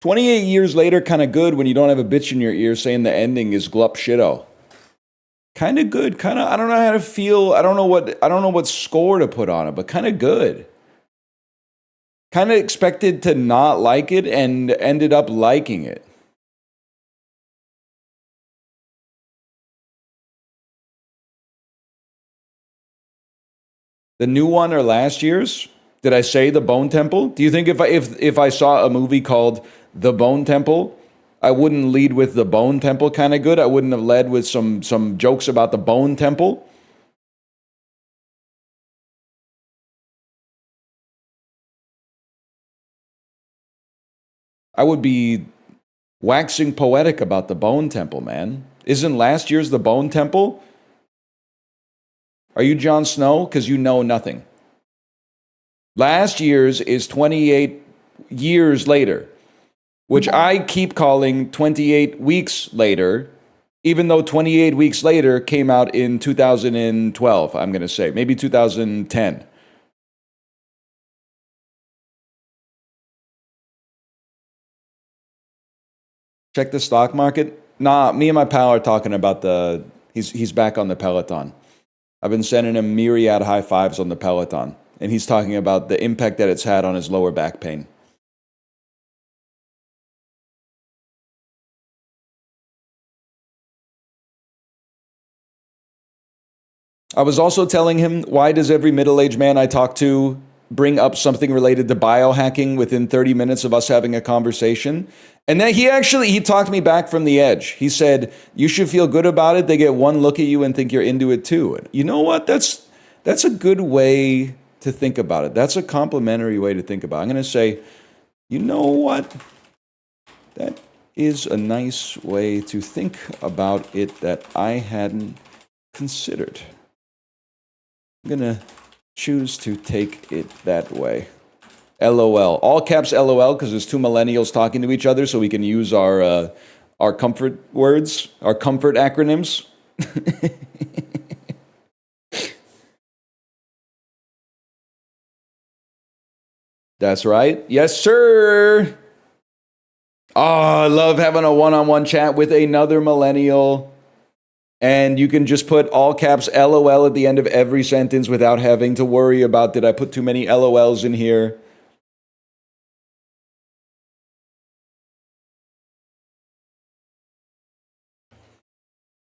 28 years later, kind of good when you don't have a bitch in your ear saying the ending is glup shitto. Kind of good, kind of, I don't know how to feel. I don't know what score to put on it, but kind of good. Kind of expected to not like it and ended up liking it. The new one or last year's? Did I say the Bone Temple? Do you think if I saw a movie called The Bone Temple, I wouldn't lead with the Bone Temple kind of good? I wouldn't have led with some jokes about the Bone Temple? I would be waxing poetic about the Bone Temple, man. Isn't last year's the Bone Temple? Are you Jon Snow? Because you know nothing. Last year's is 28 years later, which I keep calling 28 weeks later, even though 28 weeks later came out in 2012, I'm going to say. Maybe 2010. Check the stock market. Nah, me and my pal are talking about he's back on the Peloton. I've been sending him myriad high fives on the Peloton, and he's talking about the impact that it's had on his lower back pain. I was also telling him, why does every middle-aged man I talk to bring up something related to biohacking within 30 minutes of us having a conversation? And then he talked me back from the edge. He said, you should feel good about it. They get one look at you and think you're into it too. And you know what? That's a good way to think about it. That's a complimentary way to think about it. I'm going to say, you know what? That is a nice way to think about it that I hadn't considered. I'm going to choose to take it that way. LOL. All caps LOL because there's two millennials talking to each other, so we can use our comfort words, our comfort acronyms. That's right. Yes, sir. Oh, I love having a one-on-one chat with another millennial. And you can just put all caps LOL at the end of every sentence without having to worry about, did I put too many LOLs in here?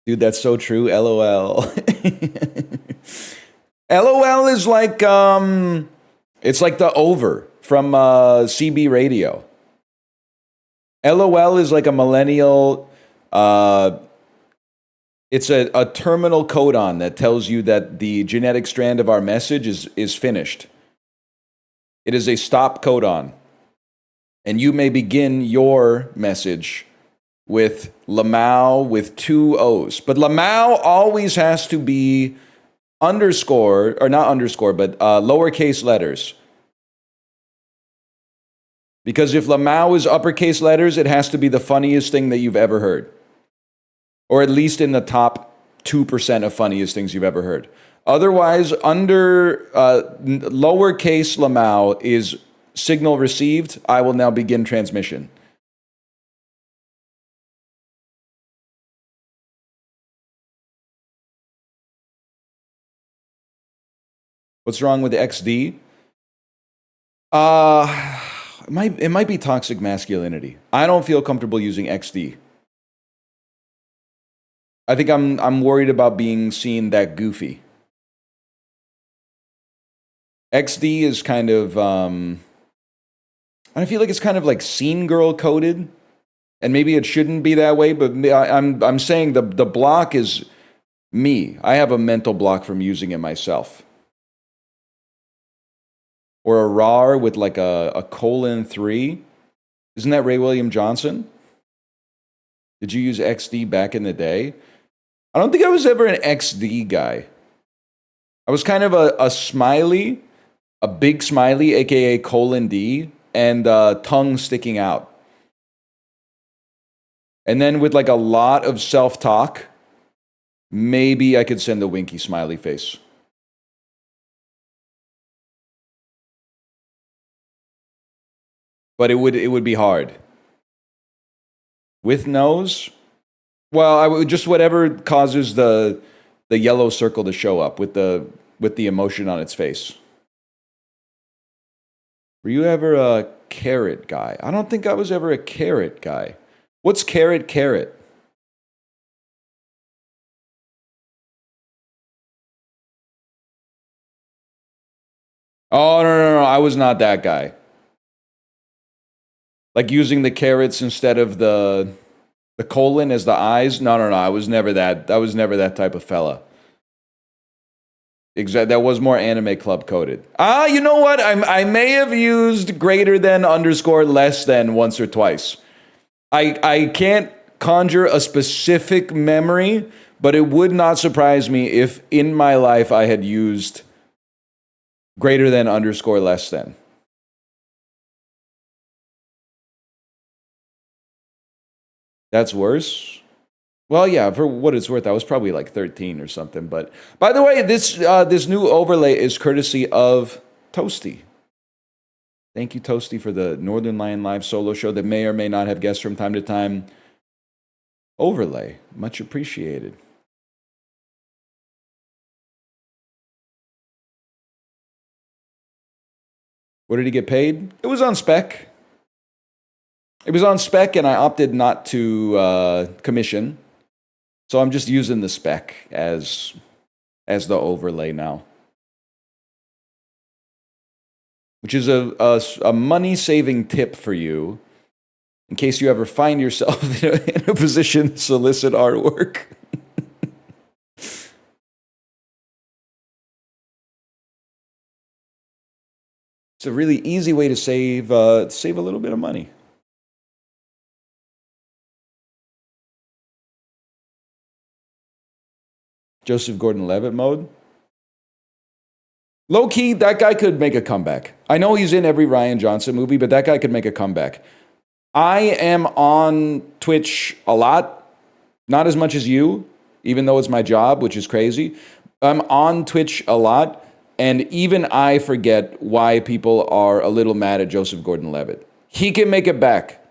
Dude, that's so true. LOL. LOL is like it's like the over from CB radio. LOL is like a millennial it's a terminal codon that tells you that the genetic strand of our message is finished. It is a stop codon. And you may begin your message with Lamau with two O's. But Lamau always has to be underscore, or not underscore, but lowercase letters. Because if Lamau is uppercase letters, it has to be the funniest thing that you've ever heard. Or at least in the top 2% of funniest things you've ever heard. Otherwise, under lowercase Lamau is signal received. I will now begin transmission. What's wrong with XD? It might be toxic masculinity. I don't feel comfortable using XD. I think I'm worried about being seen that goofy. XD is kind of I feel like it's kind of like scene girl coded, and maybe it shouldn't be that way. But I'm saying the block is me. I have a mental block from using it myself. Or a RAR with like a :3. Isn't that Ray William Johnson? Did you use XD back in the day? I don't think I was ever an XD guy. I was kind of a smiley, a big smiley, aka :D, and tongue sticking out. And then with like a lot of self-talk, maybe I could send a winky smiley face. But it would be hard. With nose? Well, I would just whatever causes the yellow circle to show up with the emotion on its face. Were you ever a carrot guy? I don't think I was ever a carrot guy. What's carrot? Oh, no. I was not that guy. Like using the carrots instead of the colon as the eyes? No. I was never that. I was never that type of fella. That was more anime club coded. You know what? I may have used greater than underscore less than once or twice. I can't conjure a specific memory, but it would not surprise me if in my life I had used greater than underscore less than. That's worse. Well, yeah, for what it's worth, I was probably like 13 or something. But by the way, this new overlay is courtesy of Toasty. Thank you, Toasty, for the Northernlion live solo show that may or may not have guests from time to time. Overlay, much appreciated. What did he get paid? It was on spec. It was on spec, and I opted not to commission. So I'm just using the spec as the overlay now. Which is a money-saving tip for you in case you ever find yourself in a position to solicit artwork. It's a really easy way to save a little bit of money. Joseph Gordon-Levitt mode. Low-key, that guy could make a comeback. I know he's in every Rian Johnson movie, but that guy could make a comeback. I am on Twitch a lot. Not as much as you, even though it's my job, which is crazy. I'm on Twitch a lot, and even I forget why people are a little mad at Joseph Gordon-Levitt. He can make it back.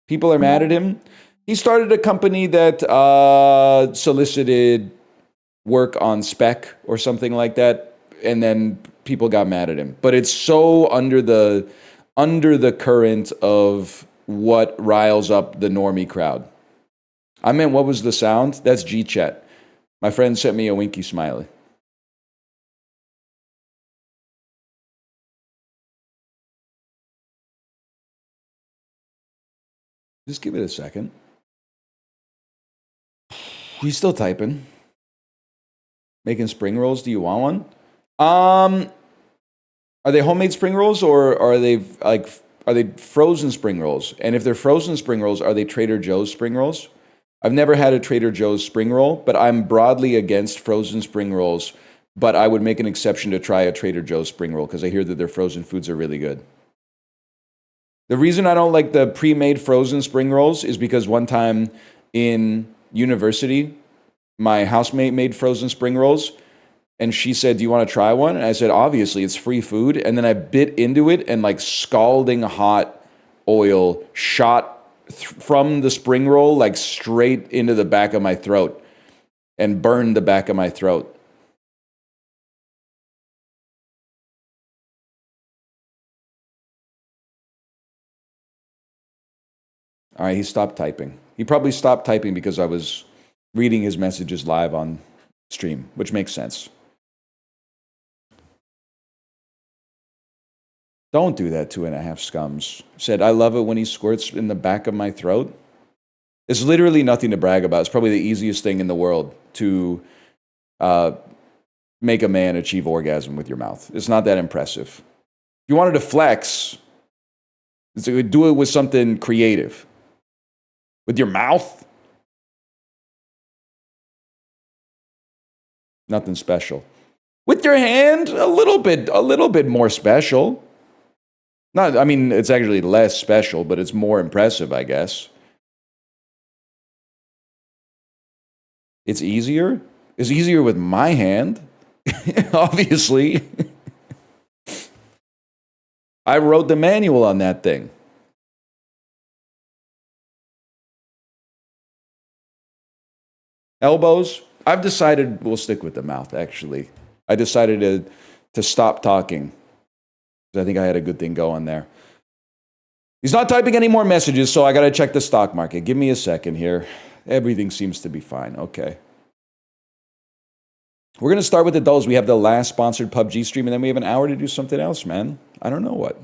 People are mad at him. He started a company that solicited work on spec or something like that, and then people got mad at him. But it's so under the current of what riles up the normie crowd. I meant, what was the sound? That's G-Chat. My friend sent me a winky smiley. Just give it a second. He's still typing. Making spring rolls. Do you want one? Are they homemade spring rolls, or are they frozen spring rolls? And if they're frozen spring rolls, are they Trader Joe's spring rolls? I've never had a Trader Joe's spring roll, but I'm broadly against frozen spring rolls. But I would make an exception to try a Trader Joe's spring roll because I hear that their frozen foods are really good. The reason I don't like the pre-made frozen spring rolls is because one time in university, my housemate made frozen spring rolls, and she said, "Do you want to try one?" And I said, "Obviously, it's free food." And then I bit into it, and like scalding hot oil shot from the spring roll like straight into the back of my throat and burned the back of my throat. All right, he stopped typing. He probably stopped typing because I was reading his messages live on stream, which makes sense. Don't do that, 2.5 scums. Said, "I love it when he squirts in the back of my throat." It's literally nothing to brag about. It's probably the easiest thing in the world to make a man achieve orgasm with your mouth. It's not that impressive. If you wanted to flex, do it with something creative. With your mouth? Nothing special. With your hand? A little bit more special. I mean, it's actually less special, but it's more impressive, I guess. It's easier? It's easier with my hand, obviously. I wrote the manual on that thing. Elbows. I've decided we'll stick with the mouth, actually. I decided to stop talking. I think I had a good thing going there. He's not typing any more messages, so I got to check the stock market. Give me a second here. Everything seems to be fine. Okay. We're going to start with the dulls. We have the last sponsored PUBG stream, and then we have an hour to do something else, man. I don't know what.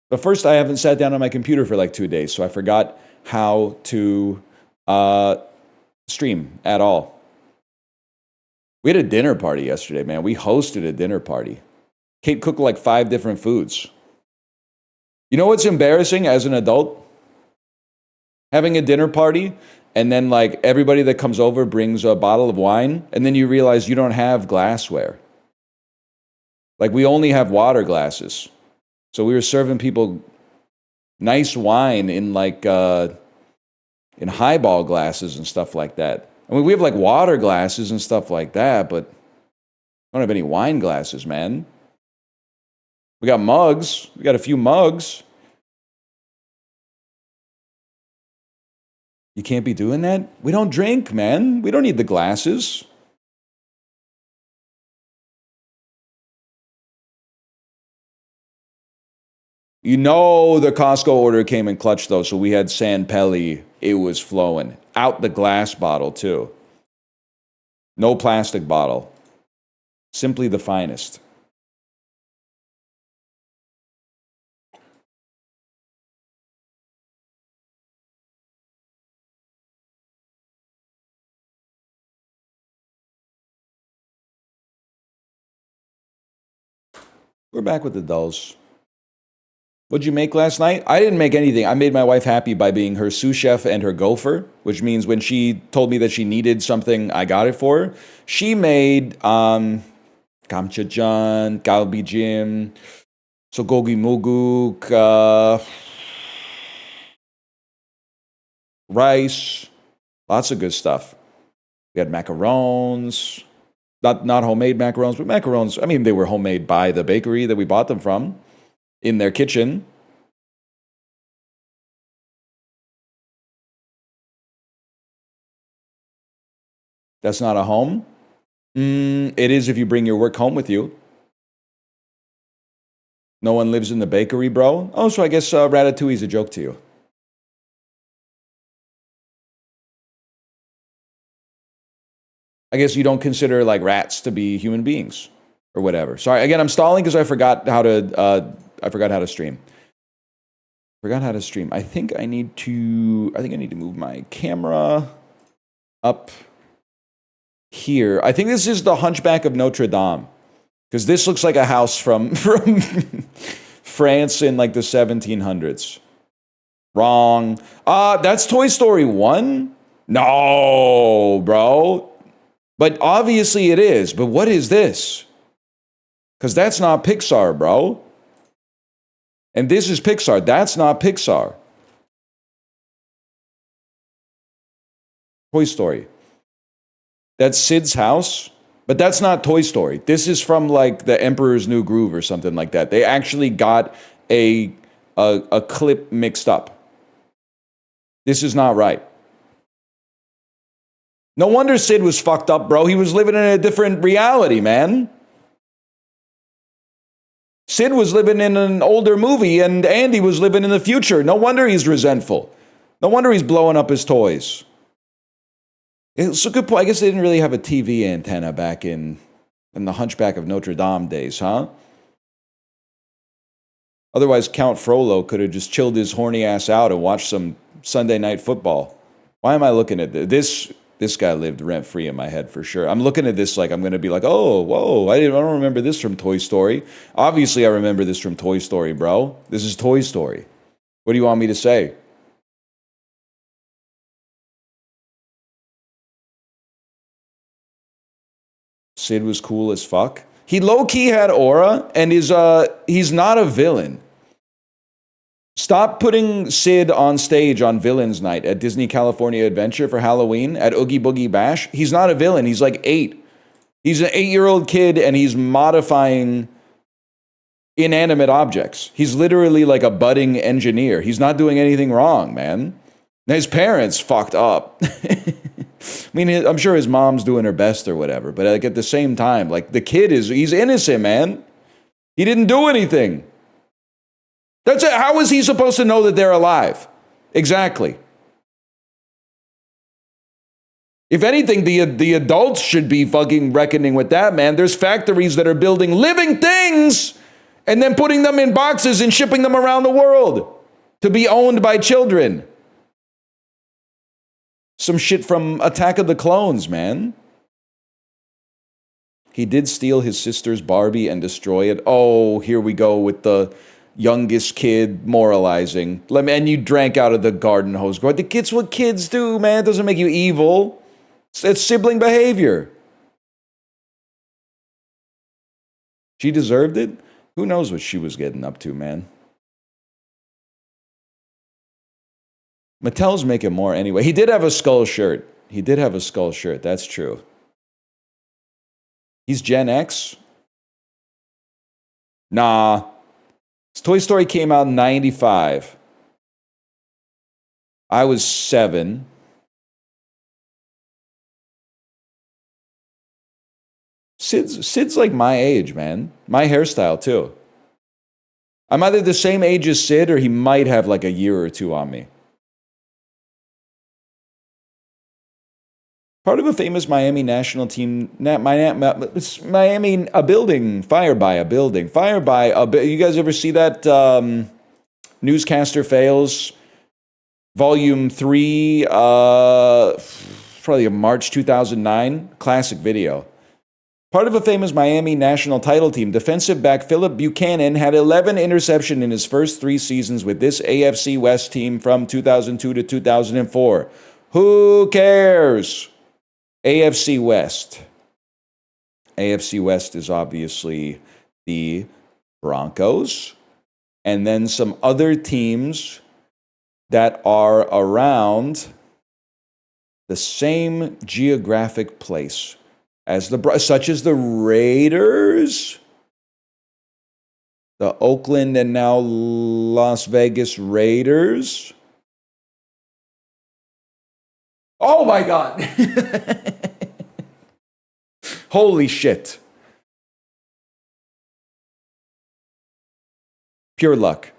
But first, I haven't sat down on my computer for like 2 days, so I forgot how to stream at all. We had a dinner party yesterday, man. We hosted a dinner party. Kate cooked like 5 different foods. You know what's embarrassing as an adult? Having a dinner party, and then like everybody that comes over brings a bottle of wine, and then you realize you don't have glassware. Like we only have water glasses. So we were serving people nice wine in like in highball glasses and stuff like that. I mean, we have like water glasses and stuff like that, but I don't have any wine glasses, man. We got mugs. We got a few mugs. You can't be doing that? We don't drink, man. We don't need the glasses. You know the Costco order came in clutch, though, so we had San Pelli. It was flowing. Out the glass bottle, too. No plastic bottle. Simply the finest. We're back with the dulls. What'd you make last night? I didn't make anything. I made my wife happy by being her sous chef and her gopher, which means when she told me that she needed something, I got it for her. She made gamchajan, galbijim, sogogi muguk, rice, lots of good stuff. We had macarons, not homemade macarons, but macarons. I mean, they were homemade by the bakery that we bought them from. In their kitchen. That's not a home? It is if you bring your work home with you. No one lives in the bakery, bro? Oh, so I guess Ratatouille is a joke to you. I guess you don't consider like rats to be human beings or whatever. Sorry, again, I'm stalling because I forgot how to stream. I think I need to move my camera up here. I think this is the Hunchback of Notre Dame. Because this looks like a house from France in like the 1700s. Wrong. That's Toy Story 1? No, bro. But obviously it is. But what is this? Because that's not Pixar, bro. And this is Pixar. That's not Pixar. Toy Story. That's Sid's house, but that's not Toy Story. This is from like The Emperor's New Groove or something like that. They actually got a clip mixed up. This is not right. No wonder Sid was fucked up, bro. He was living in a different reality, man. Sid was living in an older movie, and Andy was living in the future. No wonder he's resentful. No wonder he's blowing up his toys. It's a good point. I guess they didn't really have a TV antenna back in the Hunchback of Notre Dame days, huh? Otherwise, Count Frollo could have just chilled his horny ass out and watched some Sunday Night Football. Why am I looking at this? This guy lived rent-free in my head for sure. I'm looking at this like I'm going to be like, oh, whoa, I don't remember this from Toy Story. Obviously, I remember this from Toy Story, bro. This is Toy Story. What do you want me to say? Sid was cool as fuck. He low-key had aura, and he's not a villain. Stop putting Sid on stage on Villains Night at Disney California Adventure for Halloween at Oogie Boogie Bash. He's not a villain. He's like 8. He's an 8-year-old kid, and he's modifying inanimate objects. He's literally like a budding engineer. He's not doing anything wrong, man. His parents fucked up. I mean, I'm sure his mom's doing her best or whatever, but like at the same time, like the kid he's innocent, man. He didn't do anything. That's it. How is he supposed to know that they're alive? Exactly. If anything, the adults should be fucking reckoning with that, man. There's factories that are building living things and then putting them in boxes and shipping them around the world to be owned by children. Some shit from Attack of the Clones, man. He did steal his sister's Barbie and destroy it. Oh, here we go with the youngest kid moralizing. And you drank out of the garden hose. It's what kids do, man. It doesn't make you evil. It's sibling behavior. She deserved it? Who knows what she was getting up to, man? Mattel's making more anyway. He did have a skull shirt. That's true. He's Gen X? Nah. Toy Story came out in 95. I was 7. Sid's like my age, man. My hairstyle, too. I'm either the same age as Sid, or he might have like a year or two on me. Part of a famous Miami national team, Miami, a building, fire by a building, you guys ever see that Newscaster Fails, Volume 3, probably March 2009, classic video. Part of a famous Miami national title team, defensive back Philip Buchanan had 11 interceptions in his first 3 seasons with this AFC West team from 2002 to 2004. Who cares? AFC West. AFC West is obviously the Broncos, and then some other teams that are around the same geographic place as such as the Raiders, the Oakland and now Las Vegas Raiders. Oh my God. Holy shit. Pure luck.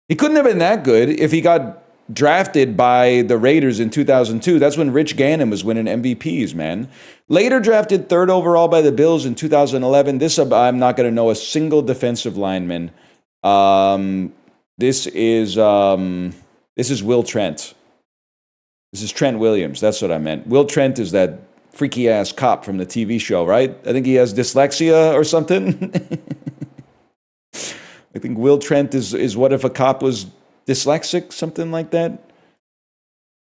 He couldn't have been that good if he got drafted by the Raiders in 2002. That's when Rich Gannon was winning MVPs, man. Later drafted 3rd overall by the Bills in 2011. I'm not going to know a single defensive lineman. This is Will Trent. This is Trent Williams. That's what I meant. Will Trent is that freaky ass cop from the TV show, right? I think he has dyslexia or something. I think Will Trent is what if a cop was dyslexic, something like that.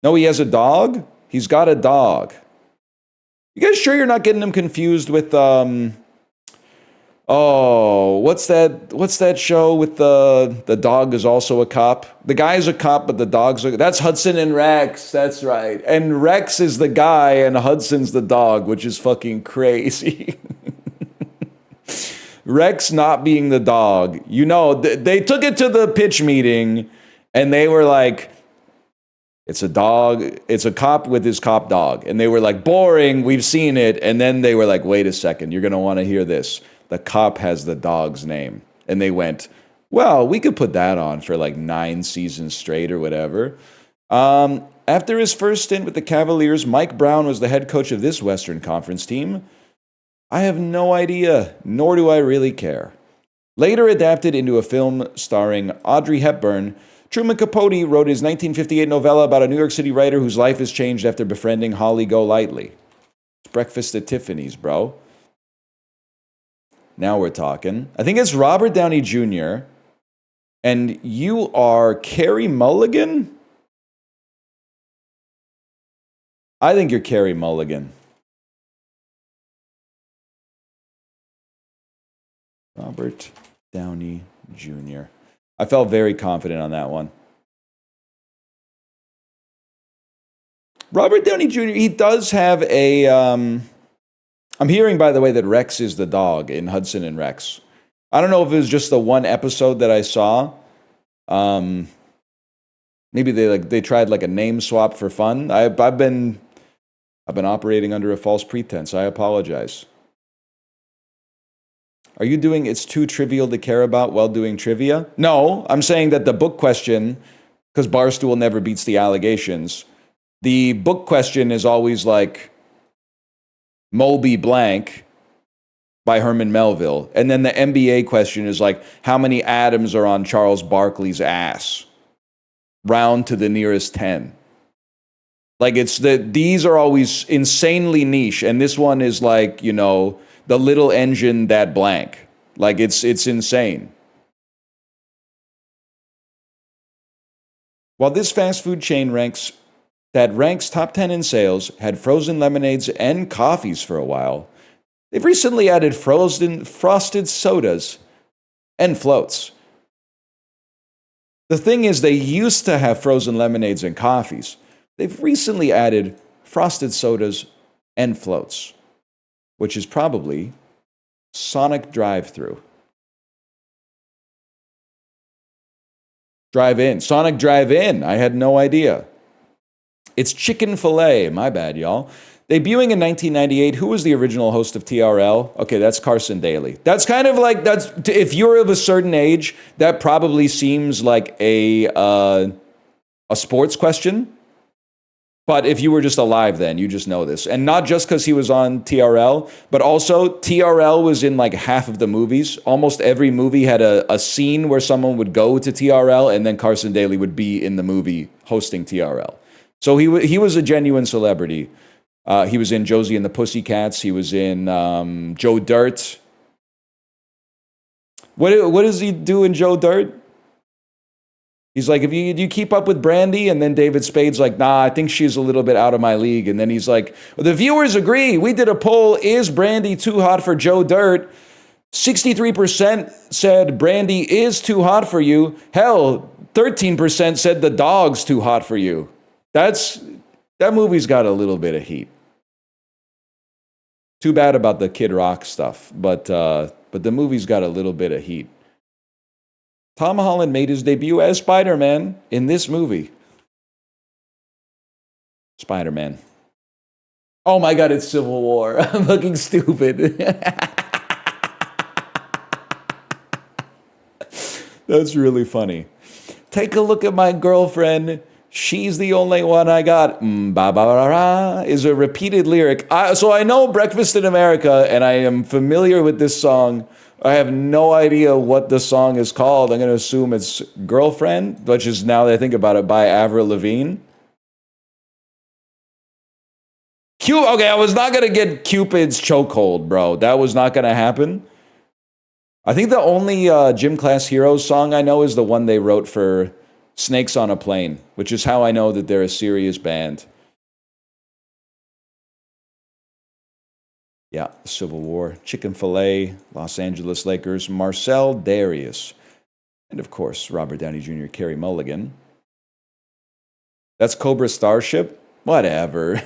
No, he has a dog. He's got a dog. You guys sure you're not getting him confused with what's that show with the dog is also a cop? The guy's a cop, but the dog's that's Hudson and Rex. That's right. And Rex is the guy and Hudson's the dog, which is fucking crazy. Rex not being the dog. You know, they took it to the pitch meeting and they were like, it's a dog, it's a cop with his cop dog. And they were like, boring, we've seen it. And then they were like, wait a second, you're going to want to hear this. The cop has the dog's name. And they went, well, we could put that on for like 9 seasons straight or whatever. After his first stint with the Cavaliers, Mike Brown was the head coach of this Western Conference team. I have no idea, nor do I really care. Later adapted into a film starring Audrey Hepburn, Truman Capote wrote his 1958 novella about a New York City writer whose life is changed after befriending Holly Golightly. It's Breakfast at Tiffany's, bro. Now we're talking. I think it's Robert Downey Jr. And you are Carey Mulligan? I think you're Carey Mulligan. Robert Downey Jr. I felt very confident on that one. Robert Downey Jr., he does have a... I'm hearing, by the way, that Rex is the dog in Hudson and Rex. I don't know if it was just the one episode that I saw. Maybe they tried like a name swap for fun. I've been operating under a false pretense. I apologize. Are you doing it's too trivial to care about while doing trivia? No, I'm saying that the book question, because Barstool never beats the allegations, the book question is always like Moby Blank by Herman Melville. And then the NBA question is like, how many atoms are on Charles Barkley's ass? Round to the nearest 10. Like these are always insanely niche. And this one is like, you know, the little engine that blank. Like it's insane. While this fast food chain ranks top 10 in sales, had frozen lemonades and coffees for a while, they've recently added frosted sodas and floats. The thing is, they used to have frozen lemonades and coffees. They've recently added frosted sodas and floats, which is probably Sonic drive-thru. Drive-in. Sonic drive-in. I had no idea. It's chicken filet. My bad, y'all. Debuting in 1998, who was the original host of TRL? Okay, that's Carson Daly. That's kind of like, if you're of a certain age, that probably seems like a sports question. But if you were just alive then, you just know this. And not just because he was on TRL, but also TRL was in like half of the movies. Almost every movie had a scene where someone would go to TRL and then Carson Daly would be in the movie hosting TRL. So he was a genuine celebrity. He was in Josie and the Pussycats. He was in Joe Dirt. What does he do in Joe Dirt? He's like, if you keep up with Brandy, and then David Spade's like, nah, I think she's a little bit out of my league. And then he's like, well, the viewers agree. We did a poll. Is Brandy too hot for Joe Dirt? 63% said Brandy is too hot for you. Hell, 13% said the dog's too hot for you. That movie's got a little bit of heat. Too bad about the Kid Rock stuff, but the movie's got a little bit of heat. Tom Holland made his debut as Spider-Man in this movie. Spider-Man. Oh my God, it's Civil War. I'm looking stupid. That's really funny. Take a look at my girlfriend. She's the only one I got. Ba-ba-ra-ra is a repeated lyric. So I know Breakfast in America, and I am familiar with this song. I have no idea what the song is called. I'm going to assume it's Girlfriend, which is, now that I think about it, by Avril Lavigne. Okay, I was not going to get Cupid's Chokehold, bro. That was not going to happen. I think the only Gym Class Heroes song I know is the one they wrote for Snakes on a Plane, which is how I know that they're a serious band. Yeah, Civil War, Chicken Filet, Los Angeles Lakers, Marcel Darius, and of course, Robert Downey Jr., Carey Mulligan. That's Cobra Starship? Whatever.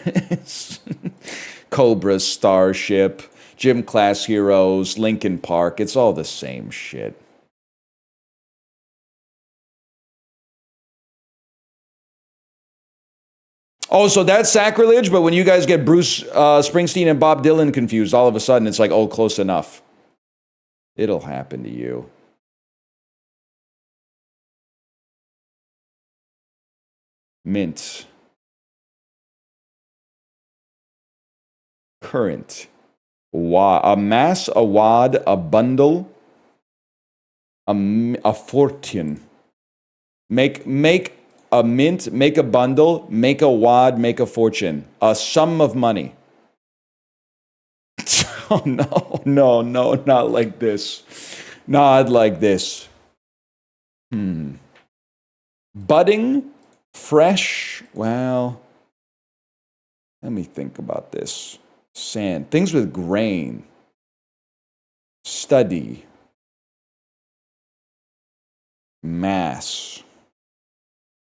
Cobra Starship, Gym Class Heroes, Linkin Park, it's all the same shit. Oh, so that's sacrilege, but when you guys get Bruce Springsteen and Bob Dylan confused, all of a sudden it's like, oh, close enough. It'll happen to you. Mint. Current. A mass, a wad, a bundle, a fortune. Make a mint, make a bundle, make a wad, make a fortune. A sum of money. Oh, no, not like this. Not like this. Budding, fresh, well, let me think about this. Sand, things with grain. Study, Mass.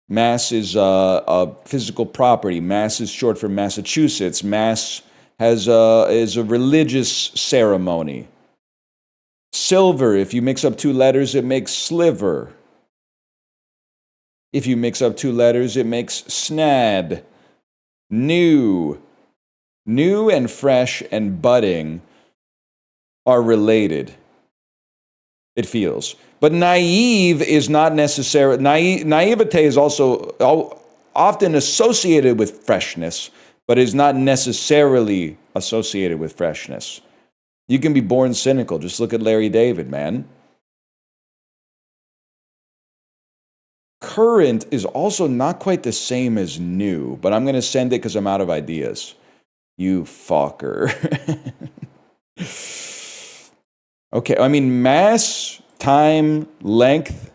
Mass is a physical property. Mass is short for Massachusetts. Mass is a religious ceremony. Silver, if you mix up two letters, it makes sliver. If you mix up two letters, it makes snad. New. New and fresh and budding are related. It feels. But naive is not necessarily... Naivete is also often associated with freshness, but is not necessarily associated with freshness. You can be born cynical. Just look at Larry David, man. Current is also not quite the same as new, but I'm going to send it because I'm out of ideas. You fucker. Okay, I mean, mass, time, length,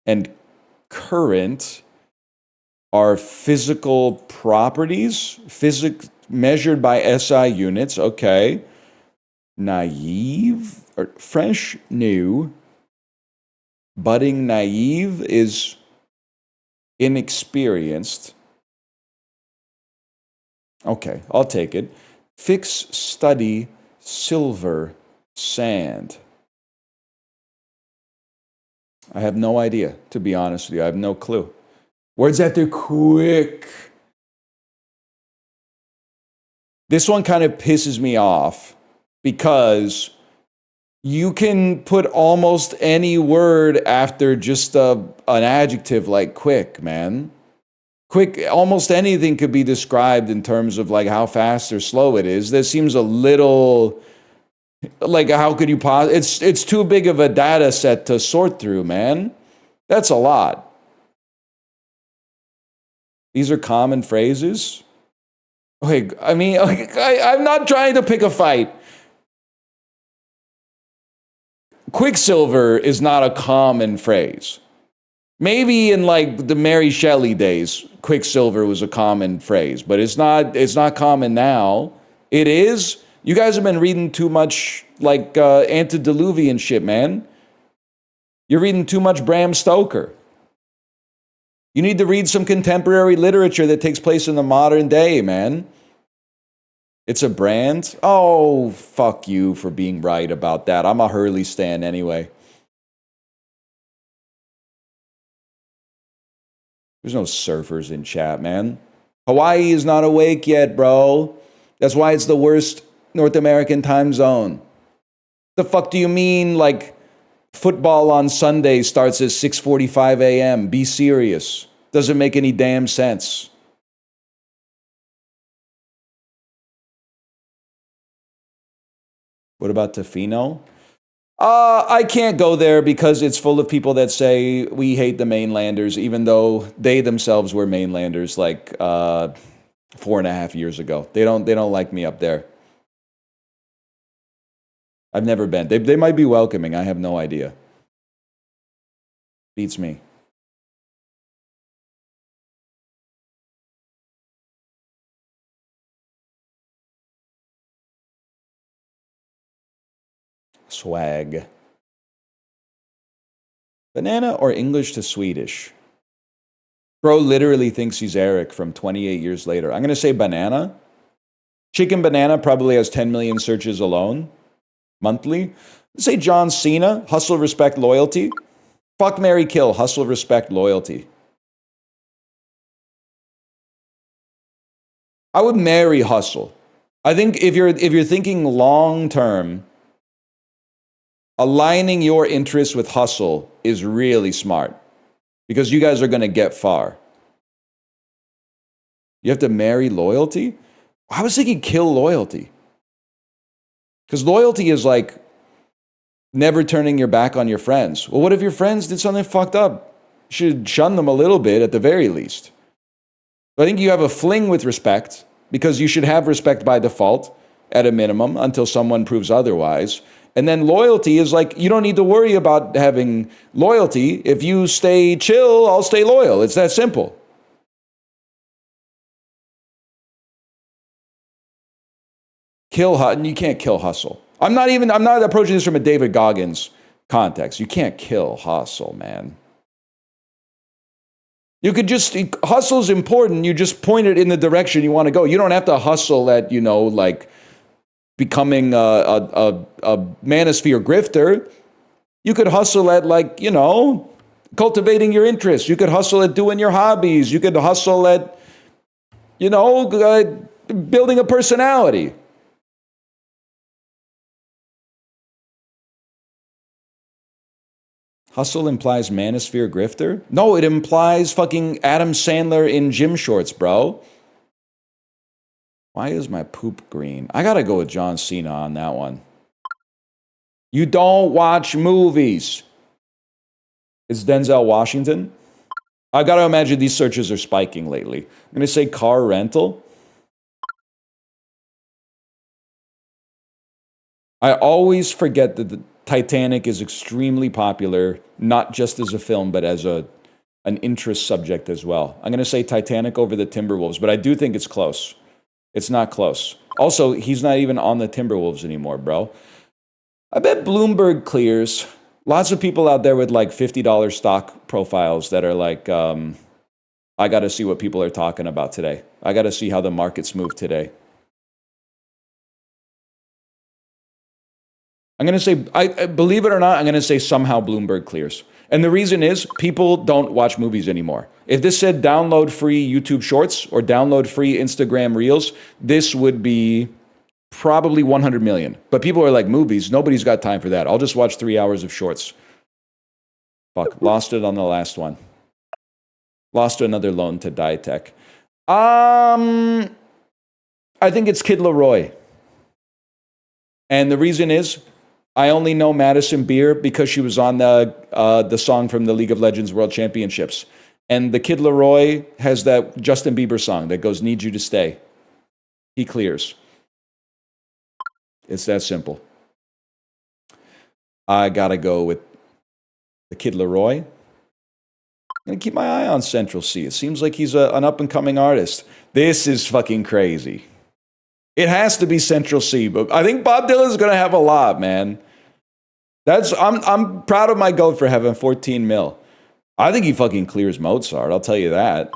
and current are physical properties, measured by SI units. Okay. Naive, or fresh, new. Budding naive is inexperienced. Okay, I'll take it. Fix, study, silver, sand. I have no idea, to be honest with you. I have no clue. Words after quick. This one kind of pisses me off because you can put almost any word after just an adjective like quick, man. Quick, almost anything could be described in terms of like how fast or slow it is. That seems a little, like how could you it's too big of a data set to sort through, man. That's a lot. These are common phrases. Okay, I mean, I'm not trying to pick a fight. Quicksilver is not a common phrase. Maybe in like the Mary Shelley days, Quicksilver was a common phrase, but it's not common now. It is. You guys have been reading too much like antediluvian shit, man. You're reading too much Bram Stoker. You need to read some contemporary literature that takes place in the modern day, man. It's a brand? Oh, fuck you for being right about that. I'm a Hurley stan anyway. There's no surfers in chat, man. Hawaii is not awake yet, bro. That's why it's the worst North American time zone. The fuck do you mean, like, football on Sunday starts at 6:45 a.m.? Be serious. Doesn't make any damn sense. What about Tofino? I can't go there because it's full of people that say we hate the mainlanders, even though they themselves were mainlanders like 4.5 years ago. They don't like me up there. I've never been. They might be welcoming. I have no idea. Beats me. Swag. Banana or English to Swedish? Bro literally thinks he's Eric from 28 years later. I'm going to say banana. Chicken banana probably has 10 million searches alone. Monthly. Let's say John Cena. Hustle, respect, loyalty. Fuck, marry, kill. Hustle, respect, loyalty. I would marry hustle. I think if you're thinking long term, aligning your interests with hustle is really smart because you guys are going to get far. You have to marry loyalty? I was thinking kill loyalty. Because loyalty is like never turning your back on your friends. Well, what if your friends did something fucked up? You should shun them a little bit at the very least. I think you have a fling with respect because you should have respect by default at a minimum until someone proves otherwise. And then loyalty is like, you don't need to worry about having loyalty. If you stay chill, I'll stay loyal. It's that simple. Kill hustle. You can't kill hustle. I'm not approaching this from a David Goggins context. You can't kill hustle, man. You could just, hustle's important. You just point it in the direction you want to go. You don't have to hustle at, you know, like becoming a manosphere grifter. You could hustle at, like, you know, cultivating your interests. You could hustle at doing your hobbies. You could hustle at, you know, building a personality. Hustle implies manosphere grifter? No, it implies fucking Adam Sandler in gym shorts, bro. Why is my poop green? I gotta go with John Cena on that one. You don't watch movies. It's Denzel Washington. I gotta imagine these searches are spiking lately. I'm gonna say car rental. I always forget that the Titanic is extremely popular, not just as a film, but as an interest subject as well. I'm going to say Titanic over the Timberwolves, but I do think it's close. It's not close. Also, he's not even on the Timberwolves anymore, bro. I bet Bloomberg clears. Lots of people out there with like $50 stock profiles that are like, I got to see what people are talking about today. I got to see how the markets move today. I'm going to say, I believe it or not, I'm going to say somehow Bloomberg clears. And the reason is people don't watch movies anymore. If this said download free YouTube Shorts or download free Instagram Reels, this would be probably 100 million. But people are like, movies, nobody's got time for that. I'll just watch 3 hours of shorts. Fuck, lost it on the last one. Lost another loan to Diatech. I think it's Kid Laroi. And the reason is, I only know Madison Beer because she was on the song from the League of Legends World Championships. And the Kid Laroi has that Justin Bieber song that goes, "Need You to Stay." He clears. It's that simple. I gotta go with the Kid Laroi. I'm gonna keep my eye on Central C. It seems like he's an up-and-coming artist. This is fucking crazy. It has to be Central C, but I think Bob Dylan's gonna have a lot, man. I'm proud of my goat for having 14 mil. I think he fucking clears Mozart, I'll tell you that.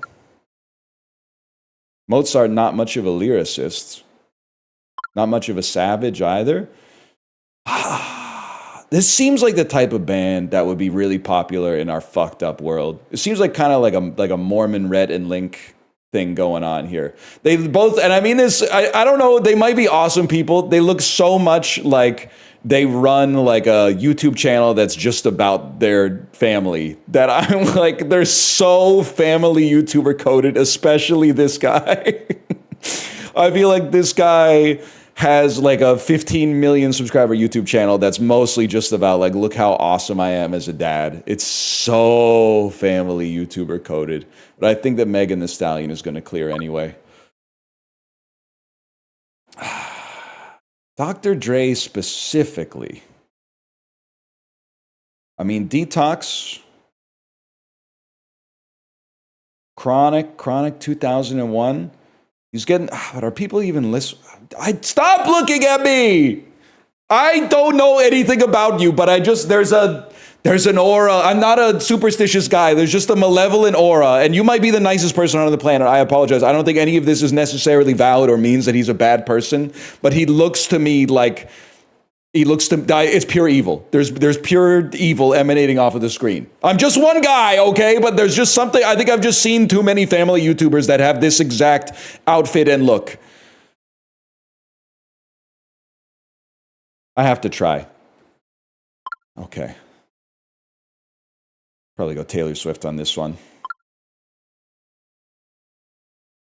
Mozart, not much of a lyricist. Not much of a savage either. This seems like the type of band that would be really popular in our fucked up world. It seems like kind of like a Mormon Rhett and Link thing going on here. They both, and I mean this, I don't know, they might be awesome people. They look so much like they run like a YouTube channel that's just about their family that I'm like, they're so family YouTuber coded, especially this guy. I feel like this guy has like a 15 million subscriber YouTube channel that's mostly just about like, look how awesome I am as a dad. It's so family YouTuber coded. But I think that Megan Thee Stallion is going to clear anyway. Dr. Dre specifically. I mean, Detox, Chronic 2001. He's getting, but are people even listening? Stop looking at me. I don't know anything about you, but there's an aura. I'm not a superstitious guy. There's just a malevolent aura, and you might be the nicest person on the planet. I apologize. I don't think any of this is necessarily valid or means that he's a bad person, but he looks to me like it's pure evil. There's pure evil emanating off of the screen. I'm just one guy, okay? But there's just something. I think I've just seen too many family YouTubers that have this exact outfit and look. I have to try. Okay. Probably go Taylor Swift on this one.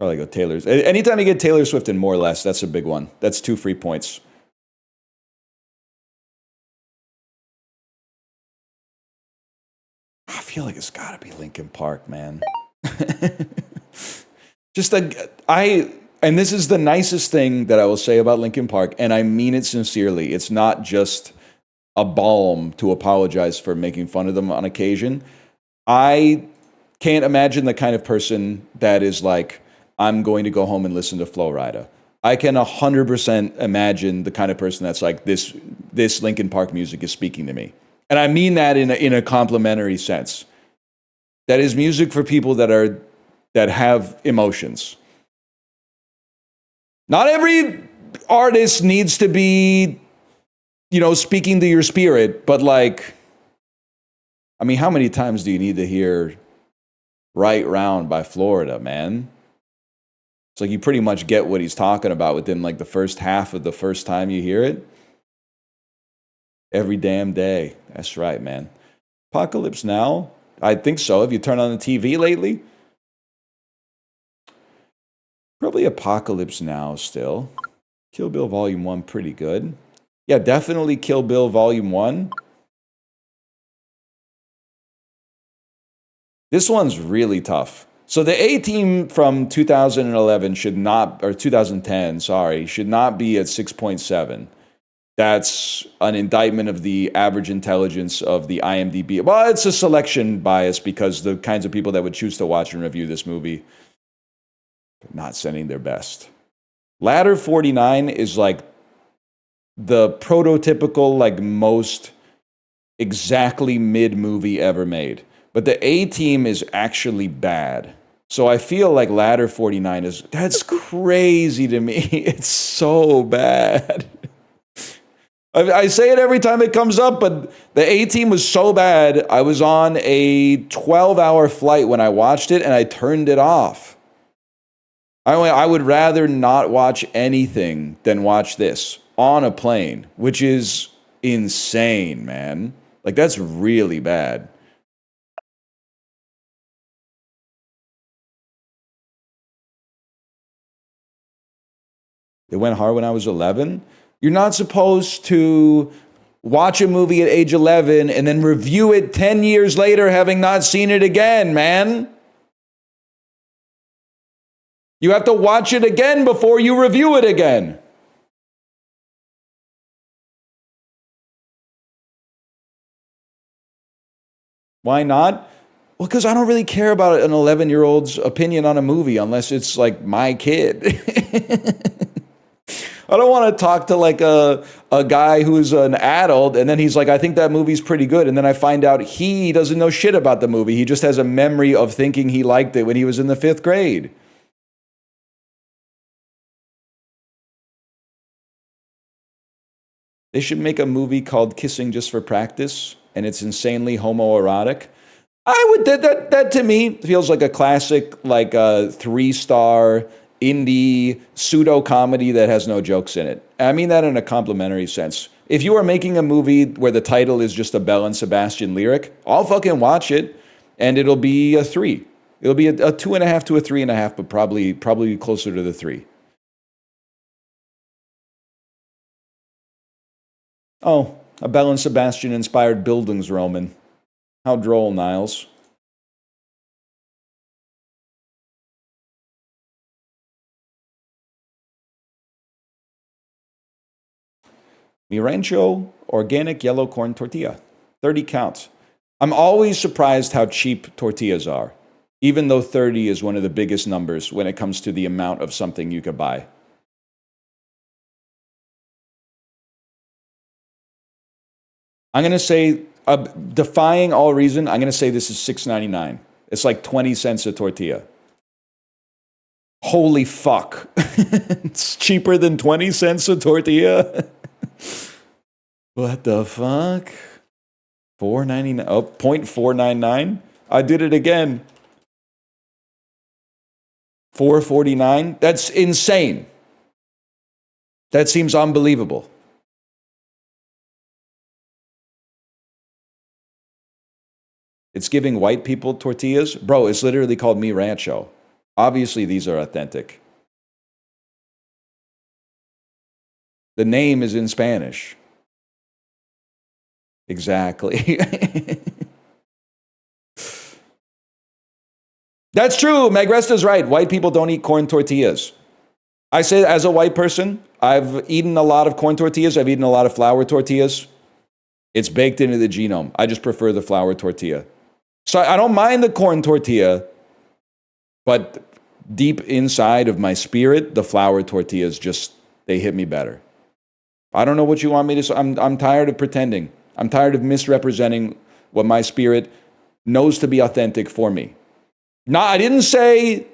Probably go Taylor's. Anytime you get Taylor Swift and more or less, that's a big one. That's 2 free points. I feel like it's got to be Linkin Park, man. And this is the nicest thing that I will say about Linkin Park, and I mean it sincerely. It's not just a balm to apologize for making fun of them on occasion. I can't imagine the kind of person that is like, I'm going to go home and listen to Flo Rida. I can 100% imagine the kind of person that's like, this Linkin Park music is speaking to me. And I mean that in a complimentary sense. That is music for people that have emotions. Not every artist needs to be, speaking to your spirit, but like, I mean, how many times do you need to hear Right Round by Florida, man? It's like you pretty much get what he's talking about within like the first half of the first time you hear it. Every damn day. That's right, man. Apocalypse Now? I think so. Have you turned on the TV lately? Probably Apocalypse Now still. Kill Bill Volume 1, pretty good. Yeah, definitely Kill Bill Volume 1. This one's really tough. So the A-Team from 2011 should not, or 2010, sorry, should not be at 6.7. That's an indictment of the average intelligence of the IMDb. Well, it's a selection bias because the kinds of people that would choose to watch and review this movie are not sending their best. Ladder 49 is like the prototypical, like most exactly mid-movie ever made. But the A-Team is actually bad. So I feel like Ladder 49 that's crazy to me. It's so bad. I say it every time it comes up, but the A-Team was so bad, I was on a 12-hour flight when I watched it, and I turned it off. I would rather not watch anything than watch this on a plane, which is insane, man. Like, that's really bad. It went hard when I was 11. You're not supposed to watch a movie at age 11 and then review it 10 years later having not seen it again, man. You have to watch it again before you review it again. Why not? Well, because I don't really care about an 11-year-old's opinion on a movie unless it's like my kid. I don't want to talk to like a guy who's an adult and then he's like, I think that movie's pretty good. And then I find out he doesn't know shit about the movie. He just has a memory of thinking he liked it when he was in the 5th grade. They should make a movie called Kissing Just for Practice, and it's insanely homoerotic. That to me feels like a classic, like a 3-star indie pseudo comedy that has no jokes in it. I mean that in a complimentary sense. If you are making a movie where the title is just a Belle and Sebastian lyric, I'll fucking watch it, and it'll be a 3. It'll be a 2.5 to a 3.5, but probably closer to the 3. Oh, a Belle and Sebastian inspired Bildungsroman. How droll, Niles. Mi Rancho organic yellow corn tortilla, 30 counts. I'm always surprised how cheap tortillas are, even though 30 is one of the biggest numbers when it comes to the amount of something you could buy. I'm going to say, defying all reason, I'm going to say this is $6.99. It's like 20 cents a tortilla. Holy fuck. It's cheaper than 20 cents a tortilla. What the fuck? $4.99. Oh, 0.499. I did it again. $4.49. That's insane. That seems unbelievable. It's giving white people tortillas. Bro, it's literally called Mi Rancho. Obviously, these are authentic. The name is in Spanish. Exactly. That's true. Magresta's right. White people don't eat corn tortillas. I say as a white person, I've eaten a lot of corn tortillas. I've eaten a lot of flour tortillas. It's baked into the genome. I just prefer the flour tortilla. So I don't mind the corn tortilla, but deep inside of my spirit, the flour tortillas they hit me better. I don't know what you want me to say. I'm tired of pretending. I'm tired of misrepresenting what my spirit knows to be authentic for me. Now, I didn't say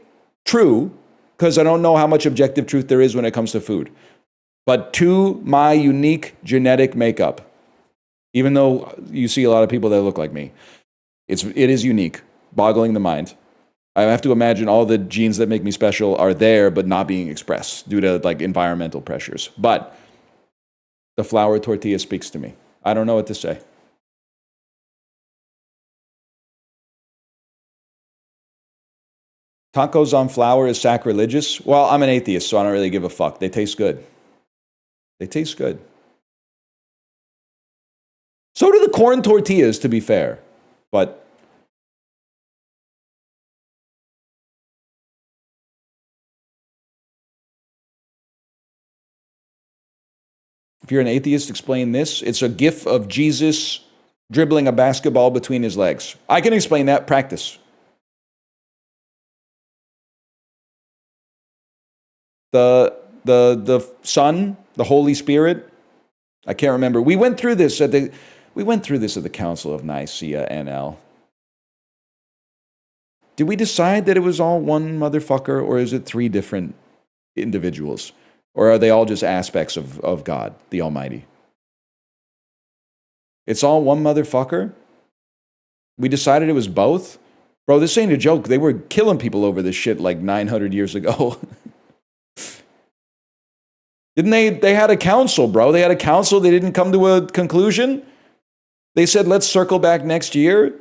true, because I don't know how much objective truth there is when it comes to food. But to my unique genetic makeup, even though you see a lot of people that look like me, it is unique, boggling the mind. I have to imagine all the genes that make me special are there, but not being expressed due to like environmental pressures. But the flour tortilla speaks to me. I don't know what to say. Tacos on flour is sacrilegious? Well, I'm an atheist, so I don't really give a fuck. They taste good. They taste good. So do the corn tortillas, to be fair. But if you're an atheist, explain this. It's a gif of Jesus dribbling a basketball between his legs. I can explain that. Practice. The Son, the Holy Spirit. I can't remember. We went through this at the Council of Nicaea, NL. Did we decide that it was all one motherfucker, or is it three different individuals? Or are they all just aspects of God, the Almighty? It's all one motherfucker? We decided it was both? Bro, this ain't a joke. They were killing people over this shit like 900 years ago. Didn't they had a council, bro. They had a council. They didn't come to a conclusion. They said, let's circle back next year.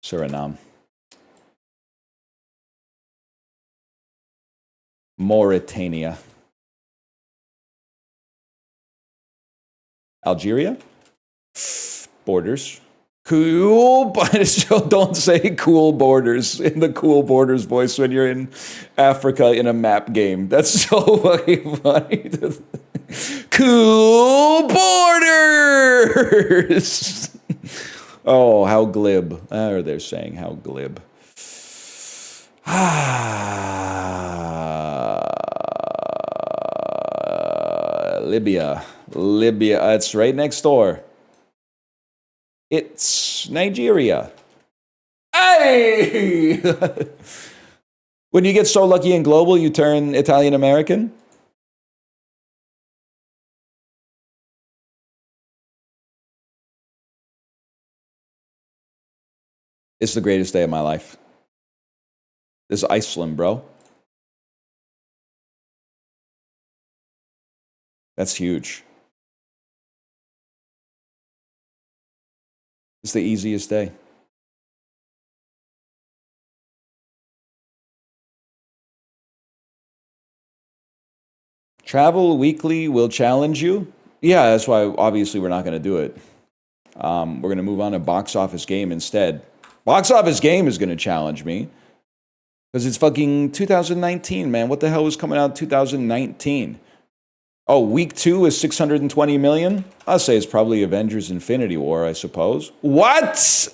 Suriname. Mauritania. Algeria? Borders. Cool, but still don't say cool borders in the cool borders voice when you're in Africa in a map game. That's so fucking funny. Cool borders! Oh, how glib. Or they're saying how glib. Libya. It's right next door. It's Nigeria. Hey! When you get so lucky and global, you turn Italian American? It's the greatest day of my life. This is Iceland, bro. That's huge. It's the easiest day. Travel weekly will challenge you. Yeah, that's why obviously we're not going to do it. We're going to move on to Box Office Game instead. Box Office Game is going to challenge me. Because it's fucking 2019, man. What the hell was coming out in 2019? Oh, week 2 is 620 million? I'll say it's probably Avengers Infinity War, I suppose. What?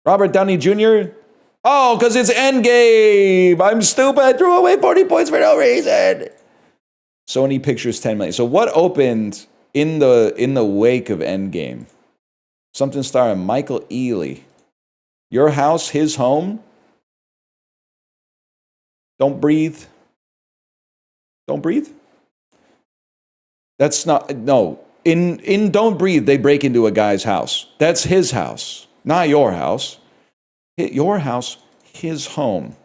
Robert Downey Jr.? Oh, because it's Endgame. I'm stupid. I threw away 40 points for no reason. Sony Pictures 10 million. So what opened in the wake of Endgame? Something starring Michael Ealy. Your House, His Home? Don't Breathe. Don't Breathe? That's not, no. In Don't Breathe, they break into a guy's house. That's his house, not your house. Your house, his home.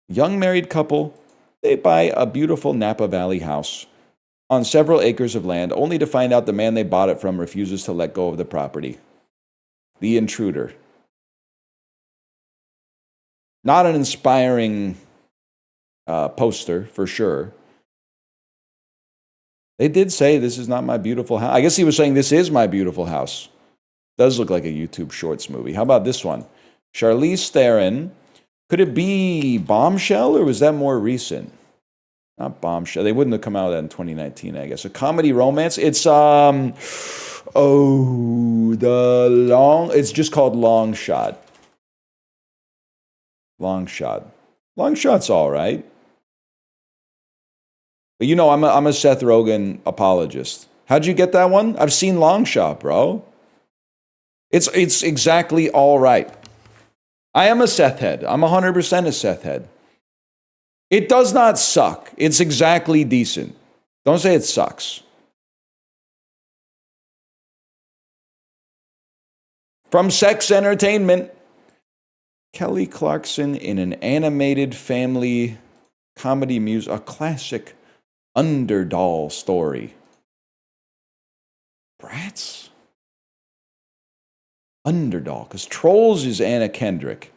Young married couple, they buy a beautiful Napa Valley house on several acres of land, only to find out the man they bought it from refuses to let go of the property. The Intruder. Not an inspiring poster, for sure. They did say, this is not my beautiful house. I guess he was saying, this is my beautiful house. Does look like a YouTube Shorts movie. How about this one? Charlize Theron. Could it be Bombshell, or was that more recent? Not Bombshell. They wouldn't have come out with that in 2019, I guess. A comedy romance. It's it's just called Long Shot. Long Shot. Long Shot's all right. But you know, I'm a Seth Rogen apologist. How'd you get that one? I've seen Long Shot, bro. It's exactly all right. I am a Seth head. I'm 100% a Seth head. It does not suck. It's exactly decent. Don't say it sucks. From Sex Entertainment, Kelly Clarkson in an animated family comedy a classic underdoll story. Bratz? Underdoll, because Trolls is Anna Kendrick.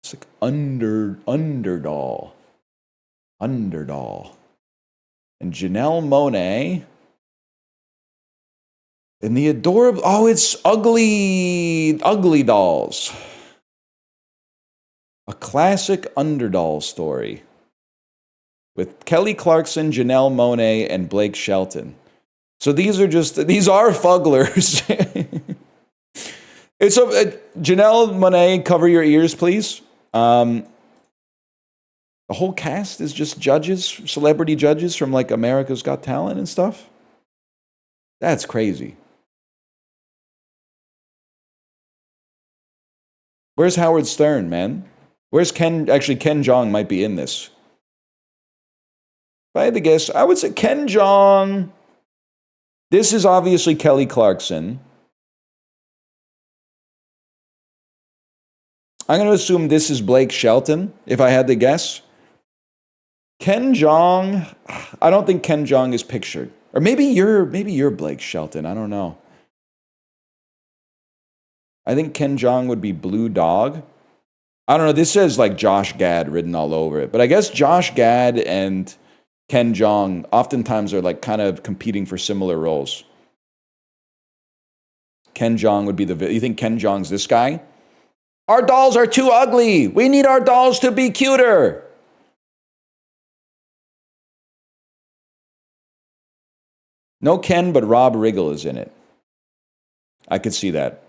It's like underdoll. And Janelle Monáe. And the adorable, it's ugly dolls. A classic underdoll story. With Kelly Clarkson, Janelle Monáe, and Blake Shelton. So these are fugglers. It's Janelle Monáe, cover your ears, please. The whole cast is just judges, celebrity judges from like America's Got Talent and stuff. That's crazy. Where's Howard Stern, man? Where's Ken? Actually, Ken Jeong might be in this. If I had to guess, I would say Ken Jeong. This is obviously Kelly Clarkson. I'm going to assume this is Blake Shelton, if I had to guess. Ken Jeong, I don't think Ken Jeong is pictured. Or maybe you're Blake Shelton, I don't know. I think Ken Jeong would be Blue Dog. I don't know, this says like Josh Gad written all over it. But I guess Josh Gad and Ken Jeong oftentimes are like kind of competing for similar roles. Ken Jeong would be you think Ken Jeong's this guy? Our dolls are too ugly. We need our dolls to be cuter. No Ken, but Rob Riggle is in it. I could see that.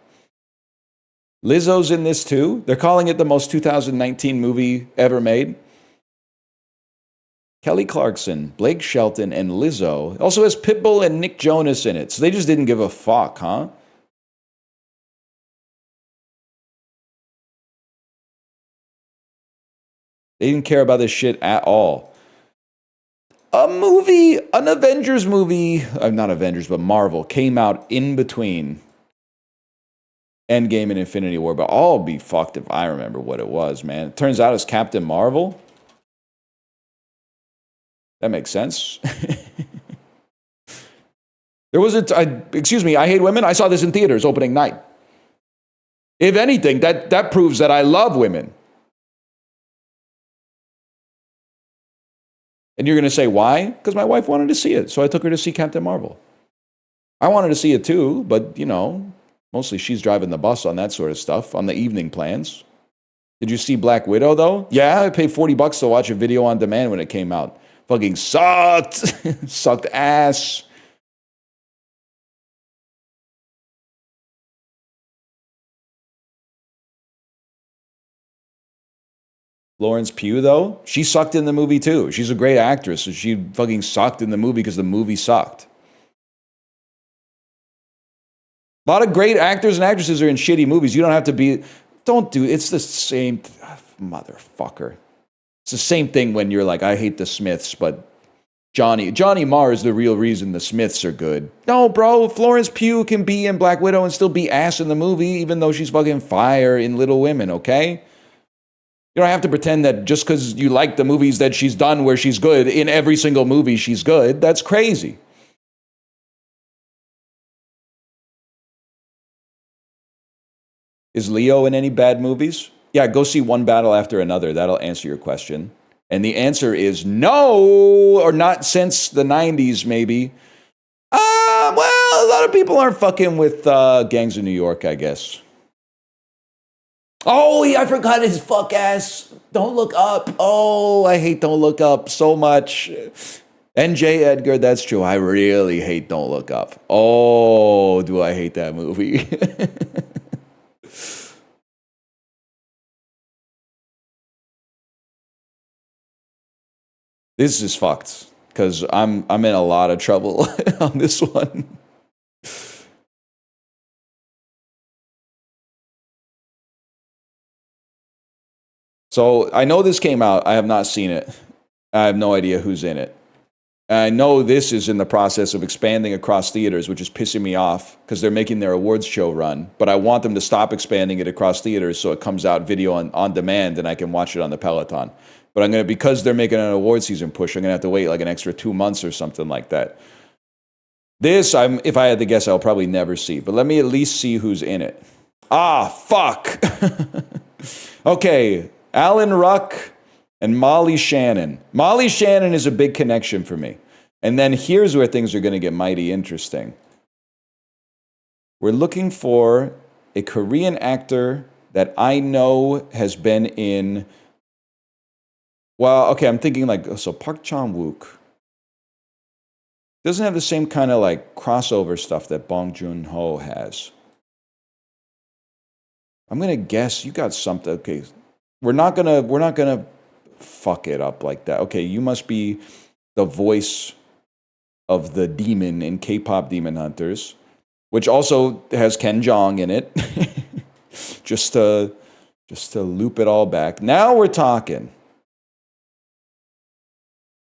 Lizzo's in this too. They're calling it the most 2019 movie ever made. Kelly Clarkson, Blake Shelton, and Lizzo. It also has Pitbull and Nick Jonas in it. So they just didn't give a fuck, huh? They didn't care about this shit at all. An Avengers movie, not Avengers, but Marvel, came out in between Endgame and Infinity War, but I'll be fucked if I remember what it was, man. It turns out it's Captain Marvel. That makes sense. There was I Hate Women. I saw this in theaters opening night. If anything, that proves that I love women. And you're going to say, why? Because my wife wanted to see it, so I took her to see Captain Marvel. I wanted to see it too, but, mostly she's driving the bus on that sort of stuff, on the evening plans. Did you see Black Widow, though? Yeah, I paid $40 to watch a video on demand when it came out. Fucking sucked. Sucked ass. Florence Pugh, though, she sucked in the movie, too. She's a great actress, so she fucking sucked in the movie because the movie sucked. A lot of great actors and actresses are in shitty movies. You don't have to be... It's the same... motherfucker. It's the same thing when you're like, I hate the Smiths, but Johnny Marr is the real reason the Smiths are good. No, bro, Florence Pugh can be in Black Widow and still be ass in the movie, even though she's fucking fire in Little Women, okay? You don't have to pretend that just because you like the movies that she's done where she's good, in every single movie she's good. That's crazy. Is Leo in any bad movies? Yeah, go see One Battle After Another. That'll answer your question. And the answer is no, or not since the 90s, maybe. Well, a lot of people aren't fucking with Gangs of New York, I guess. Oh, yeah, I forgot his fuck ass. Don't Look Up. Oh, I hate Don't Look Up so much. NJ Edgar, that's true. I really hate Don't Look Up. Oh, do I hate that movie? This is fucked because I'm in a lot of trouble on this one. So I know this came out. I have not seen it. I have no idea who's in it. I know this is in the process of expanding across theaters, which is pissing me off because they're making their awards show run. But I want them to stop expanding it across theaters so it comes out video on demand and I can watch it on the Peloton. But I'm gonna, because they're making an award season push, I'm gonna have to wait like an extra 2 months or something like that. This, if I had to guess, I'll probably never see. But let me at least see who's in it. Ah, fuck. Okay, Alan Ruck and Molly Shannon. Molly Shannon is a big connection for me. And then here's where things are going to get mighty interesting. We're looking for a Korean actor that I know has been in. Well, okay, I'm thinking like, so Park Chan-wook doesn't have the same kind of like crossover stuff that Bong Joon-ho has. I'm gonna guess you got something. Okay, we're not gonna fuck it up like that. Okay, you must be the voice of the demon in K-pop Demon Hunters, which also has Ken Jeong in it. just to loop it all back. Now we're talking.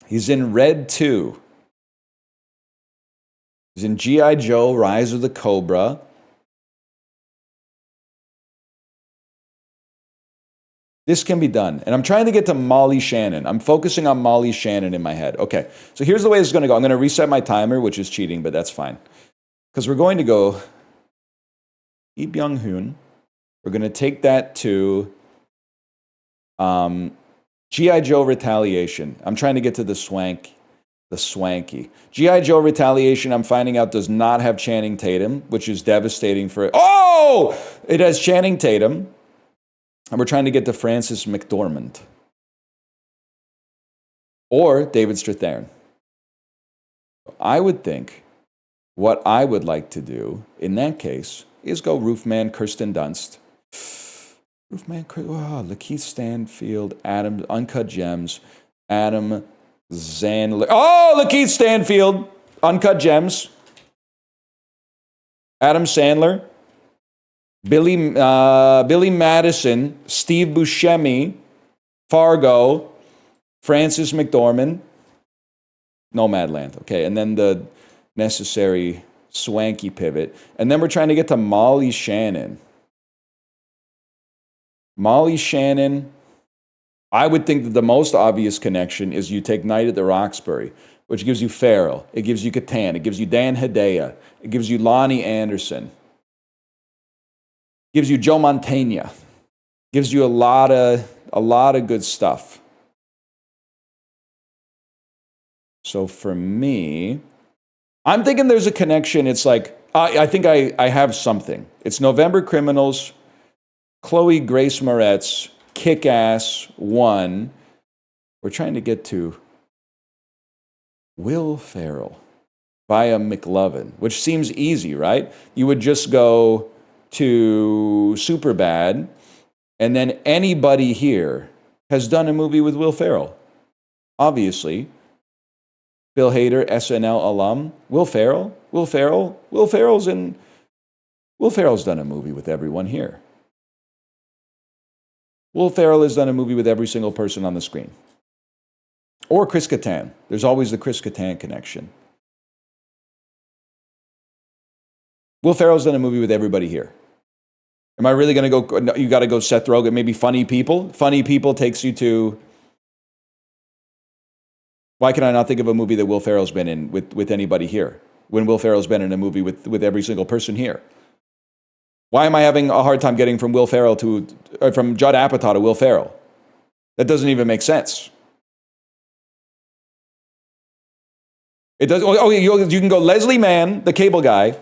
He's in Red 2. He's in G.I. Joe, Rise of the Cobra. This can be done. And I'm trying to get to Molly Shannon. I'm focusing on Molly Shannon in my head. Okay, so here's the way this is going to go. I'm going to reset my timer, which is cheating, but that's fine. Because we're going to go Lee Byung-hun. We're going to take that to G.I. Joe Retaliation. I'm trying to get to the swanky. G.I. Joe Retaliation, I'm finding out, does not have Channing Tatum, which is devastating for it. Oh! It has Channing Tatum. And we're trying to get to Frances McDormand. Or David Strathairn. I would think what I would like to do in that case is go Roofman Kirsten Dunst. Lakeith Stanfield, Adam, Uncut Gems, Adam Sandler. Oh, Lakeith Stanfield, Uncut Gems. Adam Sandler. Billy Madison, Steve Buscemi, Fargo, Frances McDormand, Nomadland. Okay, and then the necessary swanky pivot. And then we're trying to get to Molly Shannon. Molly Shannon, I would think that the most obvious connection is you take Night at the Roxbury, which gives you Farrell, it gives you Catan, it gives you Dan Hedaya, it gives you Lonnie Anderson. Gives you Joe Mantegna. Gives you a lot of good stuff. So for me, I'm thinking there's a connection. It's like, I think I have something. It's November Criminals, Chloe Grace Moretz, Kick-Ass 1. We're trying to get to Will Ferrell via McLovin, which seems easy, right? You would just go to Superbad, and then anybody here has done a movie with Will Ferrell. Obviously. Bill Hader, SNL alum. Will Ferrell's done a movie with everyone here. Will Ferrell has done a movie with every single person on the screen. Or Chris Kattan. There's always the Chris Kattan connection. Will Ferrell's done a movie with everybody here. Am I really going to go? You got to go Seth Rogen, maybe Funny People. Funny People takes you to. Why can I not think of a movie that Will Ferrell's been in with anybody here? When Will Ferrell's been in a movie with every single person here. Why am I having a hard time getting from Will Ferrell from Judd Apatow to Will Ferrell? That doesn't even make sense. It does. Oh, you can go Leslie Mann, the cable guy.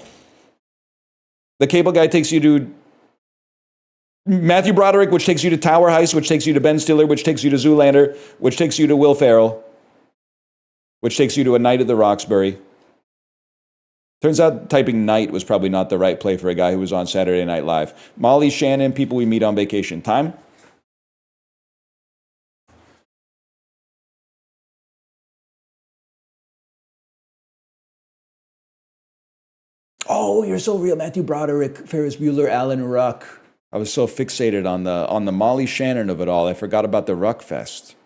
The cable guy takes you to Matthew Broderick, which takes you to Tower Heist, which takes you to Ben Stiller, which takes you to Zoolander, which takes you to Will Ferrell, which takes you to A Night at the Roxbury. Turns out typing night was probably not the right play for a guy who was on Saturday Night Live. Molly Shannon, people we meet on vacation. Time? Oh, you're so real. Matthew Broderick, Ferris Bueller, Alan Ruck. I was so fixated on the Molly Shannon of it all. I forgot about the Ruck Fest.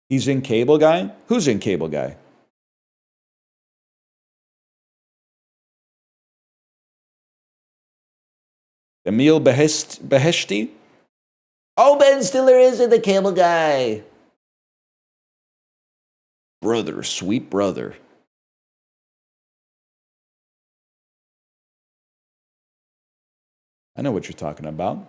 He's in Cable Guy? Who's in Cable Guy? Emil Beheshti? Oh, Ben Stiller is in the Cable Guy. Brother, sweet brother. I know what you're talking about.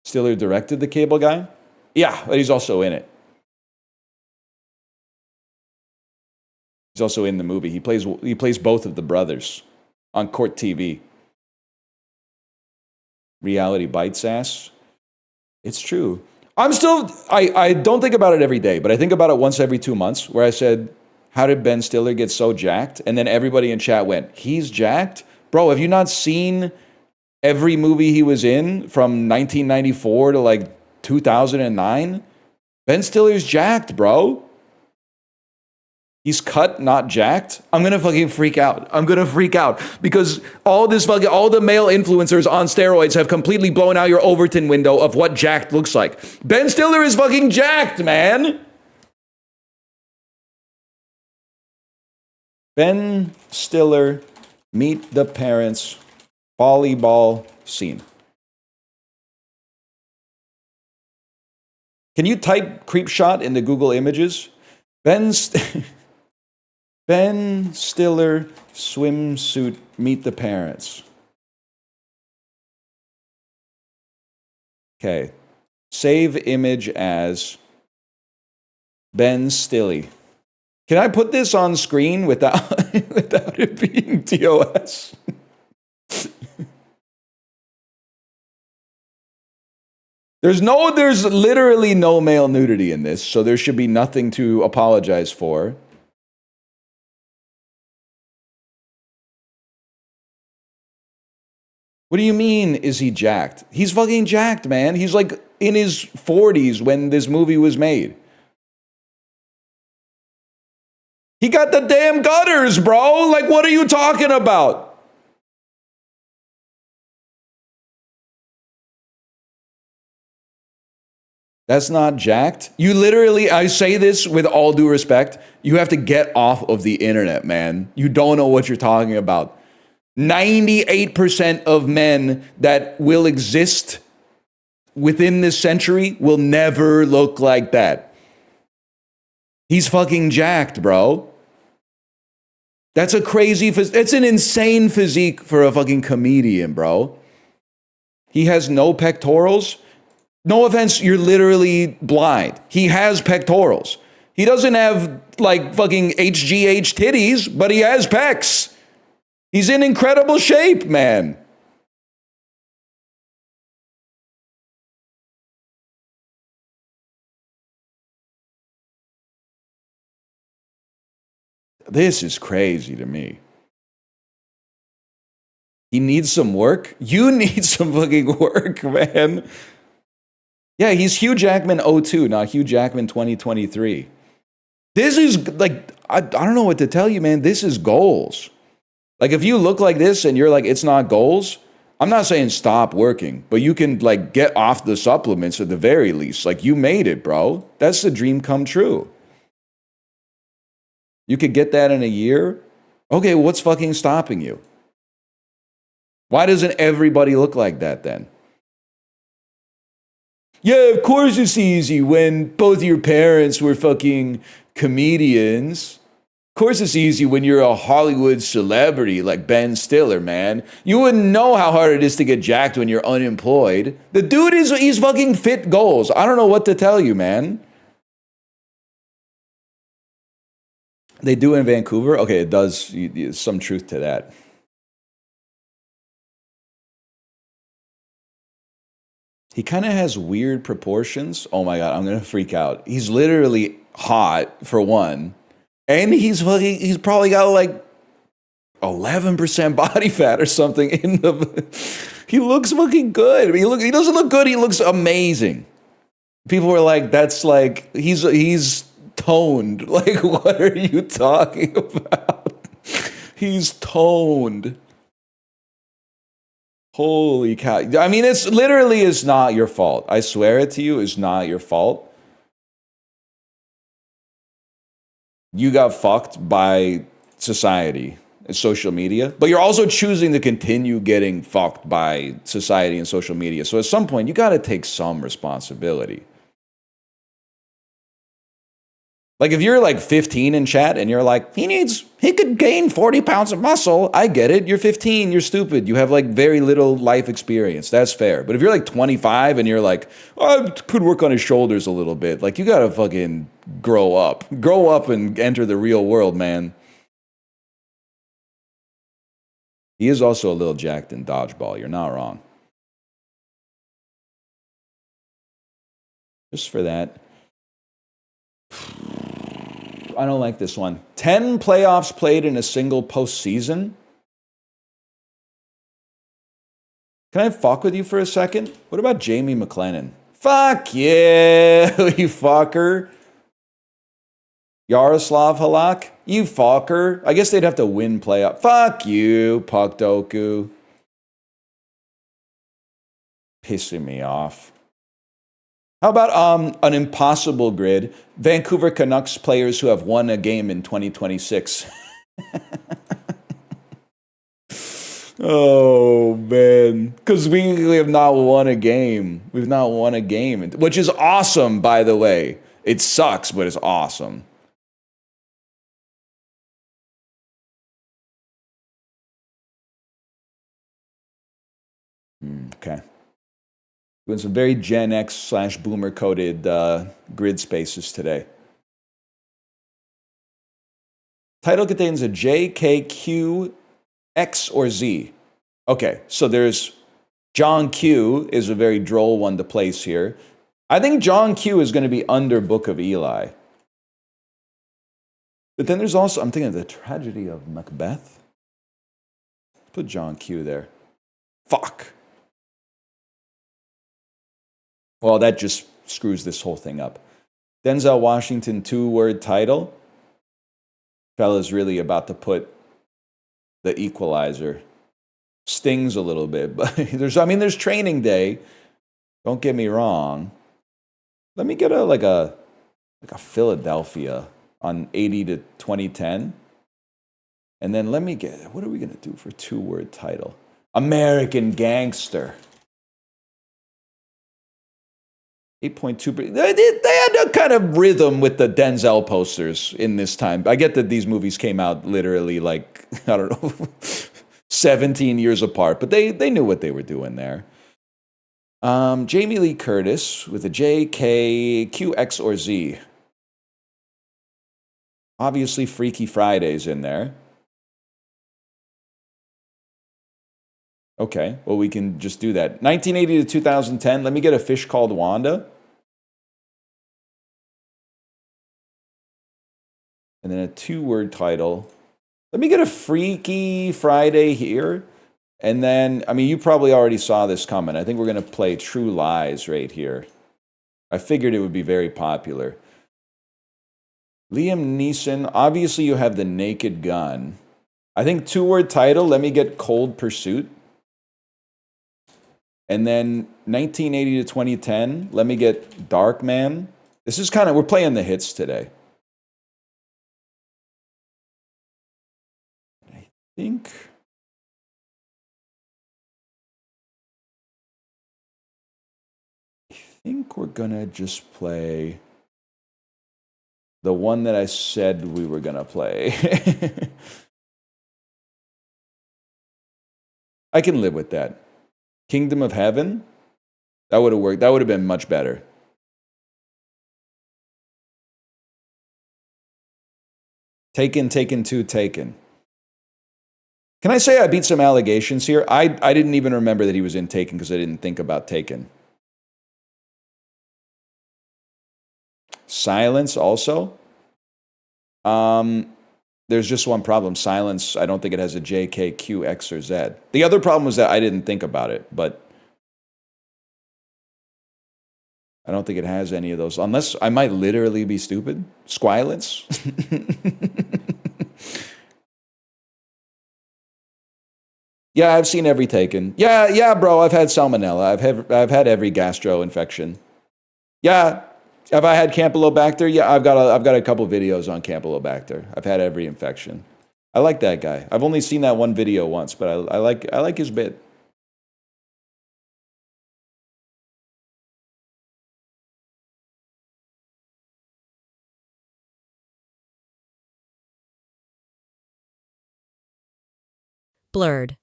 Stiller directed the Cable Guy? Yeah, but he's also in it. He's also in the movie. He plays both of the brothers on Court TV. Reality bites ass. It's true. I don't think about it every day, but I think about it once every 2 months where I said, how did Ben Stiller get so jacked? And then everybody in chat went, he's jacked? Bro, have you not seen every movie he was in from 1994 to like 2009? Ben Stiller's jacked, bro. He's cut, not jacked. I'm gonna fucking freak out. I'm gonna freak out because all the male influencers on steroids have completely blown out your Overton window of what jacked looks like. Ben Stiller is fucking jacked, man. Ben Stiller, Meet the Parents, volleyball scene. Can you type creep shot into Google Images? Ben Stiller swimsuit Meet the Parents. Okay. Save image as Ben Stilly. Can I put this on screen without it being DOS? There's literally no male nudity in this, so there should be nothing to apologize for. What do you mean, is he jacked? He's fucking jacked, man. He's like in his 40s when this movie was made. He got the damn gutters, bro. Like, what are you talking about? That's not jacked. You literally, I say this with all due respect, you have to get off of the internet, man. You don't know what you're talking about. 98% of men that will exist within this century will never look like that. He's fucking jacked, bro. That's that's an insane physique for a fucking comedian, bro. He has no pectorals. No offense, you're literally blind. He has pectorals. He doesn't have like fucking HGH titties, but he has pecs. He's in incredible shape, man. This is crazy to me. He needs some work. You need some fucking work, man. Yeah, he's Hugh Jackman 02, not Hugh Jackman 2023. This is like, I don't know what to tell you, man. This is goals. Like, if you look like this and you're like, it's not goals, I'm not saying stop working, but you can like get off the supplements at the very least. Like, you made it, bro. That's the dream come true. You could get that in a year. Okay, what's fucking stopping you? Why doesn't everybody look like that then? Yeah, of course it's easy when both your parents were fucking comedians. Of course it's easy when you're a Hollywood celebrity like Ben Stiller, man. You wouldn't know how hard it is to get jacked when you're unemployed. The dude he's fucking fit goals. I don't know what to tell you, man. They do in Vancouver? Okay, it does. Some truth to that. He kind of has weird proportions. Oh my God, I'm going to freak out. He's literally hot, for one. And he's probably got like 11% body fat or something in the. He looks fucking good. I mean, he doesn't look good. He looks amazing. People were like, "That's like he's toned." Like, what are you talking about? He's toned. Holy cow! I mean, it's literally is not your fault. I swear it to you, it's not your fault. You got fucked by society and social media, but you're also choosing to continue getting fucked by society and social media. So at some point, you got to take some responsibility. Like if you're like 15 in chat and you're like, he could gain 40 pounds of muscle. I get it. You're 15. You're stupid. You have like very little life experience. That's fair. But if you're like 25 and you're like, oh, I could work on his shoulders a little bit. Like you got to fucking grow up. Grow up and enter the real world, man. He is also a little jacked in dodgeball. You're not wrong. Just for that. I don't like this one. 10 playoffs played in a single postseason. Can I fuck with you for a second? What about Jamie McLennan? Fuck yeah, you fucker. Yaroslav Halak? You fucker. I guess they'd have to win playoff. Fuck you, Puck Doku. Pissing me off. How about an impossible grid? Vancouver Canucks players who have won a game in 2026. Oh, man. Because we have not won a game. We've not won a game. Which is awesome, by the way. It sucks, but it's awesome. Okay. Doing some very Gen X / boomer coded grid spaces today. Title contains a J, K, Q, X, or Z. Okay, so there's John Q is a very droll one to place here. I think John Q is going to be under Book of Eli. But then there's also, I'm thinking of the tragedy of Macbeth. Put John Q there. Fuck. Well, that just screws this whole thing up. Denzel Washington 2-word title. Fella's really about to put the Equalizer. Stings a little bit, but there's training day. Don't get me wrong. Let me get a Philadelphia on 80 to 2010. And then let me get, what are we going to do for 2-word title? American Gangster. 8.2. They had a kind of rhythm with the Denzel posters in this time. I get that these movies came out literally like, I don't know, 17 years apart, but they knew what they were doing there. Jamie Lee Curtis with a J, K, Q, X, or Z. Obviously, Freaky Friday's in there. Okay, well, we can just do that. 1980 to 2010, let me get a fish called Wanda. And then a 2-word title. Let me get a Freaky Friday here. And then, I mean, you probably already saw this coming. I think we're going to play True Lies right here. I figured it would be very popular. Liam Neeson, obviously you have The Naked Gun. I think 2-word title, let me get Cold Pursuit. And then 1980 to 2010, let me get Dark Man. This is kind of, we're playing the hits today. I think we're gonna just play the one that I said we were gonna play. I can live with that. Kingdom of Heaven? That would have worked. That would have been much better. Taken, Taken 2, Taken. Can I say I beat some allegations here? I didn't even remember that he was in Taken because I didn't think about Taken. Silence also. There's just one problem. Silence, I don't think it has a J, K, Q, X, or Z. The other problem was that I didn't think about it, but I don't think it has any of those. Unless I might literally be stupid. Squilence. Yeah, I've seen every Taken. Yeah, bro, I've had salmonella. I've had every gastro infection. Yeah, have I had Campylobacter? Yeah, I've got a couple videos on Campylobacter. I've had every infection. I like that guy. I've only seen that one video once, but I like his bit. Blurred.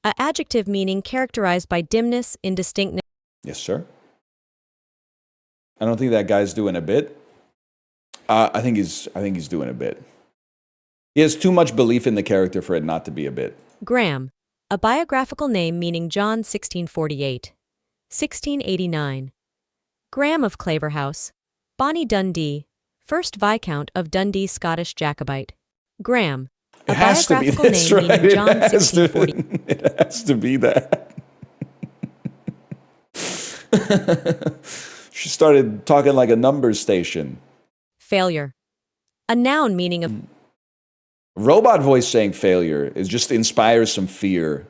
A adjective meaning characterized by dimness, indistinctness. Yes, sir. I don't think that guy's doing a bit. I think he's doing a bit. He has too much belief in the character for it not to be a bit. Graham. A biographical name meaning John 1648. 1689. Graham of Claverhouse. Bonnie Dundee. First Viscount of Dundee, Scottish Jacobite. Graham. A biographical name meaning John 1640. It has to be that. She started talking like a numbers station. Failure. A noun meaning of... Robot voice saying failure is just inspires some fear,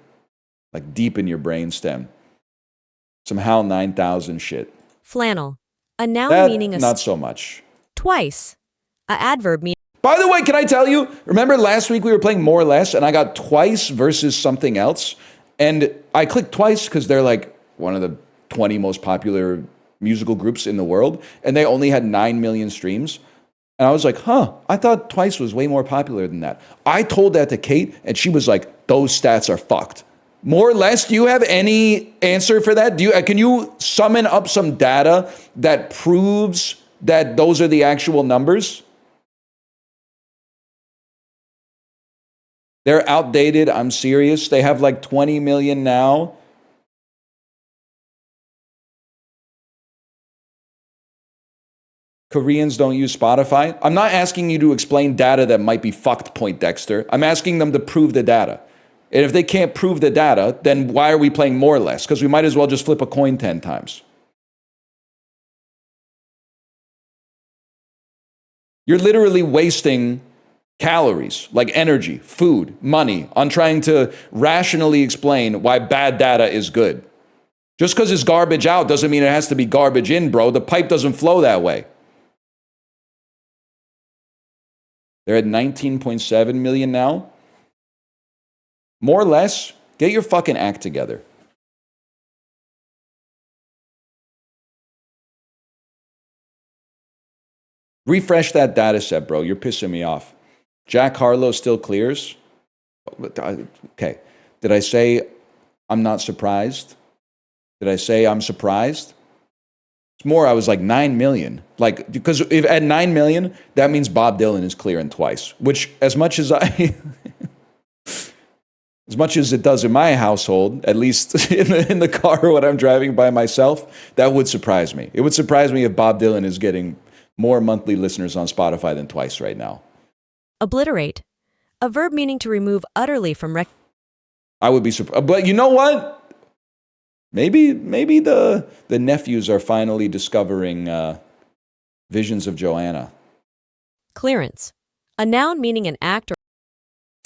like deep in your brainstem. Some HAL 9000 shit. Flannel. A noun meaning a... Not so much. Twice. A adverb meaning... By the way, can I tell you, remember last week we were playing More or Less and I got Twice versus something else? And I clicked Twice because they're like one of the 20 most popular musical groups in the world. And they only had 9 million streams. And I was like, I thought Twice was way more popular than that. I told that to Kate and she was like, those stats are fucked. More or Less, do you have any answer for that? Can you summon up some data that proves that those are the actual numbers? They're outdated. I'm serious. They have like 20 million now. Koreans don't use Spotify. I'm not asking you to explain data that might be fucked, Point Dexter. I'm asking them to prove the data. And if they can't prove the data, then why are we playing More or Less? Because we might as well just flip a coin 10 times. You're literally wasting calories, like energy, food, money, on trying to rationally explain why bad data is good. Just because it's garbage out doesn't mean it has to be garbage in, bro. The pipe doesn't flow that way. They're at 19.7 million now. More or Less, get your fucking act together. Refresh that data set, bro. You're pissing me off. Jack Harlow still clears. Okay. Did I say I'm not surprised? Did I say I'm surprised? It's more, I was like 9 million. Like, because if at 9 million, that means Bob Dylan is clearing Twice. Which, as much as it does in my household, at least in the car when I'm driving by myself, that would surprise me. It would surprise me if Bob Dylan is getting more monthly listeners on Spotify than Twice right now. Obliterate. A verb meaning to remove utterly from I would be surprised. But you know what? Maybe the nephews are finally discovering visions of Joanna. Clearance. A noun meaning an act or...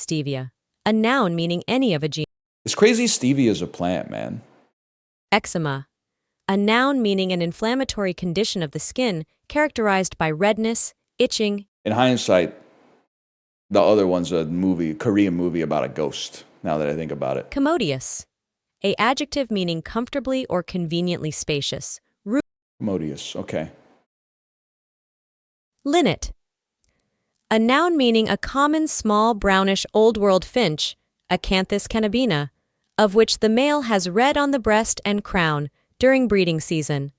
Stevia. A noun meaning any of a genus. It's crazy stevia is a plant, man. Eczema. A noun meaning an inflammatory condition of the skin characterized by redness, itching. In hindsight, the other one's a Korean movie about a ghost, now that I think about it. Commodious. A adjective meaning comfortably or conveniently spacious. Commodious, okay. Linnet. A noun meaning a common small brownish old world finch, Acanthus cannabina, of which the male has red on the breast and crown during breeding season.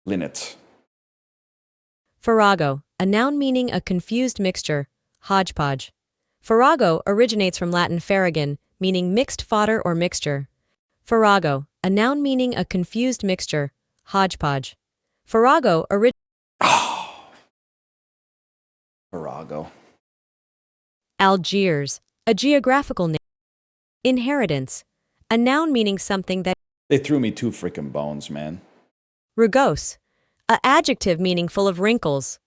Linnet. Farrago. A noun meaning a confused mixture, hodgepodge. Farrago originates from Latin farragon, meaning mixed fodder or mixture. Farrago, a noun meaning a confused mixture, hodgepodge. Farrago Farrago. Algiers, a geographical name. Inheritance, a noun meaning something that. They threw me 2 freaking bones, man. Rugose, a adjective meaning full of wrinkles.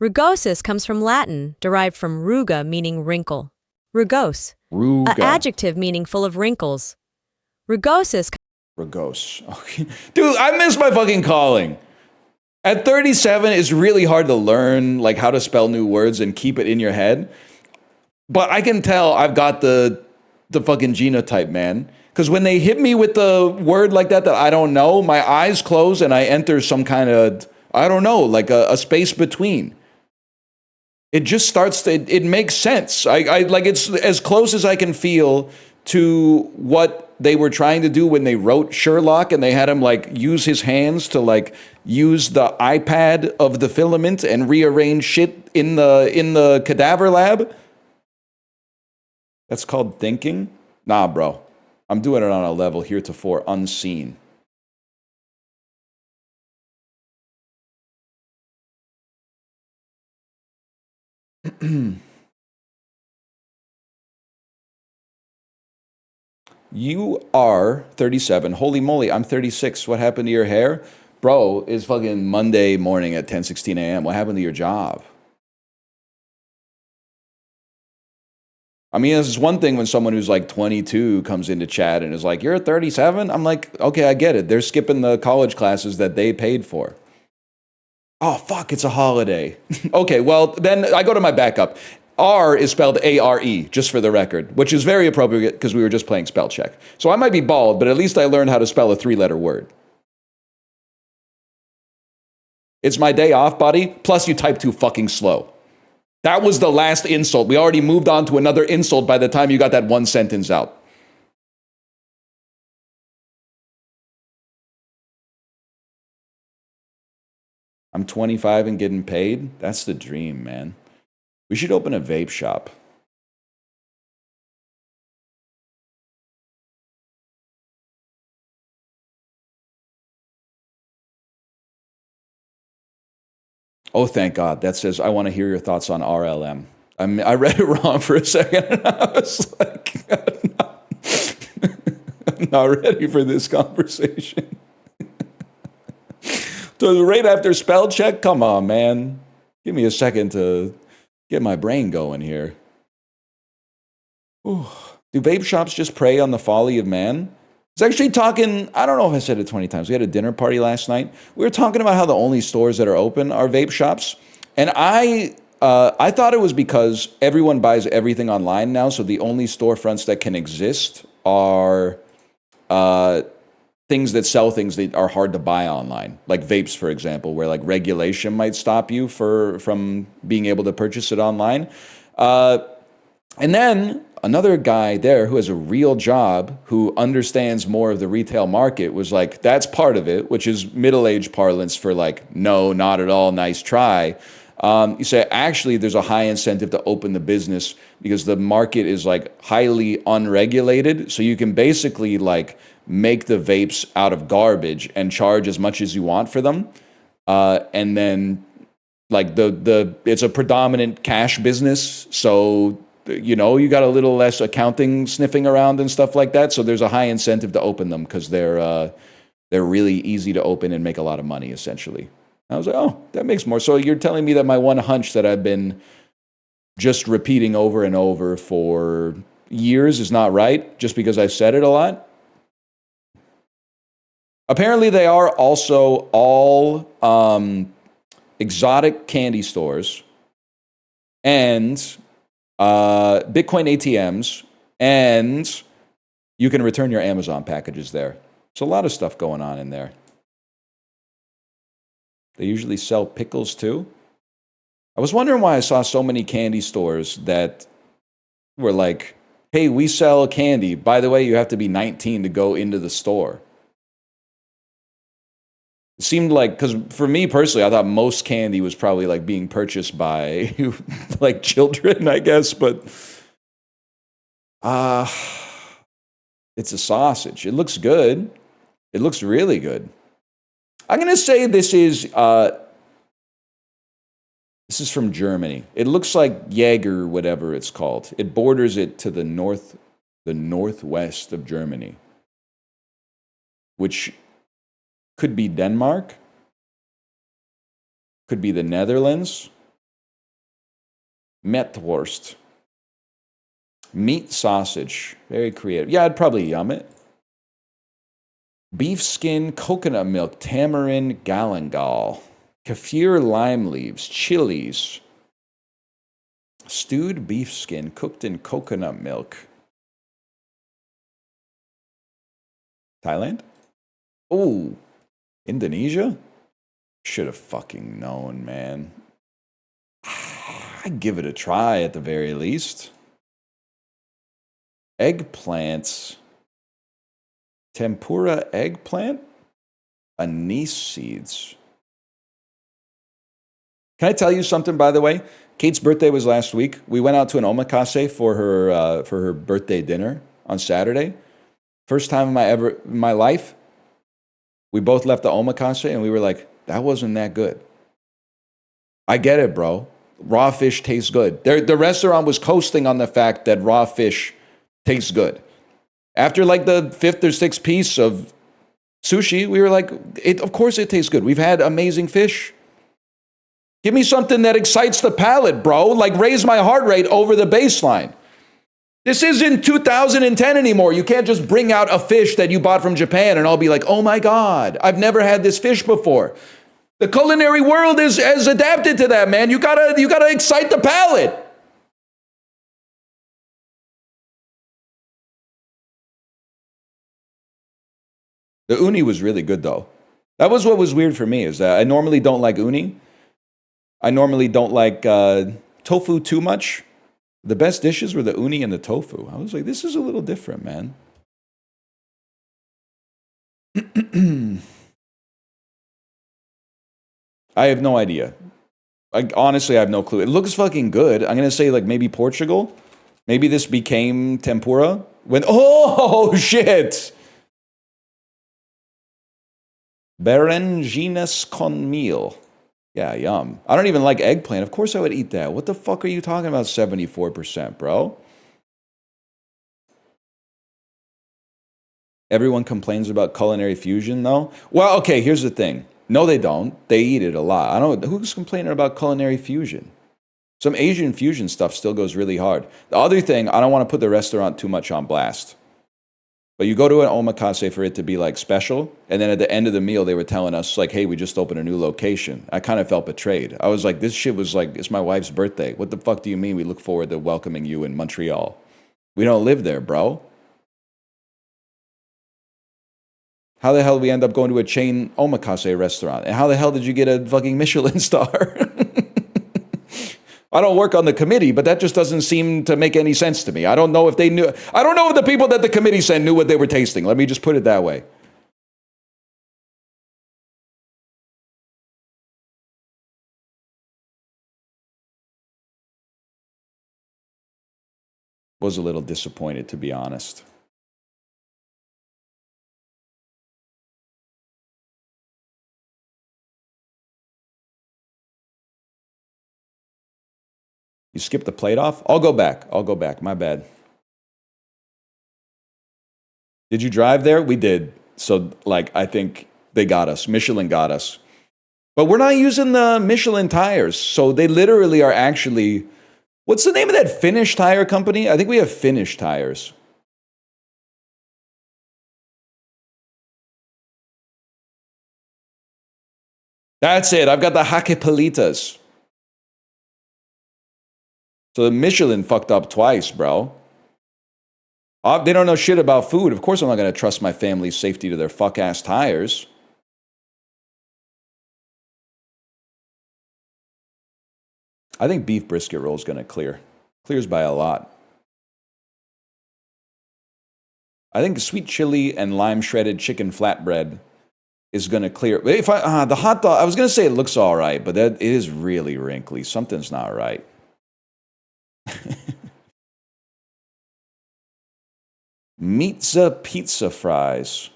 Rugosus comes from Latin, derived from ruga meaning wrinkle. Rugose, Ruga. a adjective meaning full of wrinkles. Rugosus. Rugose. Okay. Dude, I miss my fucking calling. At 37, it's really hard to learn like how to spell new words and keep it in your head. But I can tell I've got the fucking genotype, man. Because when they hit me with the word like that I don't know, my eyes close and I enter some kind of, I don't know, like a space between. It just starts to, it makes sense. I like, it's as close as I can feel to what they were trying to do when they wrote Sherlock and they had him like use his hands to like use the iPad of the filament and rearrange shit in the cadaver lab. That's called thinking? Nah, bro. I'm doing it on a level heretofore unseen. You are 37. Holy moly, I'm 36. What happened to your hair? Bro, it's fucking Monday morning at 10:16 a.m. What happened to your job? I mean, it's one thing when someone who's like 22 comes into chat and is like, you're 37? I'm like, okay, I get it. They're skipping the college classes that they paid for. Oh, fuck, it's a holiday. Okay, well, then I go to my backup. R is spelled A-R-E, just for the record, which is very appropriate because we were just playing spell check. So I might be bald, but at least I learned how to spell a 3-letter word. It's my day off, buddy. Plus, you type too fucking slow. That was the last insult. We already moved on to another insult by the time you got that one sentence out. I'm 25 and getting paid? That's the dream, man. We should open a vape shop. Oh, thank God. That says, I want to hear your thoughts on RLM. I read it wrong for a second, and I was like, I'm not ready for this conversation. So right after spell check? Come on, man. Give me a second to get my brain going here. Ooh. Do vape shops just prey on the folly of man? I was actually talking, I don't know if I said it 20 times. We had a dinner party last night. We were talking about how the only stores that are open are vape shops. And I thought it was because everyone buys everything online now. So the only storefronts that can exist are things that sell things that are hard to buy online. Like vapes, for example, where like regulation might stop you from being able to purchase it online. And then another guy there who has a real job, who understands more of the retail market, was like, that's part of it, which is middle-aged parlance for like, no, not at all, nice try. You say, actually, there's a high incentive to open the business because the market is like highly unregulated. So you can basically like make the vapes out of garbage and charge as much as you want for them. And then like it's a predominant cash business. So you know, you got a little less accounting sniffing around and stuff like that. So there's a high incentive to open them because they're really easy to open and make a lot of money, essentially. I was like, oh, that makes more. So you're telling me that my one hunch that I've been just repeating over and over for years is not right, just because I've said it a lot? Apparently, they are also all exotic candy stores and Bitcoin ATMs, and you can return your Amazon packages there. There's a lot of stuff going on in there. They usually sell pickles too. I was wondering why I saw so many candy stores that were like, hey, we sell candy. By the way, you have to be 19 to go into the store. It seemed like, because for me personally, I thought most candy was probably like being purchased by like children, I guess, but it's a sausage. It looks good. It looks really good. I'm gonna say this is from Germany. It looks like Jaeger, whatever it's called. It borders it to the northwest of Germany, which could be Denmark, could be the Netherlands. Metwurst. Meat sausage. Very creative. Yeah, I'd probably yum it. Beef skin, coconut milk, tamarind, galangal. Kaffir lime leaves, chilies. Stewed beef skin cooked in coconut milk. Thailand? Oh, Indonesia? Should have fucking known, man. I'd give it a try at the very least. Eggplants. Tempura eggplant? Anise seeds. Can I tell you something, by the way? Kate's birthday was last week. We went out to an omakase for her birthday dinner on Saturday. First time in my life, we both left the omakase and we were like, that wasn't that good. I get it, bro. Raw fish tastes good. The restaurant was coasting on the fact that raw fish tastes good. After like the 5th or 6th piece of sushi, we were like, of course it tastes good. We've had amazing fish. Give me something that excites the palate, bro. Like raise my heart rate over the baseline. This isn't 2010 anymore. You can't just bring out a fish that you bought from Japan and I'll be like, oh my God, I've never had this fish before. The culinary world has adapted to that, man. You gotta excite the palate. The uni was really good though. That was what was weird for me, is that I normally don't like uni. I normally don't like tofu too much. The best dishes were the uni and the tofu. I was like, this is a little different, man. I have no idea. Honestly, I have no clue. It looks fucking good. I'm going to say like maybe Portugal. Maybe this became tempura. Oh, shit. Berenjenas con meal. Yeah, yum. I don't even like eggplant. Of course I would eat that. What the fuck are you talking about 74%, bro? Everyone complains about culinary fusion, though. Well, okay, here's the thing. No, they don't. They eat it a lot. I don't. Who's complaining about culinary fusion? Some Asian fusion stuff still goes really hard. The other thing, I don't want to put the restaurant too much on blast. But you go to an omakase for it to be like special, and then at the end of the meal, they were telling us like, hey, we just opened a new location. I kind of felt betrayed. I was like, this shit was like, it's my wife's birthday. What the fuck do you mean we look forward to welcoming you in Montreal? We don't live there, bro. How the hell did we end up going to a chain omakase restaurant? And how the hell did you get a fucking Michelin star? I don't work on the committee, but that just doesn't seem to make any sense to me. I don't know if they knew. I don't know if the people that the committee sent knew what they were tasting. Let me just put it that way. Was a little disappointed, to be honest. You skipped the plate off? I'll go back. My bad. Did you drive there? We did. So, like, I think they got us. Michelin got us. But we're not using the Michelin tires. So they literally are actually... What's the name of that Finnish tire company? I think we have Finnish tires. That's it. I've got the Hakkapeliitas. So the Michelin fucked up twice, bro. They don't know shit about food. Of course I'm not going to trust my family's safety to their fuck-ass tires. I think beef brisket roll is going to clear. Clears by a lot. I think sweet chili and lime shredded chicken flatbread is going to clear. If the hot dog, I was going to say it looks all right, but that it is really wrinkly. Something's not right. Pizza fries.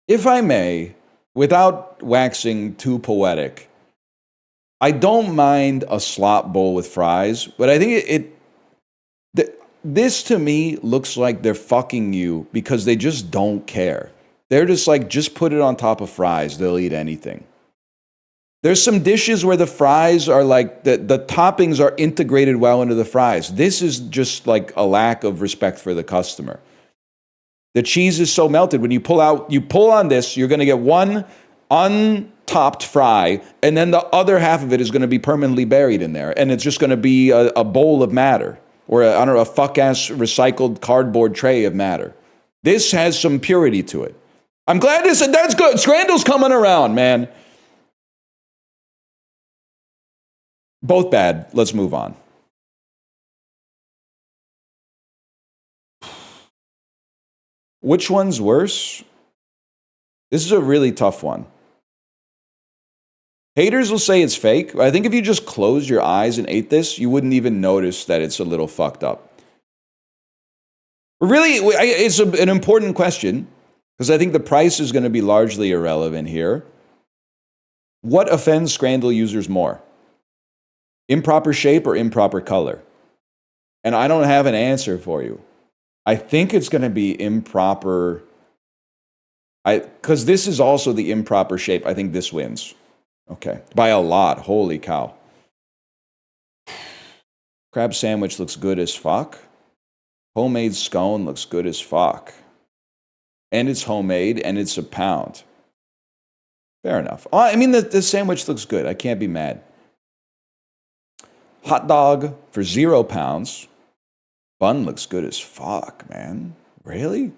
If I may, without waxing too poetic, I don't mind a slop bowl with fries, but I think this to me looks like they're fucking you because they just don't care. They're just like, just put it on top of fries. They'll eat anything. There's some dishes where the fries are like, the toppings are integrated well into the fries. This is just like a lack of respect for the customer. The cheese is so melted. When you pull on this, you're going to get one untopped fry, and then the other half of it is going to be permanently buried in there. And it's just going to be a bowl of matter, or a fuck-ass recycled cardboard tray of matter. This has some purity to it. I'm glad that's good. Scrandal's coming around, man. Both bad. Let's move on. Which one's worse? This is a really tough one. Haters will say it's fake. I think if you just closed your eyes and ate this, you wouldn't even notice that it's a little fucked up. Really, it's an important question because I think the price is going to be largely irrelevant here. What offends Scrandal users more? Improper shape or improper color? And I don't have an answer for you. I think it's going to be improper. Because this is also the improper shape. I think this wins. Okay. By a lot. Holy cow. Crab sandwich looks good as fuck. Homemade scone looks good as fuck. And it's homemade and it's a pound. Fair enough. I mean, the sandwich looks good. I can't be mad. Hot dog for 0 pounds. Bun looks good as fuck, man. Really?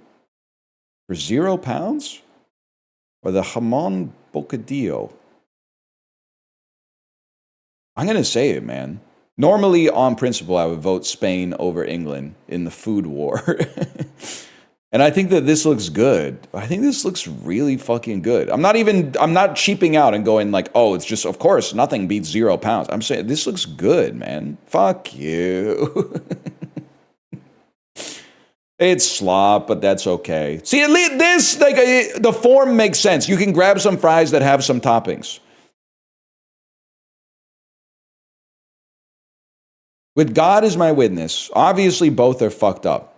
For 0 pounds? Or the jamon bocadillo? I'm going to say it, man. Normally, on principle, I would vote Spain over England in the food war. And I think that this looks good. I think this looks really fucking good. I'm not cheaping out and going like, oh, it's just, of course, nothing beats 0 pounds. I'm saying this looks good, man. Fuck you. It's slop, but that's okay. See, at least this, like, the form makes sense. You can grab some fries that have some toppings. With God as my witness, obviously both are fucked up.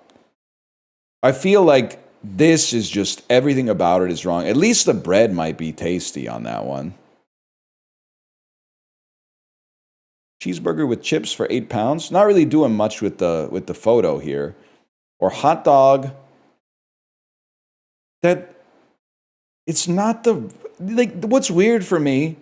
I feel like this is just, everything about it is wrong. At least the bread might be tasty on that one. Cheeseburger with chips for 8 pounds. Not really doing much with the photo here. Or hot dog. That it's not what's weird for me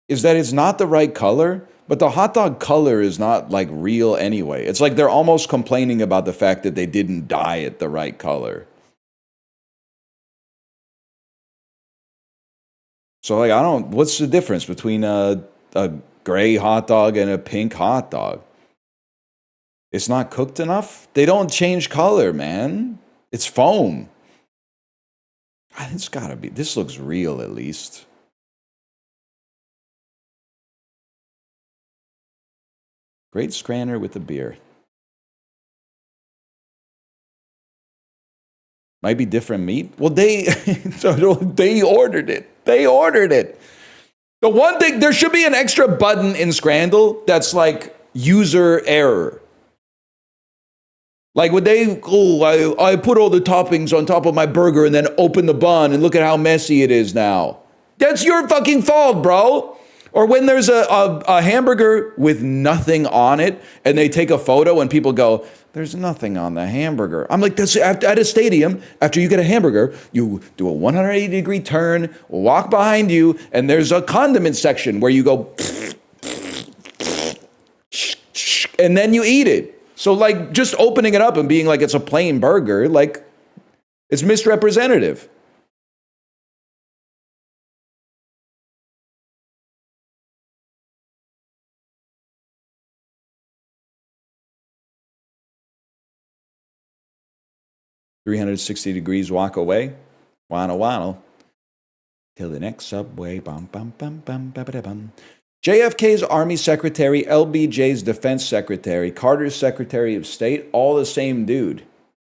is that it's not the right color, but the hot dog color is not like real anyway. It's like they're almost complaining about the fact that they didn't dye it the right color. So like, what's the difference between a gray hot dog and a pink hot dog? It's not cooked enough? They don't change color, man. It's foam. It's gotta be. This looks real at least. Great Scranner with the beer. Might be different meat. Well, they ordered it. They ordered it. The one thing, there should be an extra button in Scrandal that's like user error. Like when I put all the toppings on top of my burger and then open the bun and look at how messy it is now. That's your fucking fault, bro. Or when there's a hamburger with nothing on it and they take a photo and people go, there's nothing on the hamburger. I'm like, that's at a stadium, after you get a hamburger, you do a 180-degree turn, walk behind you, and there's a condiment section where you go, and then you eat it. So like just opening it up and being like it's a plain burger, like it's misrepresentative. 360 degrees walk away. Wano wano. Till the next subway. Bum, bum, bum, bum, ba, ba, da, bum. JFK's Army Secretary, LBJ's Defense Secretary, Carter's Secretary of State, all the same dude.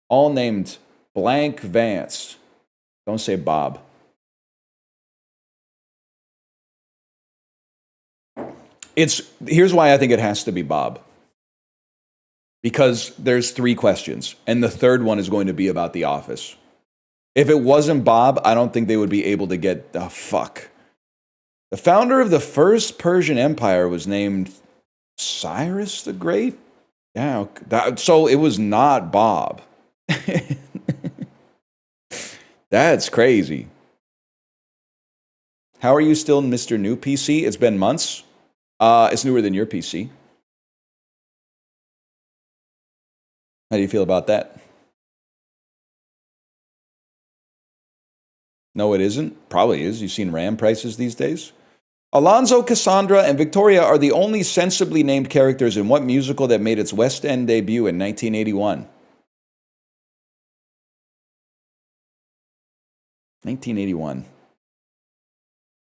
All named Blank Vance. Don't say Bob. Here's why I think it has to be Bob. Because there's 3 questions, and the third one is going to be about The Office. If it wasn't Bob, I don't think they would be able to get the fuck. The founder of the first Persian Empire was named Cyrus the Great? Yeah, so it was not Bob. That's crazy. How are you still in Mr. New PC? It's been months. It's newer than your PC. How do you feel about that? No, it isn't. Probably is. You've seen RAM prices these days. Alonzo, Cassandra, and Victoria are the only sensibly named characters in what musical that made its West End debut in 1981? 1981.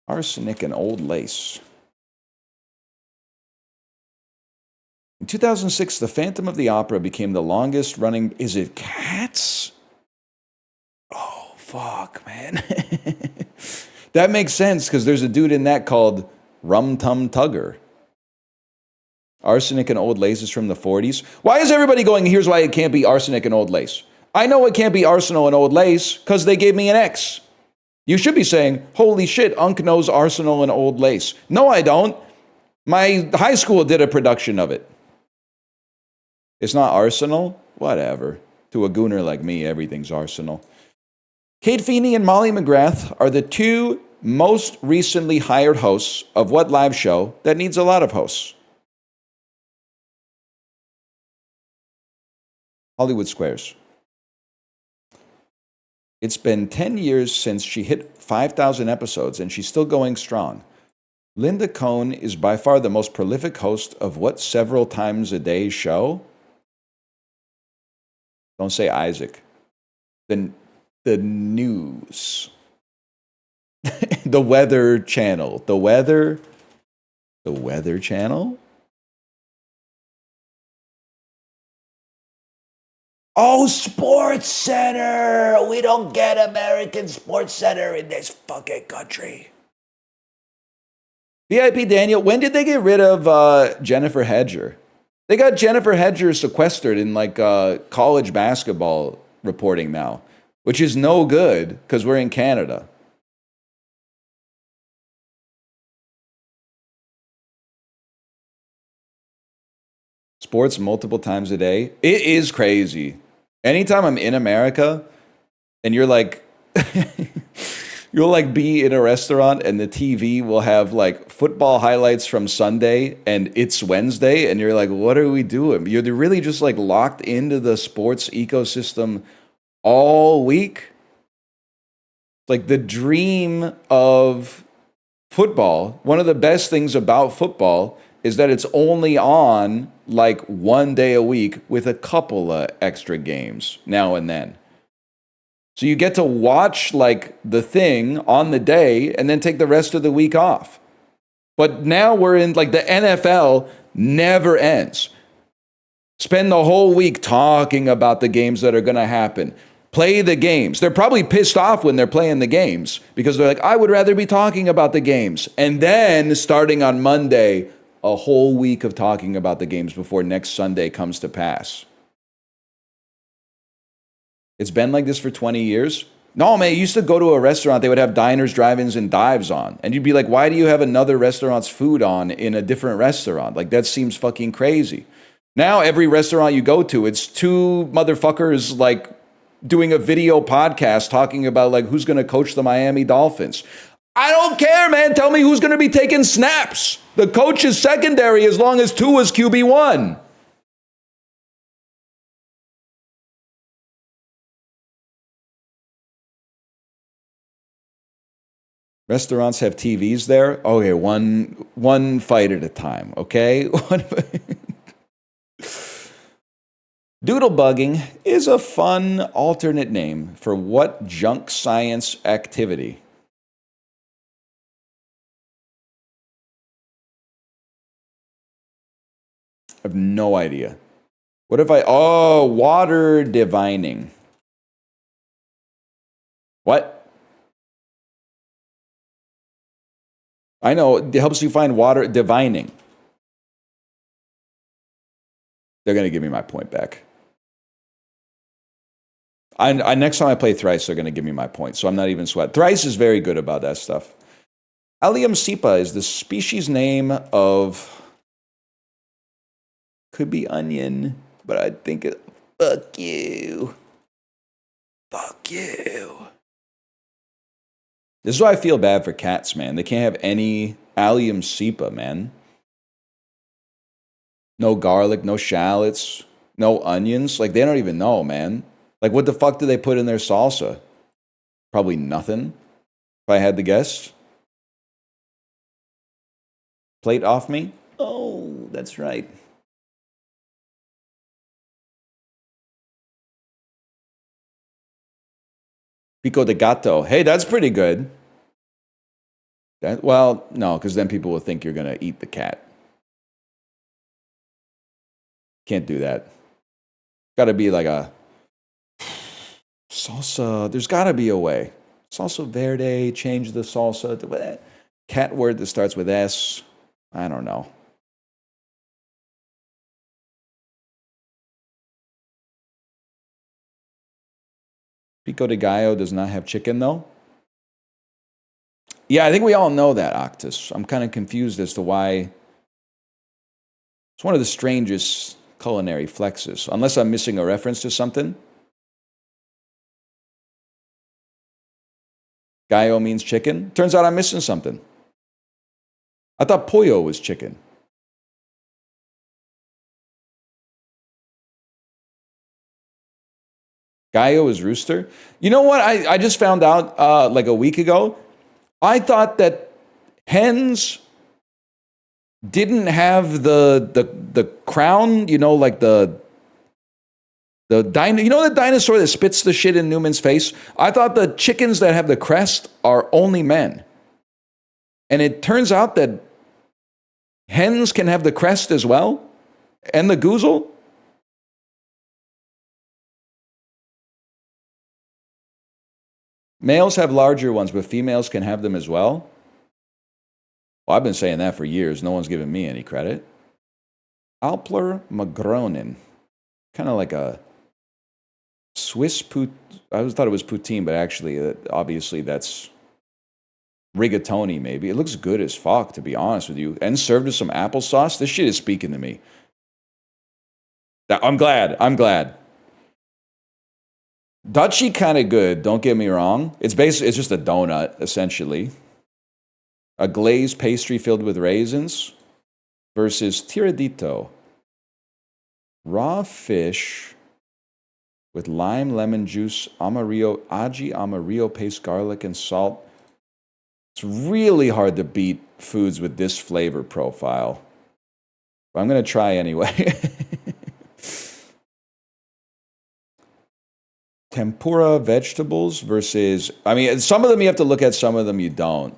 Arsenic and Old Lace. In 2006, The Phantom of the Opera became the longest running... Is it Cats? Oh, fuck, man. That makes sense, because there's a dude in that called Rum Tum Tugger. Arsenic and Old Lace is from the 40s. Why is everybody going, here's why it can't be Arsenic and Old Lace? I know it can't be Arsenal and Old Lace, because they gave me an X. You should be saying, holy shit, Unc knows Arsenal and Old Lace. No, I don't. My high school did a production of it. It's not Arsenal? Whatever. To a gooner like me, everything's Arsenal. Kate Feeney and Molly McGrath are the 2 most recently hired hosts of what live show that needs a lot of hosts? Hollywood Squares. It's been 10 years since she hit 5,000 episodes, and she's still going strong. Linda Cohn is by far the most prolific host of what several times a day show? Don't say Isaac. The news. The Weather Channel. The Weather Channel? Oh, Sports Center! We don't get American Sports Center in this fucking country. VIP Daniel, when did they get rid of Jennifer Hedger? They got Jennifer Hedger sequestered in like college basketball reporting now, which is no good because we're in Canada. Sports multiple times a day. It is crazy. Anytime I'm in America and you're like, you'll like be in a restaurant and the TV will have like football highlights from Sunday and it's Wednesday. And you're like, what are we doing? You're really just like locked into the sports ecosystem all week. Like the dream of football. One of the best things about football is that it's only on like 1 day a week with a couple of extra games now and then. So you get to watch like the thing on the day and then take the rest of the week off. But now we're in like the NFL never ends. Spend the whole week talking about the games that are going to happen. Play the games. They're probably pissed off when they're playing the games because they're like, I would rather be talking about the games. And then starting on Monday, a whole week of talking about the games before next Sunday comes to pass. It's been like this for 20 years. No, man, you used to go to a restaurant, they would have diners, drive-ins, and dives on. And you'd be like, why do you have another restaurant's food on in a different restaurant? Like, that seems fucking crazy. Now, every restaurant you go to, it's 2 motherfuckers, like, doing a video podcast talking about, like, who's going to coach the Miami Dolphins. I don't care, man. Tell me who's going to be taking snaps. The coach is secondary as long as 2 is QB1. Restaurants have TVs there. Okay, one fight at a time, okay? Doodlebugging is a fun alternate name for what junk science activity? I have no idea. What if oh, water divining. What? I know, it helps you find water divining. They're going to give me my point back. Next time I play Thrice, they're going to give me my point, so I'm not even sweat. Thrice is very good about that stuff. Allium cepa is the species name of... Could be onion, but I think it... Fuck you. Fuck you. This is why I feel bad for cats, man. They can't have any Allium cepa, man. No garlic, no shallots, no onions. Like, they don't even know, man. Like, what the fuck do they put in their salsa? Probably nothing, if I had to guess. Plate off me? Oh, that's right. Pico de gato. Hey, that's pretty good. Well, no, because then people will think you're going to eat the cat. Can't do that. Got to be like a salsa. There's got to be a way. Salsa verde, change the salsa to cat word that starts with S. I don't know. Pico de gallo does not have chicken, though. Yeah, I think we all know that, Octus. I'm kind of confused as to why. It's one of the strangest culinary flexes, unless I'm missing a reference to something. Gallo means chicken. Turns out I'm missing something. I thought pollo was chicken. Gallo is rooster. You know what? I just found out like a week ago. I thought that hens didn't have the crown, you know, like the dinosaur that spits the shit in Newman's face? I thought the chickens that have the crest are only men. And it turns out that hens can have the crest as well, and the goozle. Males have larger ones, but females can have them as well. Well, I've been saying that for years. No one's giving me any credit. Alpler Magronen. Kind of like a Swiss pout. I always thought it was poutine, but actually, obviously, that's rigatoni, maybe. It looks good as fuck, to be honest with you. And served with some applesauce. This shit is speaking to me. I'm glad. Dachi kind of good, don't get me wrong. It's just a donut, essentially. A glazed pastry filled with raisins versus tiradito. Raw fish with lime, lemon juice, aji amarillo paste, garlic, and salt. It's really hard to beat foods with this flavor profile. But I'm going to try anyway. Tempura vegetables versus... I mean, some of them you have to look at, some of them you don't.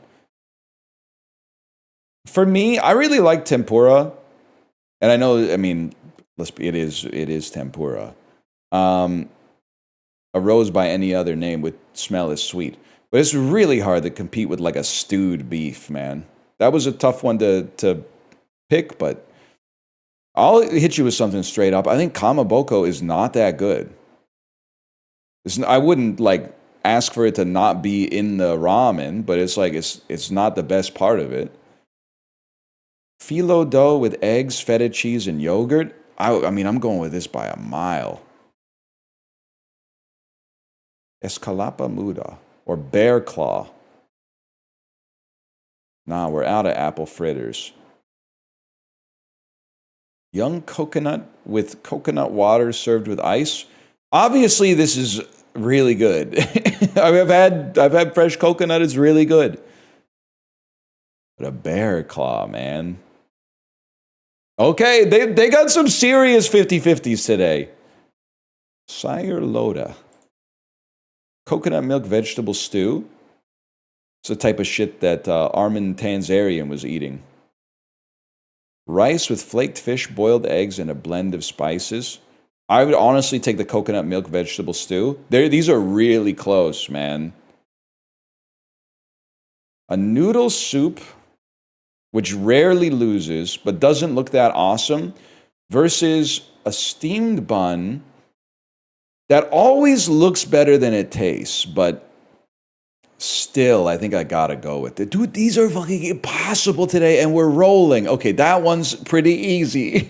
For me, I really like tempura. And I know, I mean, it is tempura. A rose by any other name would smell as sweet. But it's really hard to compete with like a stewed beef, man. That was a tough one to pick, but I'll hit you with something straight up. I think kamaboko is not that good. I wouldn't like ask for it to not be in the ramen, but it's like it's not the best part of it. Phyllo dough with eggs, feta cheese, and yogurt. I mean, I'm going with this by a mile. Escalapa muda or bear claw. Nah, we're out of apple fritters. Young coconut with coconut water served with ice. Obviously, this is really good. I've had fresh coconut. It's really good. But a bear claw, man. Okay, they got some serious 50-50s today. Sire Loda. Coconut milk vegetable stew. It's the type of shit that Armin Tanzarian was eating. Rice with flaked fish, boiled eggs, and a blend of spices. I would honestly take the coconut milk vegetable stew. These are really close, man. A noodle soup, which rarely loses, but doesn't look that awesome, versus a steamed bun that always looks better than it tastes, but still, I think I gotta go with it. Dude, these are fucking impossible today, and we're rolling. Okay, that one's pretty easy.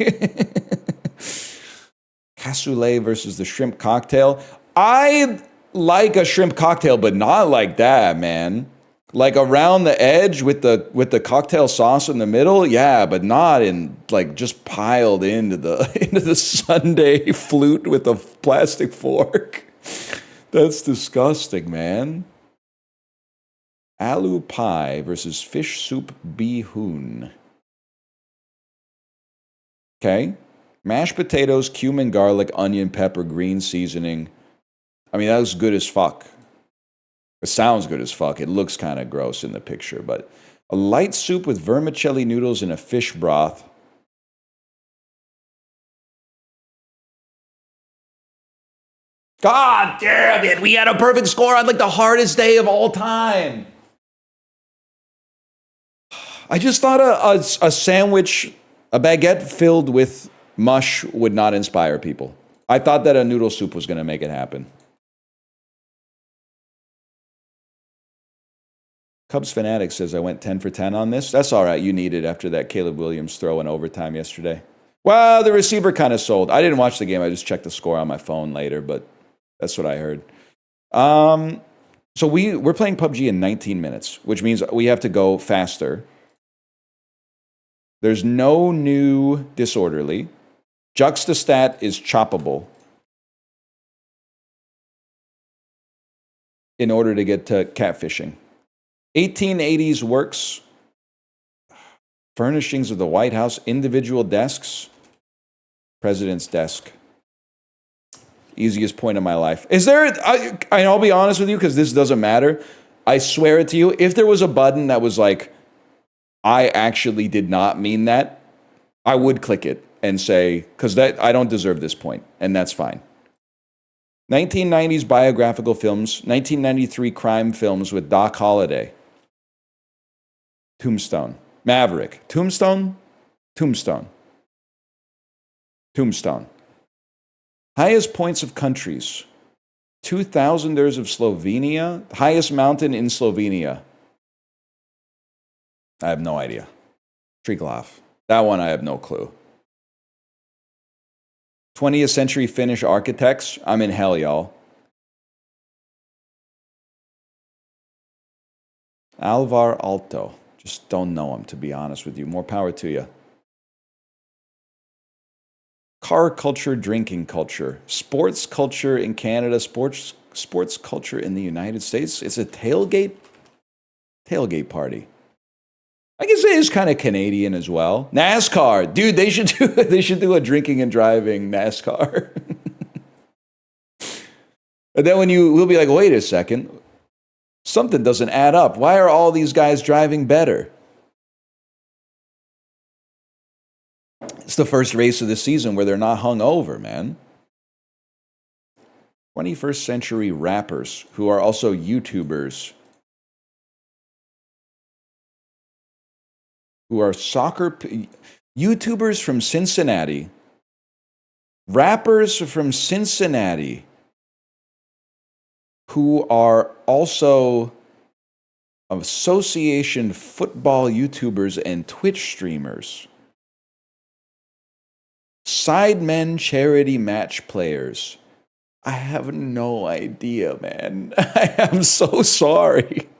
Cassoulet versus the shrimp cocktail. I like a shrimp cocktail, but not like that, man. Like around the edge with the cocktail sauce in the middle, yeah, but not in like just piled into the sundae flute with a plastic fork. That's disgusting, man. Aloo pie versus fish soup bihun. Okay. Mashed potatoes, cumin, garlic, onion, pepper, green seasoning. I mean, that was good as fuck. It sounds good as fuck. It looks kind of gross in the picture, but a light soup with vermicelli noodles and a fish broth. God damn it. We had a perfect score on like the hardest day of all time. I just thought a sandwich, a baguette filled with mush would not inspire people. I thought that a noodle soup was going to make it happen. Cubs Fanatic says I went 10 for 10 on this. That's all right. You need it after that Caleb Williams throw in overtime yesterday. Well, the receiver kind of sold. I didn't watch the game. I just checked the score on my phone later, but that's what I heard. So we're playing PUBG in 19 minutes, which means we have to go faster. There's no new disorderly. Juxtastat is choppable in order to get to catfishing. 1880s works. Furnishings of the White House. Individual desks. President's desk. Easiest point of my life. Is there, I'll be honest with you because this doesn't matter. I swear it to you. If there was a button that was like, I actually did not mean that, I would click it and say, because that I don't deserve this point, and that's fine. 1990s biographical films, 1993 crime films with Doc Holliday. Tombstone. Maverick. Tombstone. Tombstone. Tombstone. Highest points of countries. 2000ers of Slovenia. Highest mountain in Slovenia. I have no idea. Triglav. That one I have no clue. 20th century Finnish architects. I'm in hell, y'all. Alvar Aalto. Just don't know him, to be honest with you. More power to you. Car culture, drinking culture. Sports culture in Canada. Sports culture in the United States. It's a tailgate party. I guess it is kind of Canadian as well. NASCAR, dude, they should do a drinking and driving NASCAR. And then we'll be like, wait a second, something doesn't add up. Why are all these guys driving better? It's the first race of the season where they're not hungover, man. 21st century rappers who are also YouTubers. Who are YouTubers from Cincinnati, rappers from Cincinnati, who are also association football YouTubers and Twitch streamers. Sidemen charity match players. I have no idea, man. I am so sorry.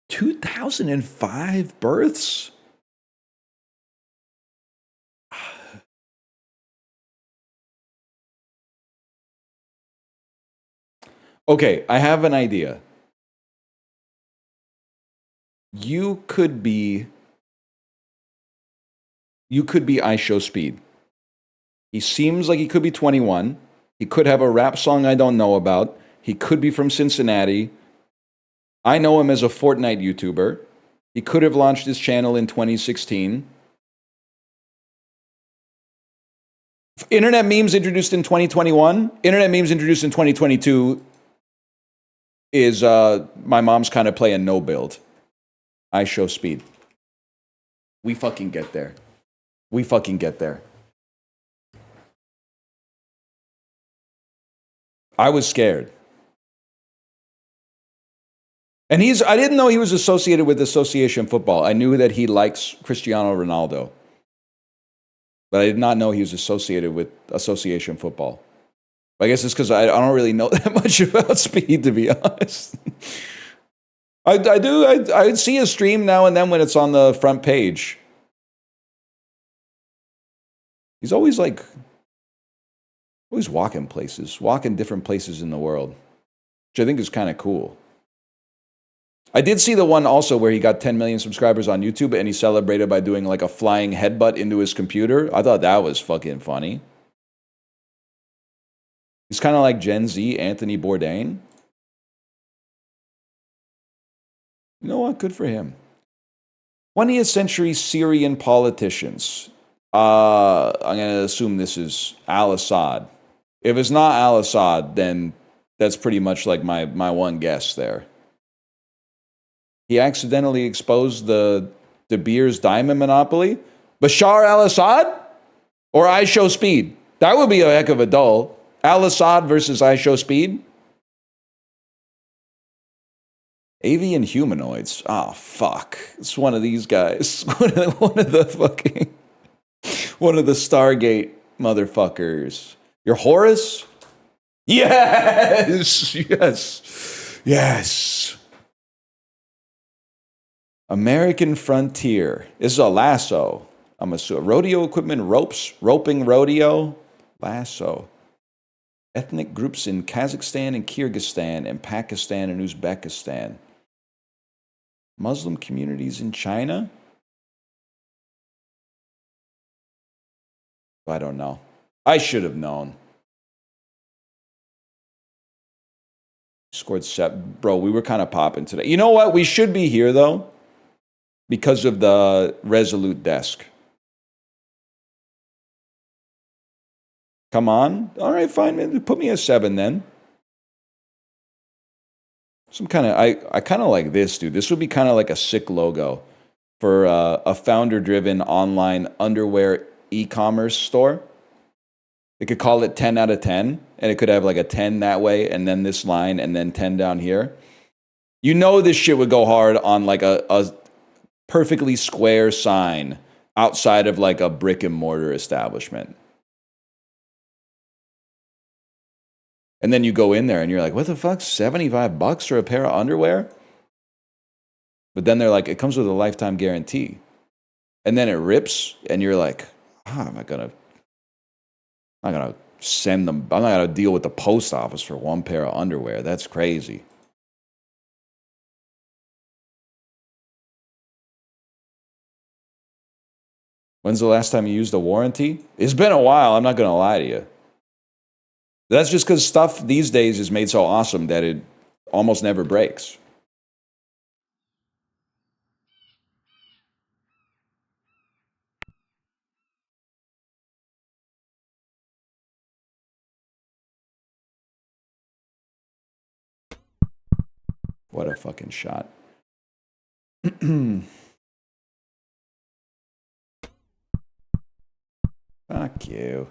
2005 births? Okay, I have an idea. You could be I Show Speed. He seems like he could be 21. He could have a rap song I don't know about. He could be from Cincinnati. I know him as a Fortnite YouTuber. He could have launched his channel in 2016. Internet memes introduced in 2021. Internet memes introduced in 2022 is my mom's kind of playing no build. I show speed. We fucking get there. We fucking get there. I was scared. And I didn't know he was associated with association football. I knew that he likes Cristiano Ronaldo. But I did not know he was associated with association football. I guess it's because I don't really know that much about speed, to be honest. I see his stream now and then when it's on the front page. He's always walking places, walking different places in the world, which I think is kind of cool. I did see the one also where he got 10 million subscribers on YouTube and he celebrated by doing like a flying headbutt into his computer. I thought that was fucking funny. He's kind of like Gen Z Anthony Bourdain. You know what? Good for him. 20th century Syrian politicians. I'm going to assume this is al-Assad. If it's not al-Assad, then that's pretty much like my one guess there. He accidentally exposed the De Beers diamond monopoly. Bashar al-Assad or I Show Speed? That would be a heck of a duel. Al-Assad versus I Show Speed. Avian humanoids. Oh, fuck. It's one of these guys. One of the Stargate motherfuckers. You're Horus? Yes! Yes! Yes! American Frontier. This is a lasso. I'm assuming. Rodeo equipment, ropes, roping rodeo, lasso. Ethnic groups in Kazakhstan and Kyrgyzstan and Pakistan and Uzbekistan. Muslim communities in China? I don't know. I should have known. Scored set. Bro, we were kind of popping today. You know what? We should be here, though, because of the Resolute desk. Come on. All right, fine. Put me a 7 then. Some kind of, I kind of like this, dude. This would be kind of like a sick logo for a founder-driven online underwear e-commerce store. They could call it 10 out of 10, and it could have like a 10 that way, and then this line, and then 10 down here. You know this shit would go hard on like a perfectly square sign outside of like a brick and mortar establishment. And then you go in there and you're like, what the fuck? $75 for a pair of underwear? But then they're like, it comes with a lifetime guarantee. And then it rips and you're like, I'm not gonna send them. I'm not gonna deal with the post office for one pair of underwear. That's crazy. When's the last time you used a warranty? It's been a while. I'm not gonna lie to you. That's just because stuff these days is made so awesome that it almost never breaks. What a fucking shot. Fuck you.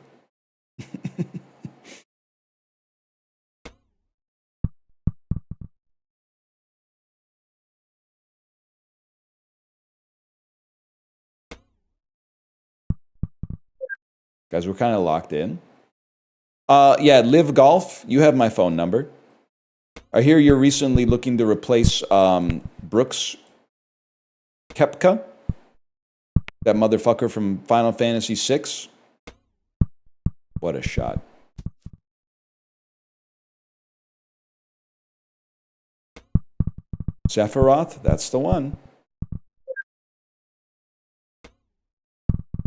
Guys, we're kind of locked in. Yeah, Live Golf, you have my phone number. I hear you're recently looking to replace Brooks Koepka, that motherfucker from Final Fantasy VI. What a shot. Sephiroth, that's the one.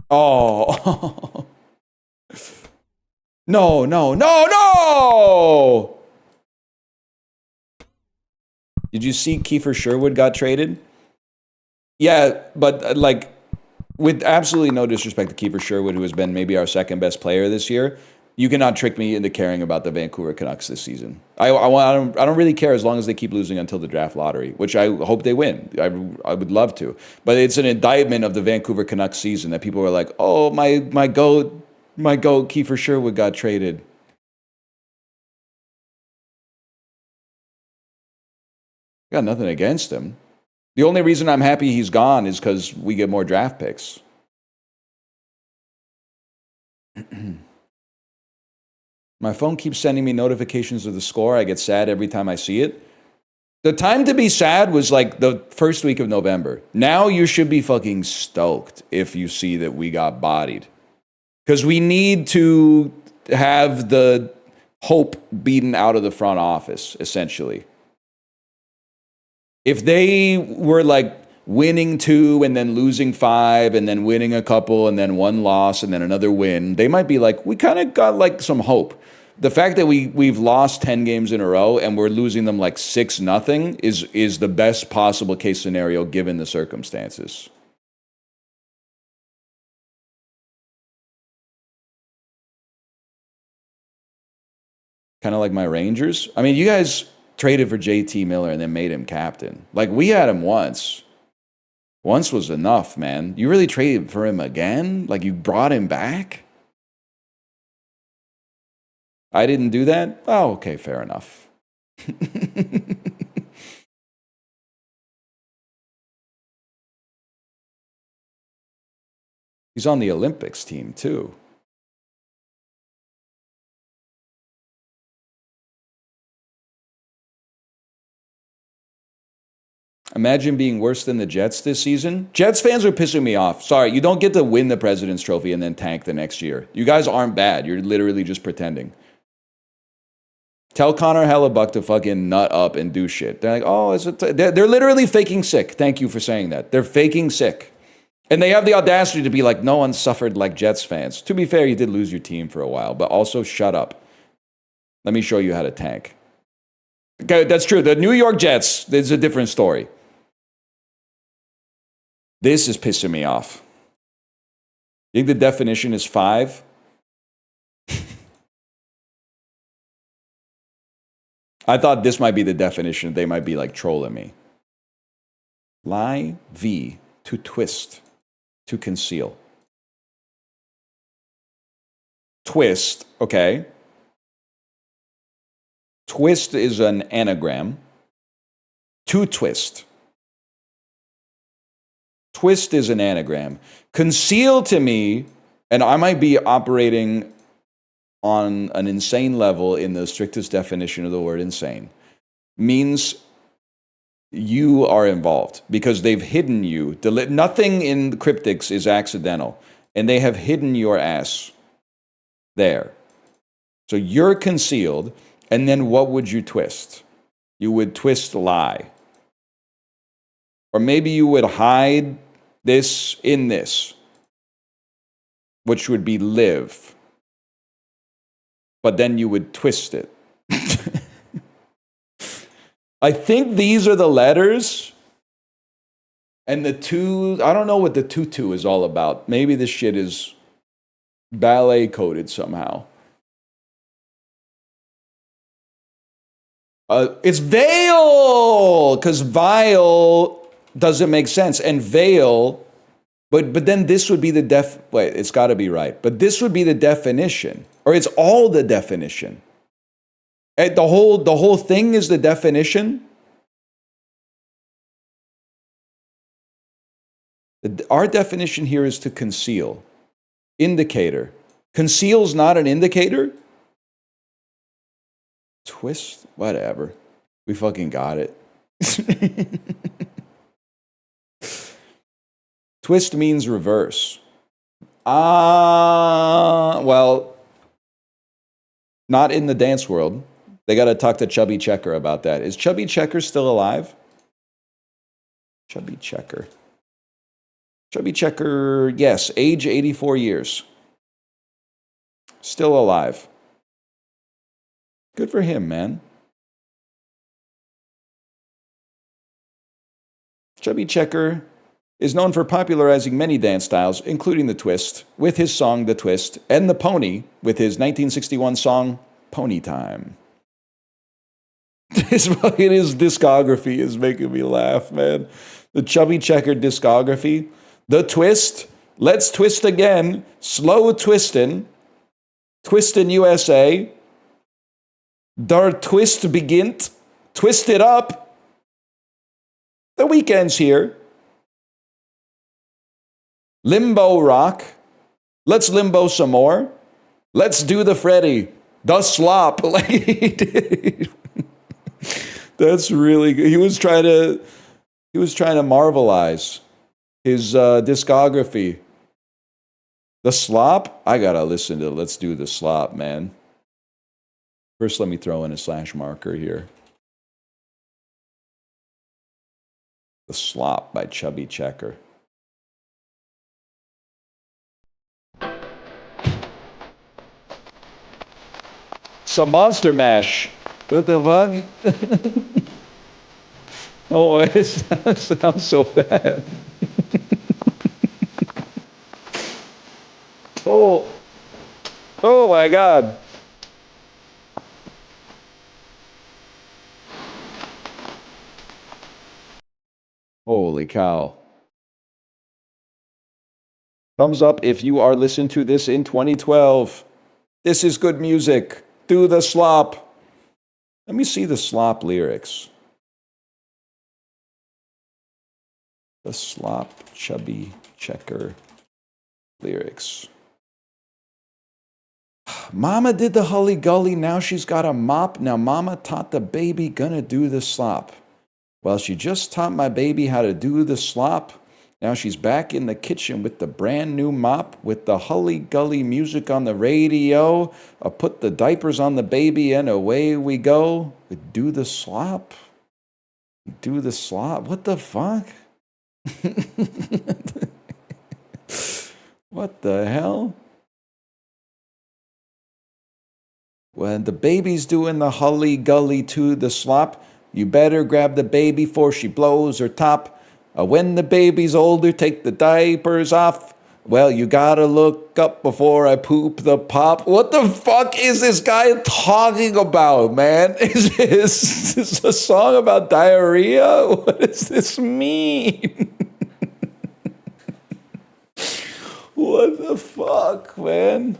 Oh. No, no, no, no! Did you see Kiefer Sherwood got traded? Yeah, but like, with absolutely no disrespect to Kiefer Sherwood, who has been maybe our second best player this year, you cannot trick me into caring about the Vancouver Canucks this season. I don't really care as long as they keep losing until the draft lottery, which I hope they win. I would love to, but it's an indictment of the Vancouver Canucks season that people are like, oh, my goat Kiefer Sherwood got traded. Got nothing against him. The only reason I'm happy he's gone is because we get more draft picks. My phone keeps sending me notifications of the score. I get sad every time I see it. The time to be sad was like the first week of November. Now you should be fucking stoked if you see that we got bodied. Because we need to have the hope beaten out of the front office, essentially. If they were like winning 2 and then losing 5 and then winning a couple and then 1 loss and then another win, they might be like, we kind of got like some hope. The fact that we've lost 10 games in a row and we're losing them like 6-0 is the best possible case scenario given the circumstances. Kind of like my Rangers. I mean, you guys traded for JT Miller and then made him captain. Like, we had him once. Once was enough, man. You really traded for him again? Like, you brought him back? I didn't do that? Oh, okay, fair enough. He's on the Olympics team, too. Imagine being worse than the Jets this season. Jets fans are pissing me off. Sorry, you don't get to win the President's Trophy and then tank the next year. You guys aren't bad. You're literally just pretending. Tell Connor Hellebuck to fucking nut up and do shit. They're like, oh, they're literally faking sick. Thank you for saying that. They're faking sick. And they have the audacity to be like, no one suffered like Jets fans. To be fair, you did lose your team for a while, but also shut up. Let me show you how to tank. Okay, that's true. The New York Jets, there's a different story. This is pissing me off. You think the definition is 5? I thought this might be the definition. They might be like trolling me. Lie, V, to twist, to conceal. Twist, okay. Twist is an anagram. To twist. Twist is an anagram. Conceal to me, and I might be operating on an insane level in the strictest definition of the word insane, means you are involved because they've hidden you. Nothing in the cryptics is accidental, and they have hidden your ass there. So you're concealed, and then what would you twist? You would twist lie. Or maybe you would hide this in this, which would be live. But then you would twist it. I think these are the letters. And the 2, I don't know what the tutu is all about. Maybe this shit is ballet coded somehow. It's veil, because vile doesn't make sense. And veil, but then this would be the wait, it's got to be right. But this would be the definition, or it's all the definition. And the whole thing is the definition. Our definition here is to conceal. Indicator. Conceal's not an indicator? Twist? Whatever. We fucking got it. Twist means reverse. Well, not in the dance world. They got to talk to Chubby Checker about that. Is Chubby Checker still alive? Chubby Checker. Chubby Checker, yes, age 84 years. Still alive. Good for him, man. Chubby Checker is known for popularizing many dance styles, including the twist, with his song The Twist, and the pony, with his 1961 song Pony Time. His discography is making me laugh, man. The Chubby Checker discography. The Twist, Let's Twist Again, Slow Twistin', Twistin' USA, Der Twist Beginnt, Twist It Up, The Weekend's Here, Limbo Rock, Let's Limbo Some More, Let's Do the Freddy, The Slop, like he did. That's really good. He was trying to marvelize his discography. The Slop? I gotta listen to Let's Do the Slop, man. First, let me throw in a slash marker here. The Slop by Chubby Checker. Some Monster Mash. What the fuck? Oh, it sounds so bad. Oh my God. Holy cow. Thumbs up if you are listening to this in 2012. This is good music. Do the Slop. Let me see the Slop lyrics. The Slop Chubby Checker lyrics. Mama did the hully gully, now she's got a mop. Now mama taught the baby gonna do the slop. Well, she just taught my baby how to do the slop. Now she's back in the kitchen with the brand new mop, with the hully gully music on the radio. I put the diapers on the baby and away we go. We do the slop. We do the slop. What the fuck? What the hell? When the baby's doing the hully gully to the slop, you better grab the baby before she blows her top. When the baby's older, take the diapers off. Well, you gotta look up before I poop the pop. What the fuck is this guy talking about, man? Is this a song about diarrhea? What does this mean? What the fuck, man?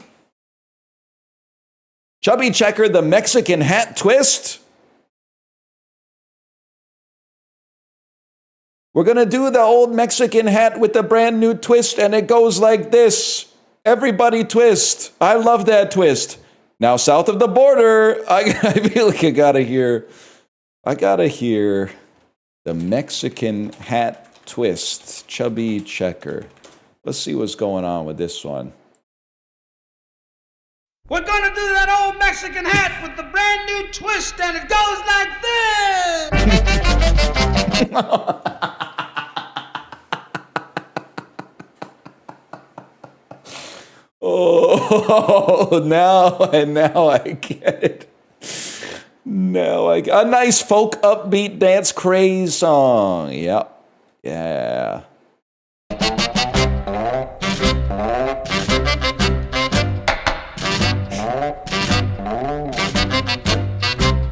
Chubby Checker, the Mexican hat twist. We're going to do the old Mexican hat with the brand new twist, and it goes like this. Everybody twist. I love that twist. Now, south of the border, I feel like I got to hear the Mexican hat twist. Chubby Checker. Let's see what's going on with this one. We're gonna do that old Mexican hat with the brand new twist, and it goes like this. Oh, now I get it. Now I get a nice folk upbeat dance craze song. Yep. Yeah.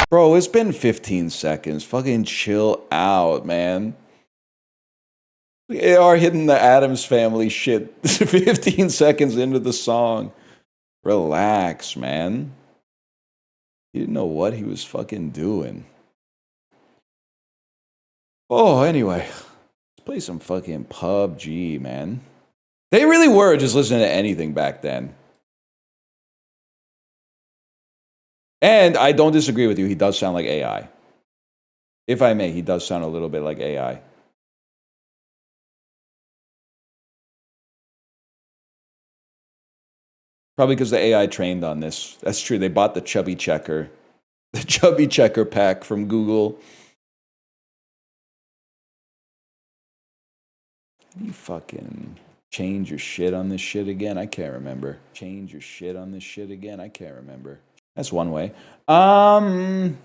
Bro, it's been 15 seconds. Fucking chill out, man. We are hitting the Addams Family shit 15 seconds into the song. Relax, man. He didn't know what he was fucking doing. Oh, anyway. Let's play some fucking PUBG, man. They really were just listening to anything back then. And I don't disagree with you. He does sound like AI. If I may, he does sound a little bit like AI. Probably because the AI trained on this. That's true. They bought the Chubby Checker. The Chubby Checker pack from Google. How do you fucking change your shit on this shit again? I can't remember. Change your shit on this shit again? I can't remember. That's one way. Dang,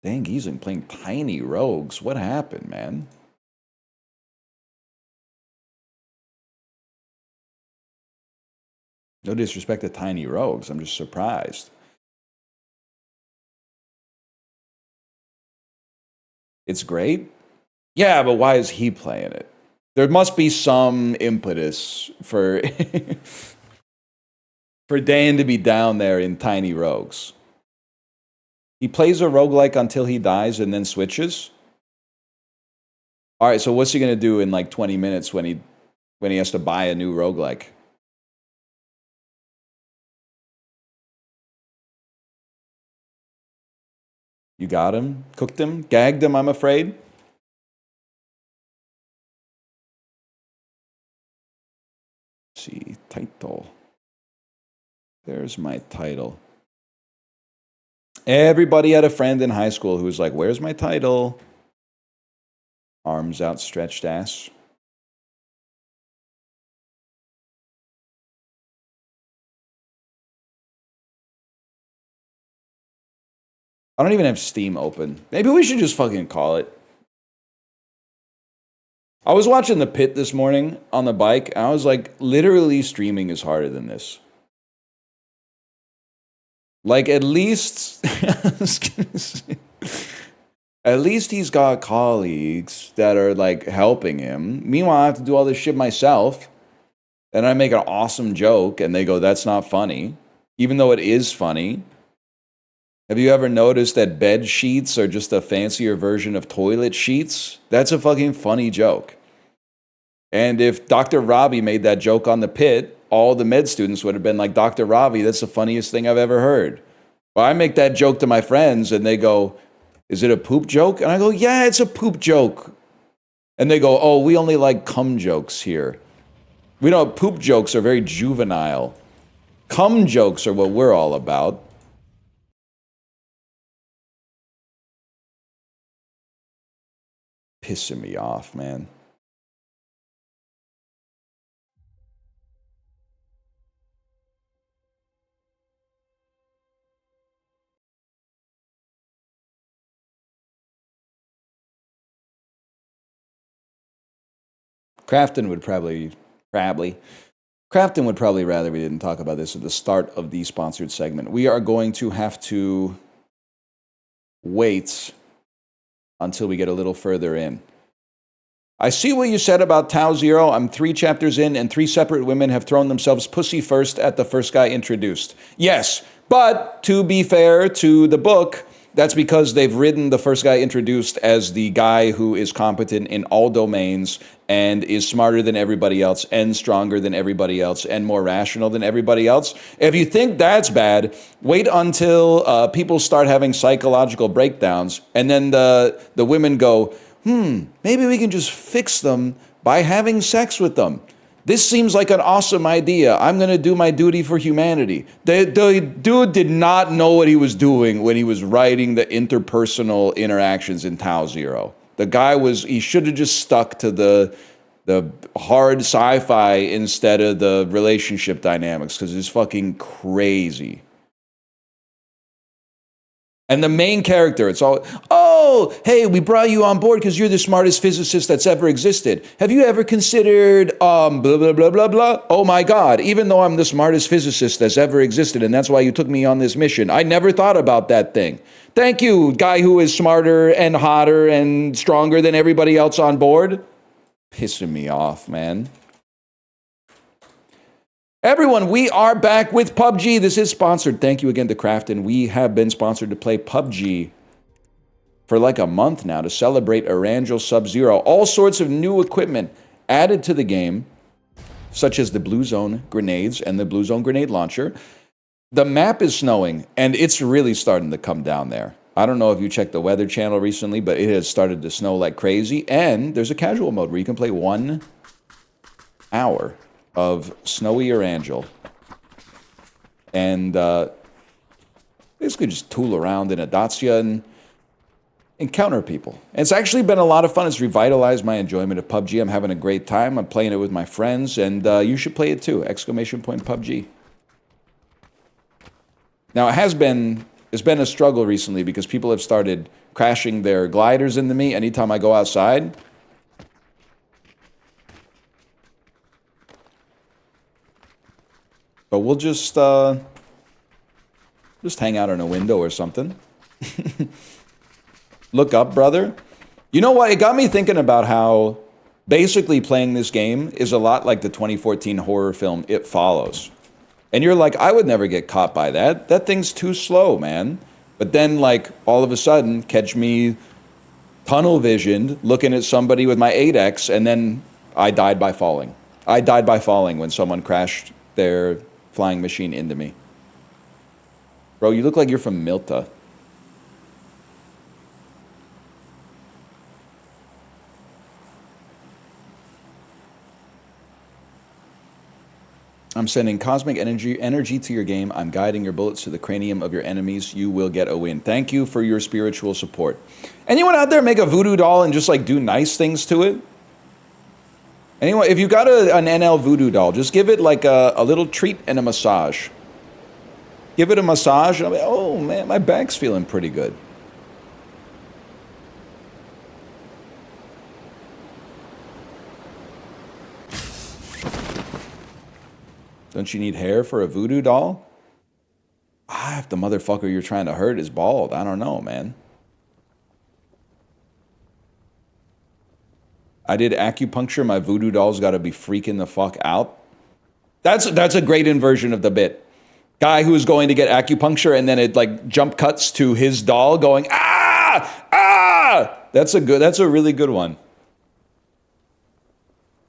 he's been playing tiny rogues. What happened, man? No disrespect to tiny rogues. I'm just surprised. It's great. Yeah, but why is he playing it? There must be some impetus for for Dan to be down there in tiny rogues. He plays a roguelike until he dies and then switches. All right, so what's he going to do in like 20 minutes when he has to buy a new roguelike? You got him? Cooked him? Gagged him, I'm afraid? Let's see, title. There's my title. Everybody had a friend in high school who was like, where's my title? Arms outstretched ass. I don't even have Steam open. Maybe we should just fucking call it. I was watching The Pit this morning on the bike, and I was like, literally streaming is harder than this. Like, at least... at least he's got colleagues that are, like, helping him. Meanwhile, I have to do all this shit myself. And I make an awesome joke, and they go, that's not funny. Even though it is funny. Have you ever noticed that bed sheets are just a fancier version of toilet sheets? That's a fucking funny joke. And if Dr. Robbie made that joke on The Pit, all the med students would have been like, Dr. Robbie, that's the funniest thing I've ever heard. Well, I make that joke to my friends, and they go, is it a poop joke? And I go, yeah, it's a poop joke. And they go, oh, we only like cum jokes here. We know poop jokes are very juvenile. Cum jokes are what we're all about. Pissing me off, man. Crafton would probably Crafton would probably rather we didn't talk about this at the start of the sponsored segment. We are going to have to wait until we get a little further in. I see what you said about Tau Zero. I'm 3 chapters in, and 3 separate women have thrown themselves pussy first at the first guy introduced. Yes, but to be fair to the book, that's because they've written the first guy introduced as the guy who is competent in all domains and is smarter than everybody else and stronger than everybody else and more rational than everybody else. If you think that's bad, wait until people start having psychological breakdowns, and then the women go, maybe we can just fix them by having sex with them. This seems like an awesome idea. I'm going to do my duty for humanity. The dude did not know what he was doing when he was writing the interpersonal interactions in Tau Zero. The guy he should have just stuck to the hard sci-fi instead of the relationship dynamics, because it's fucking crazy. And the main character, it's all, oh, hey, we brought you on board because you're the smartest physicist that's ever existed. Have you ever considered, blah, blah, blah, blah, blah? Oh my God, even though I'm the smartest physicist that's ever existed, and that's why you took me on this mission, I never thought about that thing. Thank you, guy who is smarter and hotter and stronger than everybody else on board. Pissing me off, man. Everyone, we are back with PUBG. This is sponsored. Thank you again to Crafton. We have been sponsored to play PUBG for like a month now to celebrate Erangel Sub-Zero. All sorts of new equipment added to the game, such as the Blue Zone grenades and the Blue Zone grenade launcher. The map is snowing, and it's really starting to come down there. I don't know if you checked the Weather Channel recently, but it has started to snow like crazy. And there's a casual mode where you can play 1 hour of Snowy Erangel and basically just tool around in a Dacia and encounter people. And it's actually been a lot of fun. It's revitalized my enjoyment of PUBG. I'm having a great time. I'm playing it with my friends, and you should play it too. ! PUBG. Now, it's been a struggle recently because people have started crashing their gliders into me anytime I go outside. But we'll just hang out in a window or something. Look up, brother. You know what? It got me thinking about how basically playing this game is a lot like the 2014 horror film It Follows. And you're like, I would never get caught by that. That thing's too slow, man. But then, like, all of a sudden, catch me tunnel visioned, looking at somebody with my 8X, and then I died by falling. I died by falling when someone crashed their flying machine into me. Bro, you look like you're from Milta. I'm sending cosmic energy to your game. I'm guiding your bullets to the cranium of your enemies. You will get a win. Thank you for your spiritual support. Anyone out there make a voodoo doll and just like do nice things to it? Anyone, if you got an NL voodoo doll, just give it like a little treat and a massage. Give it a massage. And I'll be, oh man, my back's feeling pretty good. Don't you need hair for a voodoo doll? Ah, if the motherfucker you're trying to hurt is bald, I don't know, man. I did acupuncture. My voodoo doll's got to be freaking the fuck out. That's a great inversion of the bit. Guy who's going to get acupuncture and then it like jump cuts to his doll going, ah! That's a really good one.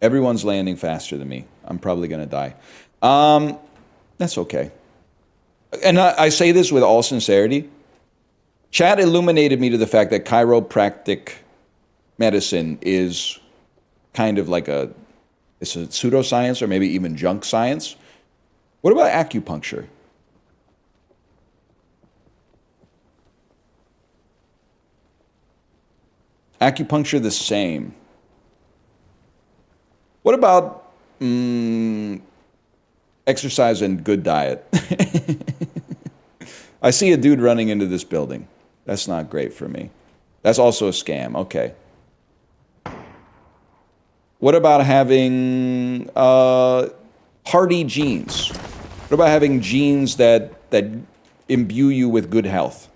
Everyone's landing faster than me. I'm probably going to die. That's okay. And I say this with all sincerity. Chat illuminated me to the fact that chiropractic medicine is kind of like it's a pseudoscience or maybe even junk science. What about acupuncture? Acupuncture the same. What about exercise and good diet? I see a dude running into this building. That's not great for me. That's also a scam. Okay. What about having hardy genes? What about having genes that imbue you with good health?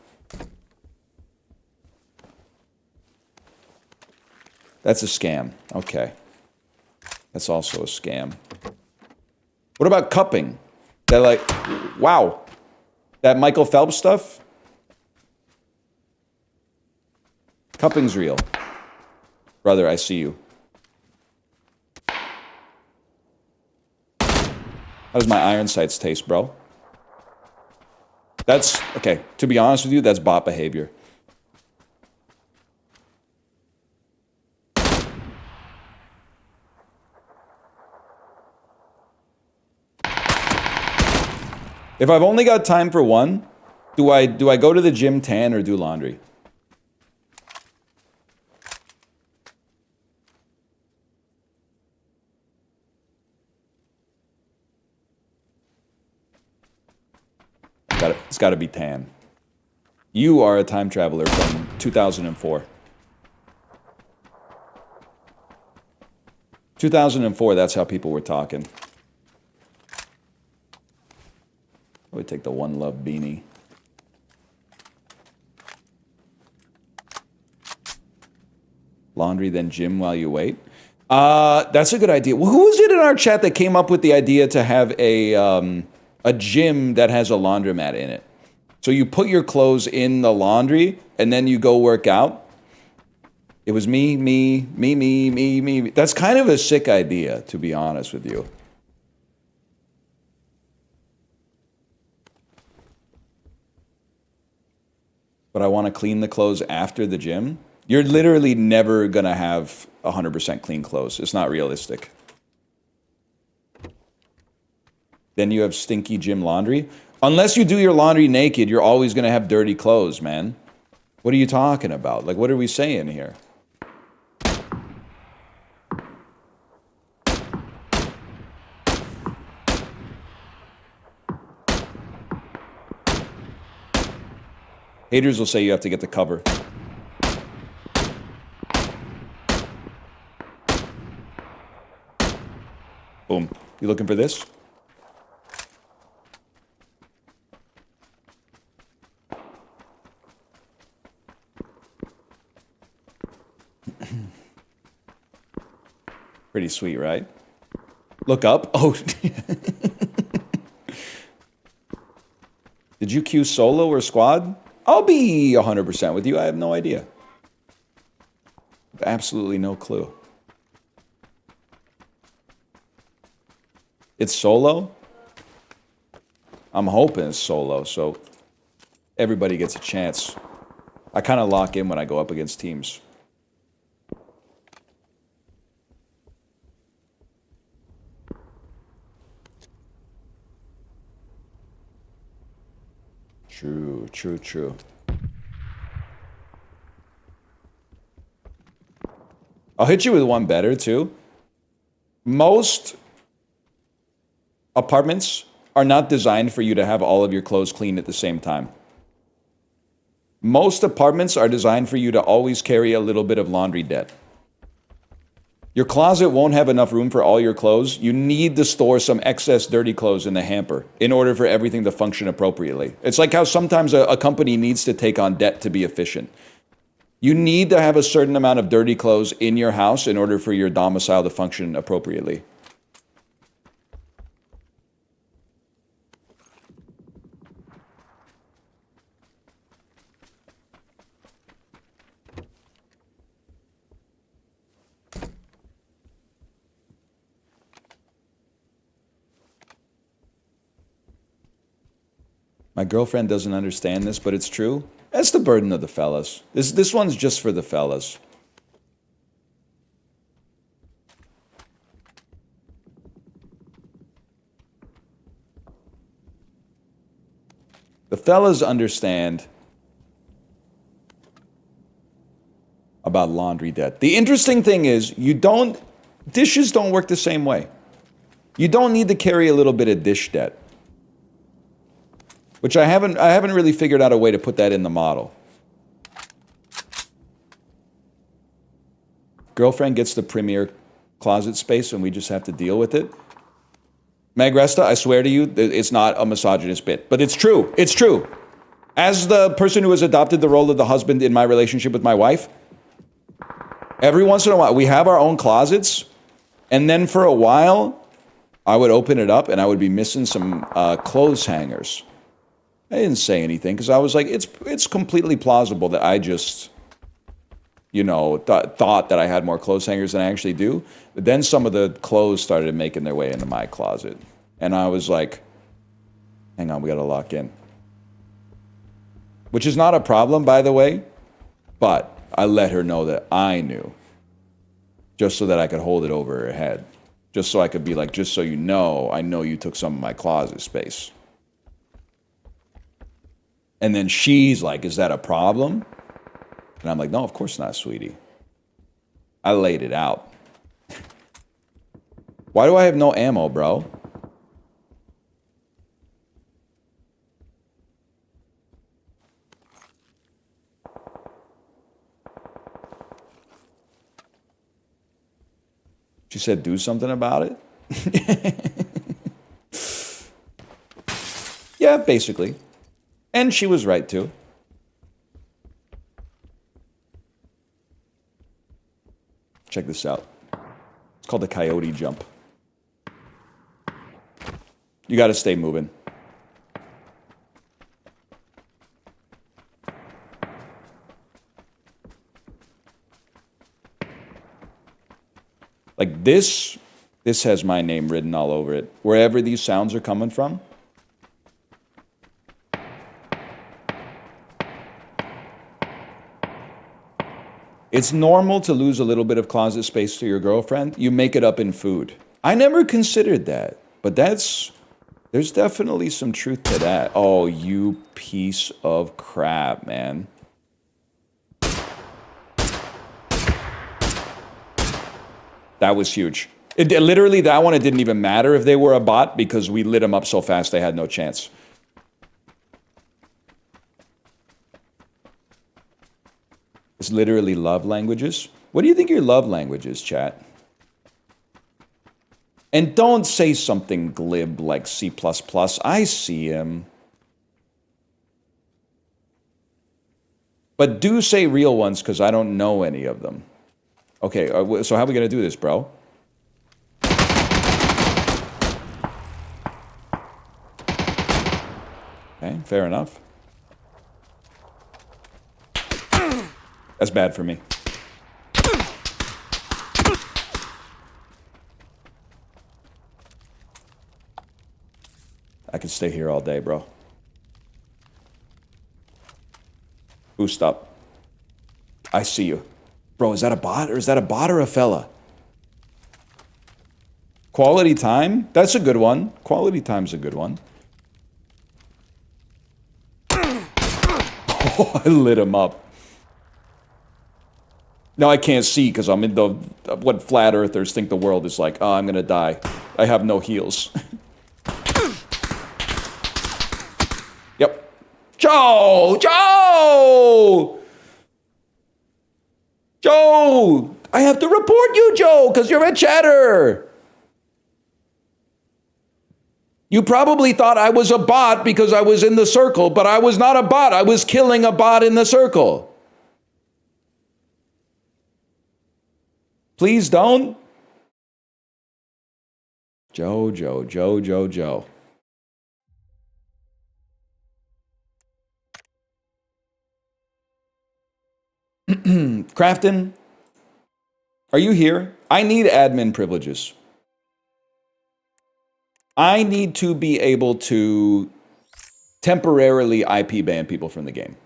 That's a scam. Okay. That's also a scam. What about cupping? That like, wow. That Michael Phelps stuff? Cupping's real. Brother, I see you. How does my iron sights taste, bro? That's, okay, to be honest with you, that's bot behavior. If I've only got time for one, do I go to the gym, tan, or do laundry? It's got to be tan. You are a time traveler from 2004. 2004, that's how people were talking. I would take the One Love beanie. Laundry, then gym while you wait. That's a good idea. Well, who was it in our chat that came up with the idea to have a gym that has a laundromat in it? So you put your clothes in the laundry and then you go work out. It was me. That's kind of a sick idea, to be honest with you. But I want to clean the clothes after the gym. You're literally never going to have 100% clean clothes. It's not realistic. Then you have stinky gym laundry. Unless you do your laundry naked, you're always going to have dirty clothes, man. What are you talking about? Like, what are we saying here? Haters will say you have to get the cover. Boom. You looking for this? Pretty sweet, right? Look up. Oh. Did you queue solo or squad? I'll be 100% with you. I have no idea. Absolutely no clue. It's solo? I'm hoping it's solo, so everybody gets a chance. I kind of lock in when I go up against teams. True, true, true. I'll hit you with one better, too. Most apartments are not designed for you to have all of your clothes clean at the same time. Most apartments are designed for you to always carry a little bit of laundry debt. Your closet won't have enough room for all your clothes. You need to store some excess dirty clothes in the hamper in order for everything to function appropriately. It's like how sometimes a company needs to take on debt to be efficient. You need to have a certain amount of dirty clothes in your house in order for your domicile to function appropriately. My girlfriend doesn't understand this, but it's true. That's the burden of the fellas. This one's just for the fellas. The fellas understand about laundry debt. The interesting thing is, dishes don't work the same way. You don't need to carry a little bit of dish debt. Which I haven't really figured out a way to put that in the model. Girlfriend gets the premier closet space and we just have to deal with it. Magresta, I swear to you, it's not a misogynist bit. But it's true. It's true. As the person who has adopted the role of the husband in my relationship with my wife, every once in a while, we have our own closets. And then for a while, I would open it up and I would be missing some clothes hangers. I didn't say anything because I was like, it's completely plausible that I just, thought that I had more clothes hangers than I actually do. But then some of the clothes started making their way into my closet. And I was like, hang on, we got to lock in. Which is not a problem, by the way. But I let her know that I knew. Just so that I could hold it over her head. Just so I could be like, just so you know, I know you took some of my closet space. And then she's like, is that a problem? And I'm like, no, of course not, sweetie. I laid it out. Why do I have no ammo, bro? She said, do something about it? Yeah, basically. And she was right, too. Check this out. It's called the coyote jump. You got to stay moving. Like this has my name written all over it. Wherever these sounds are coming from. It's normal to lose a little bit of closet space to your girlfriend. You make it up in food. I never considered that, but there's definitely some truth to that. Oh, you piece of crap, man. That was huge. Literally, that one, it didn't even matter if they were a bot because we lit them up so fast they had no chance. It's literally love languages. What do you think your love language is, chat? And don't say something glib like C++. I see him. But do say real ones, because I don't know any of them. Okay, so how are we going to do this, bro? Okay, fair enough. That's bad for me. I could stay here all day, bro. Boost up. I see you. Bro, is that a bot? Or is that a bot or a fella? Quality time? That's a good one. Quality time's a good one. Oh, I lit him up. Now I can't see because I'm in the... What flat earthers think the world is like. Oh, I'm gonna die. I have no heals. Yep. Joe! Joe! Joe! I have to report you, Joe, because you're a chatter. You probably thought I was a bot because I was in the circle, but I was not a bot. I was killing a bot in the circle. Please don't. Joe. Crafton, are you here? I need admin privileges. I need to be able to temporarily IP ban people from the game.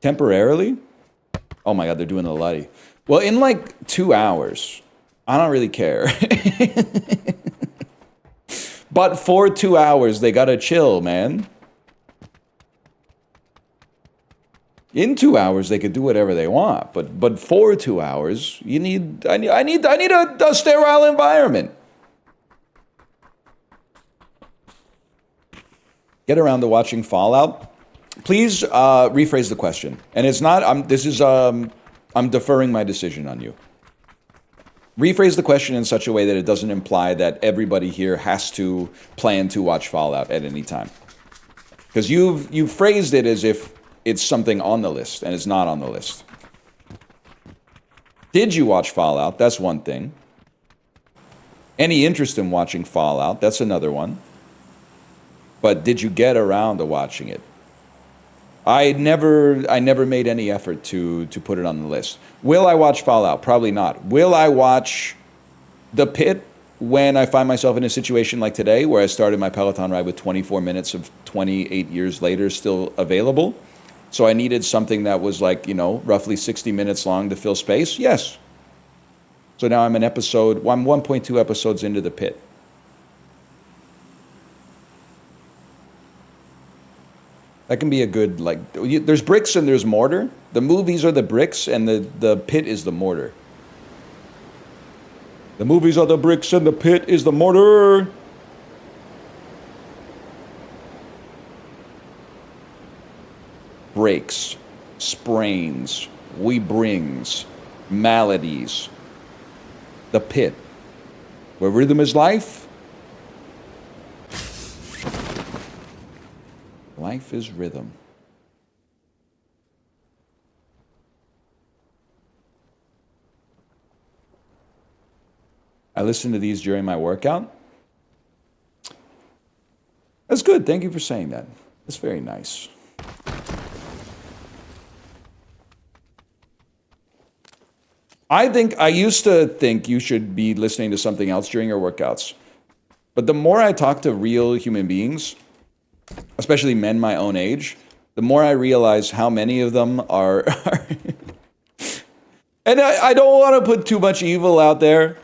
Temporarily? Oh my god, they're doing the Lutty. Well, in like 2 hours. I don't really care. But for 2 hours, they gotta chill, man. In 2 hours, they could do whatever they want. But for 2 hours, I need a sterile environment. Get around to watching Fallout. Please rephrase the question. And it's not. I'm deferring my decision on you. Rephrase the question in such a way that it doesn't imply that everybody here has to plan to watch Fallout at any time. Because you've phrased it as if it's something on the list, and it's not on the list. Did you watch Fallout? That's one thing. Any interest in watching Fallout? That's another one. But did you get around to watching it? I never made any effort to put it on the list. Will I watch Fallout? Probably not. Will I watch The Pit when I find myself in a situation like today, where I started my Peloton ride with 24 minutes of 28 years later still available? So I needed something that was like, roughly 60 minutes long to fill space? Yes. So now I'm 1.2 episodes into The Pit. That can be a good, there's bricks and there's mortar. The movies are the bricks and the pit is the mortar. The movies are the bricks and the pit is the mortar. Breaks, sprains, we brings, maladies. The pit, where rhythm is life. Life is rhythm. I listen to these during my workout. That's good. Thank you for saying that. That's very nice. I used to think you should be listening to something else during your workouts. But the more I talk to real human beings, especially men my own age, the more I realize how many of them are... And I don't want to put too much evil out there,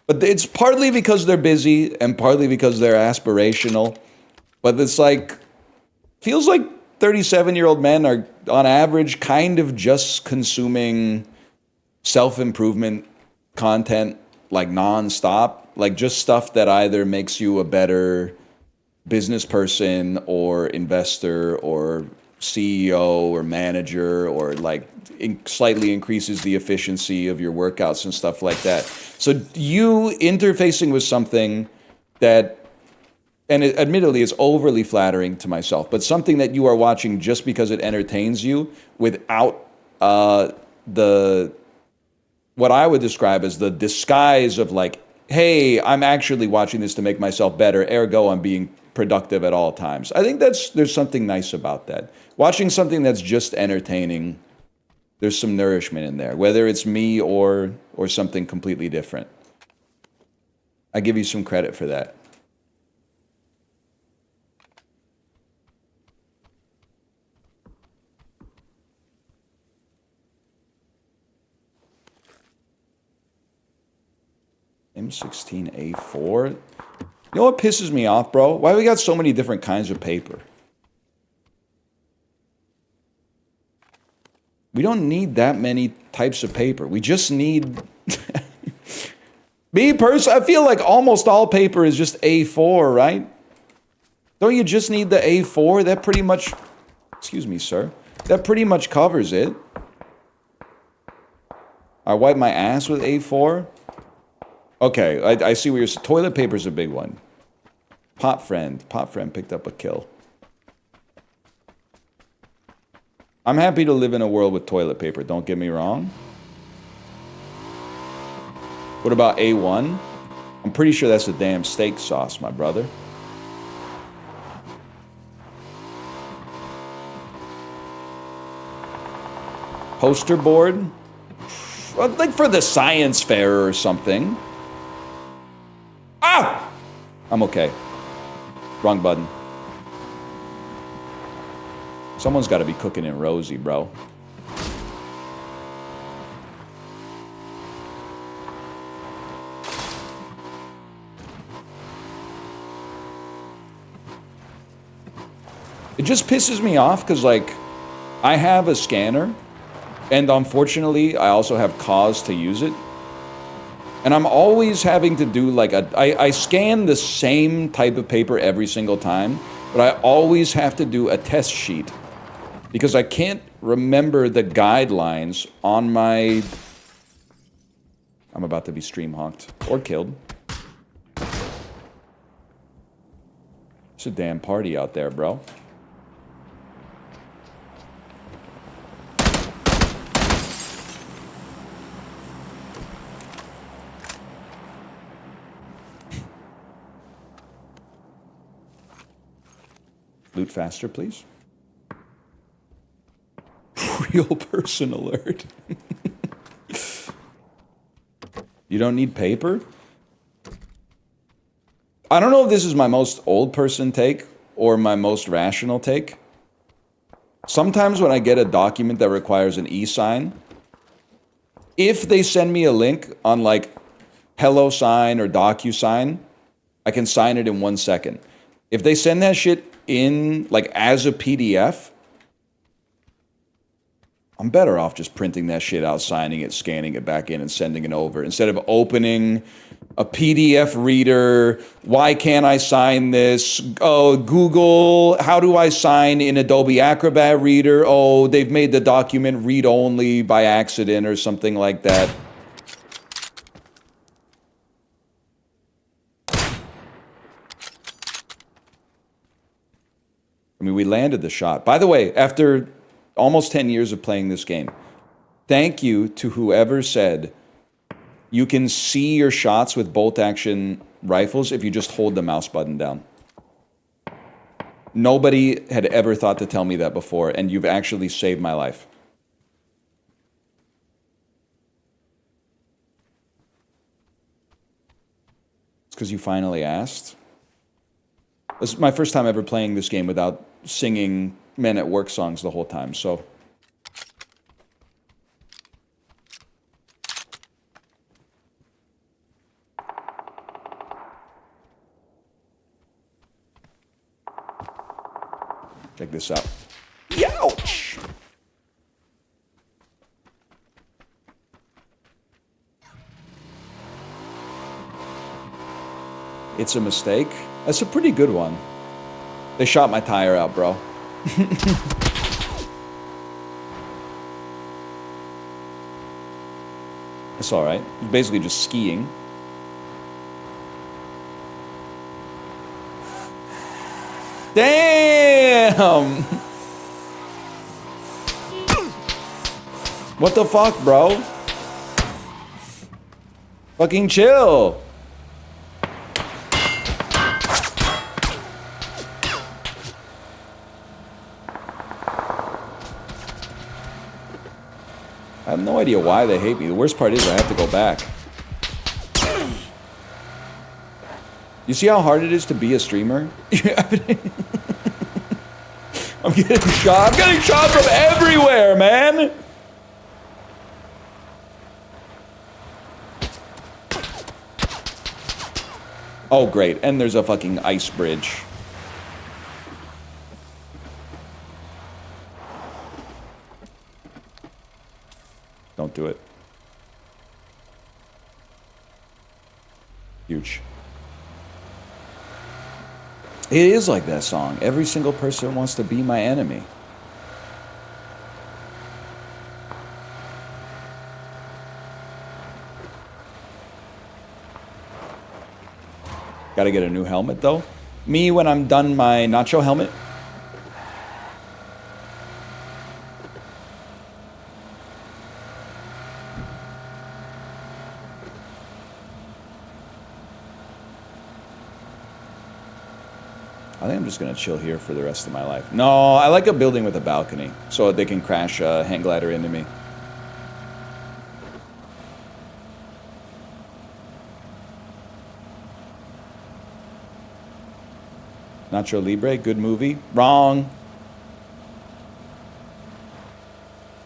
but it's partly because they're busy and partly because they're aspirational. But it's feels like 37-year-old men are, on average, kind of just consuming self-improvement content like nonstop, like just stuff that either makes you a better business person or investor or CEO or manager, or like slightly increases the efficiency of your workouts and stuff like that. So you interfacing with something that, and it, admittedly, it's overly flattering to myself, but something that you are watching just because it entertains you without the, what I would describe as the disguise of like, hey, I'm actually watching this to make myself better, ergo I'm being productive at all times. I think there's something nice about that. Watching something that's just entertaining, there's some nourishment in there, whether it's me or something completely different. I give you some credit for that. M16A4. You know what pisses me off, bro? Why we got so many different kinds of paper? We don't need that many types of paper. We just need... Me personally, I feel like almost all paper is just A4, right? Don't you just need the A4? That pretty much... Excuse me, sir. That pretty much covers it. I wipe my ass with A4. Okay, I see where you're... Toilet paper's a big one. Pop friend picked up a kill. I'm happy to live in a world with toilet paper, don't get me wrong. What about A1? I'm pretty sure that's the damn steak sauce, my brother. Poster board? Well, like for the science fair or something. Ah! I'm okay. Wrong button. Someone's got to be cooking in Rosie, bro. It just pisses me off because, like, I have a scanner, and unfortunately, I also have cause to use it. And I'm always having to do, like, I scan the same type of paper every single time, but I always have to do a test sheet. Because I can't remember the guidelines on my... I'm about to be stream honked. Or killed. It's a damn party out there, bro. Loot faster, please. Real person alert. You don't need paper? I don't know if this is my most old person take or my most rational take. Sometimes when I get a document that requires an e-sign, if they send me a link on like HelloSign or DocuSign, I can sign it in 1 second. If they send that shit in like as a PDF, I'm better off just printing that shit out, signing it, scanning it back in, and sending it over. Instead of opening a PDF reader, why can't I sign this? Oh, Google, how do I sign in Adobe Acrobat Reader? Oh, they've made the document read-only by accident or something like that. I mean, we landed the shot. By the way, after almost 10 years of playing this game, thank you to whoever said you can see your shots with bolt-action rifles if you just hold the mouse button down. Nobody had ever thought to tell me that before, and you've actually saved my life. It's because you finally asked. This is my first time ever playing this game without singing Men at Work songs the whole time, so... Check this out. Youch! It's a mistake. That's a pretty good one. They shot my tire out, bro. It's alright. It's basically just skiing. Damn! What the fuck, bro? Fucking chill. I have no idea why they hate me. The worst part is I have to go back. You see how hard it is to be a streamer? I'm getting shot. I'm getting shot from everywhere, man! Oh, great. And there's a fucking ice bridge. Don't do it. Huge. It is like that song. Every single person wants to be my enemy. Gotta get a new helmet, though. Me, when I'm done my nacho helmet. I think I'm just gonna chill here for the rest of my life. No, I like a building with a balcony, so they can crash a hang glider into me. Nacho Libre, good movie. Wrong.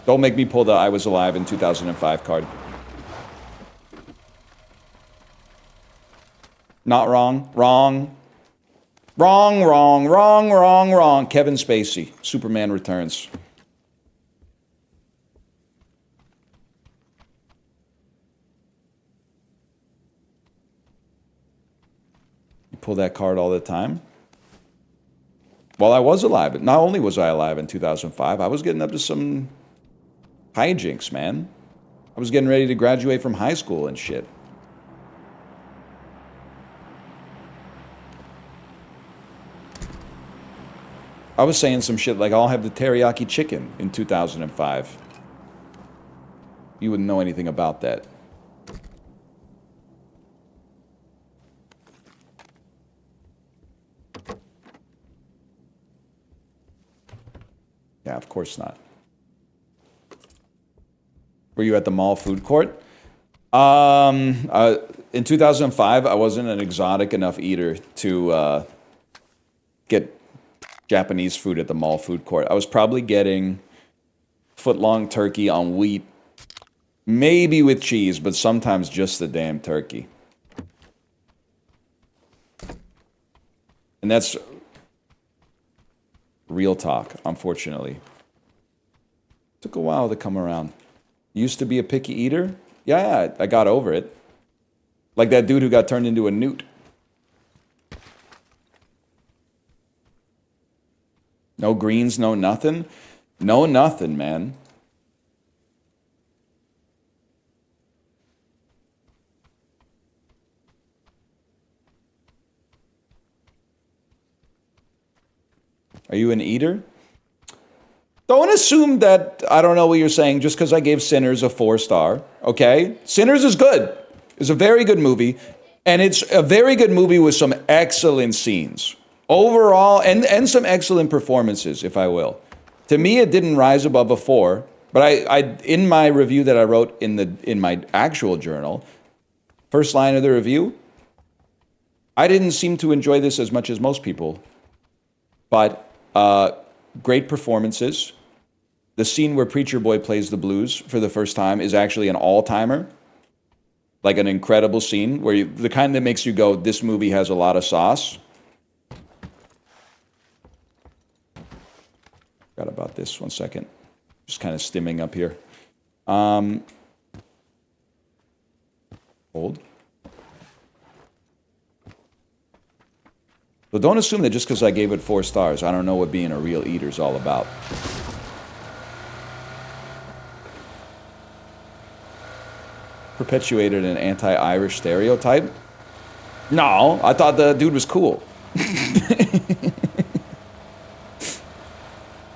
Don't make me pull the I was alive in 2005 card. Not wrong. Wrong. Wrong, wrong, wrong, wrong, wrong. Kevin Spacey. Superman Returns. You pull that card all the time? Well, I was alive. Not only was I alive in 2005, I was getting up to some hijinks, man. I was getting ready to graduate from high school and shit. I was saying some shit like, I'll have the teriyaki chicken in 2005. You wouldn't know anything about that. Yeah, of course not. Were you at the mall food court? In 2005, I wasn't an exotic enough eater to get Japanese food at the mall food court. I was probably getting foot-long turkey on wheat, maybe with cheese, but sometimes just the damn turkey. And that's real talk, unfortunately. Took a while to come around. Used to be a picky eater? Yeah, I got over it. Like that dude who got turned into a newt. No greens, no nothing? No nothing, man. Are you an eater? Don't assume that I don't know what you're saying just because I gave Sinners a 4-star, okay? Sinners is good. It's a very good movie, and it's a very good movie with some excellent scenes. Overall, and some excellent performances, if I will. To me, it didn't rise above a 4, but I in my review that I wrote in my actual journal, first line of the review, I didn't seem to enjoy this as much as most people, but great performances. The scene where Preacher Boy plays the blues for the first time is actually an all-timer. Like an incredible scene where the kind that makes you go, this movie has a lot of sauce. Forgot about this, 1 second. Just kind of stimming up here. Hold. So don't assume that just because I gave it 4 stars, I don't know what being a real eater's all about. Perpetuated an anti-Irish stereotype? No, I thought the dude was cool.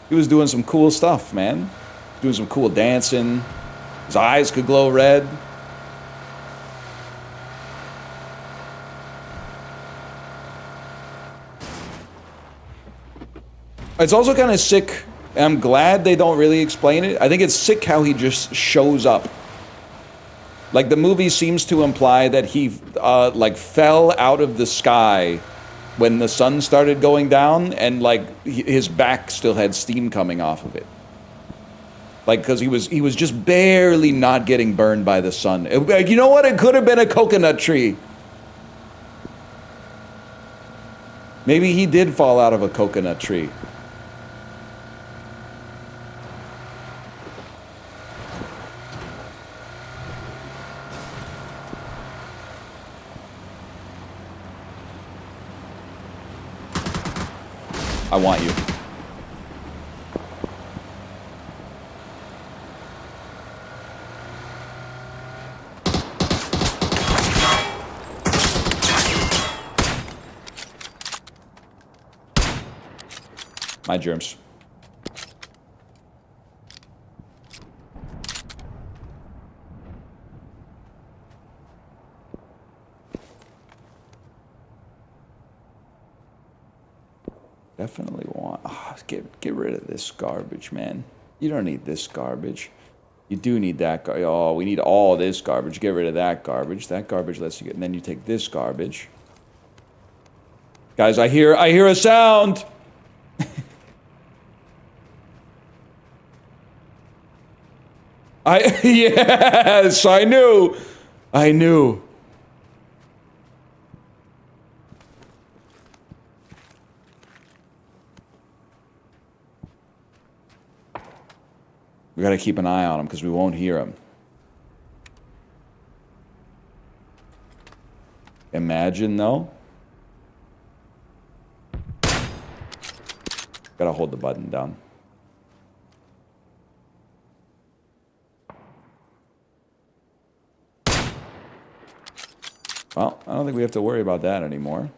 He was doing some cool stuff, man. Doing some cool dancing. His eyes could glow red. It's also kind of sick. I'm glad they don't really explain it. I think it's sick how he just shows up. Like, the movie seems to imply that he, like, fell out of the sky when the sun started going down, and, like, his back still had steam coming off of it. Like, because he was just barely not getting burned by the sun. You know what? It could have been a coconut tree. Maybe he did fall out of a coconut tree. I want you. My germs. Definitely want... Oh, get rid of this garbage, man. You don't need this garbage. You do need that oh, we need all this garbage. Get rid of that garbage. That garbage lets you get... And then you take this garbage. Guys, I hear a sound! Yes, I knew. I knew. We gotta keep an eye on him because we won't hear him. Imagine, though. Gotta hold the button down. Well, I don't think we have to worry about that anymore.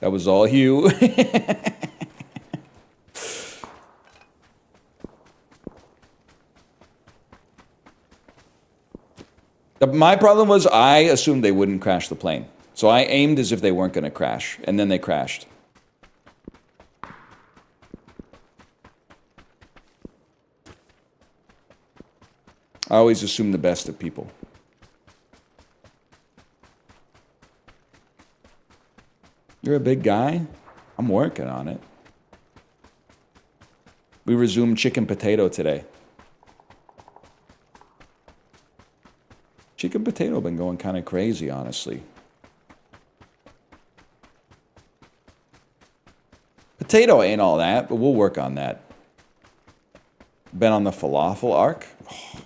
That was all Hugh. My problem was I assumed they wouldn't crash the plane. So I aimed as if they weren't going to crash, and then they crashed. I always assume the best of people. You're a big guy? I'm working on it. We resumed chicken potato today. Chicken potato been going kind of crazy, honestly. Potato ain't all that, but we'll work on that. Been on the falafel arc. Oh.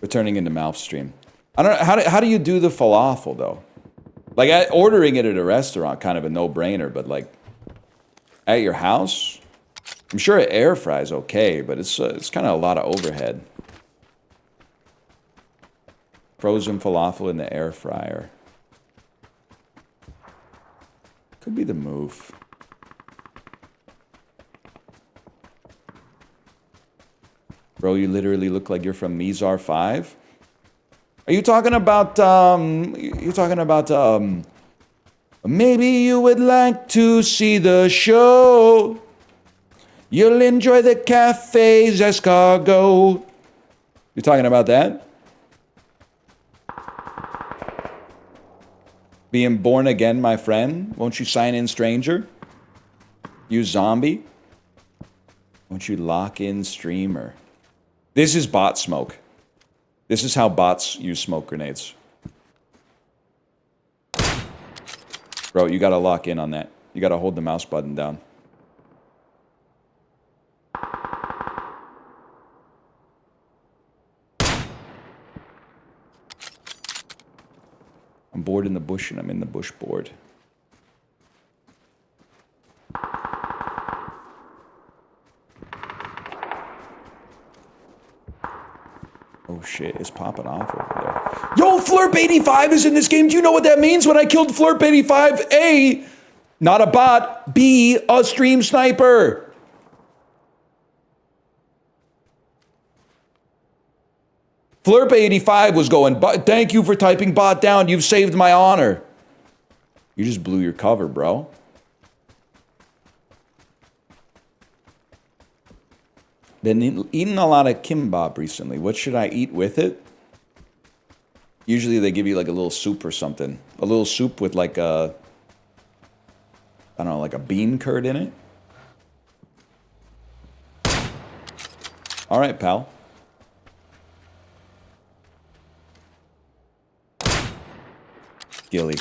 We're turning into mouth stream. I don't know, how do you do the falafel, though? Like, ordering it at a restaurant, kind of a no-brainer, but, like, at your house? I'm sure an air fry's okay, but it's kind of a lot of overhead. Frozen falafel in the air fryer. Could be the move. Bro, you literally look like you're from Mizar 5? Are you talking about, maybe you would like to see the show. You'll enjoy the cafe's escargot. You talking about that? Being born again, my friend. Won't you sign in, stranger? You zombie. Won't you lock in, streamer? This is bot smoke. This is how bots use smoke grenades. Bro, you gotta lock in on that. You gotta hold the mouse button down. board in the bush and I'm in the bush board. Oh shit, it's popping off over there. Yo, Flurp85 is in this game. Do you know what that means? When I killed Flurp85, A, not a bot, B, a stream sniper. Flurp85 was going, thank you for typing bot down. You've saved my honor. You just blew your cover, bro. Been eating a lot of kimbap recently. What should I eat with it? Usually they give you like a little soup or something. A little soup with like a, I don't know, like a bean curd in it. All right, pal. Gilly.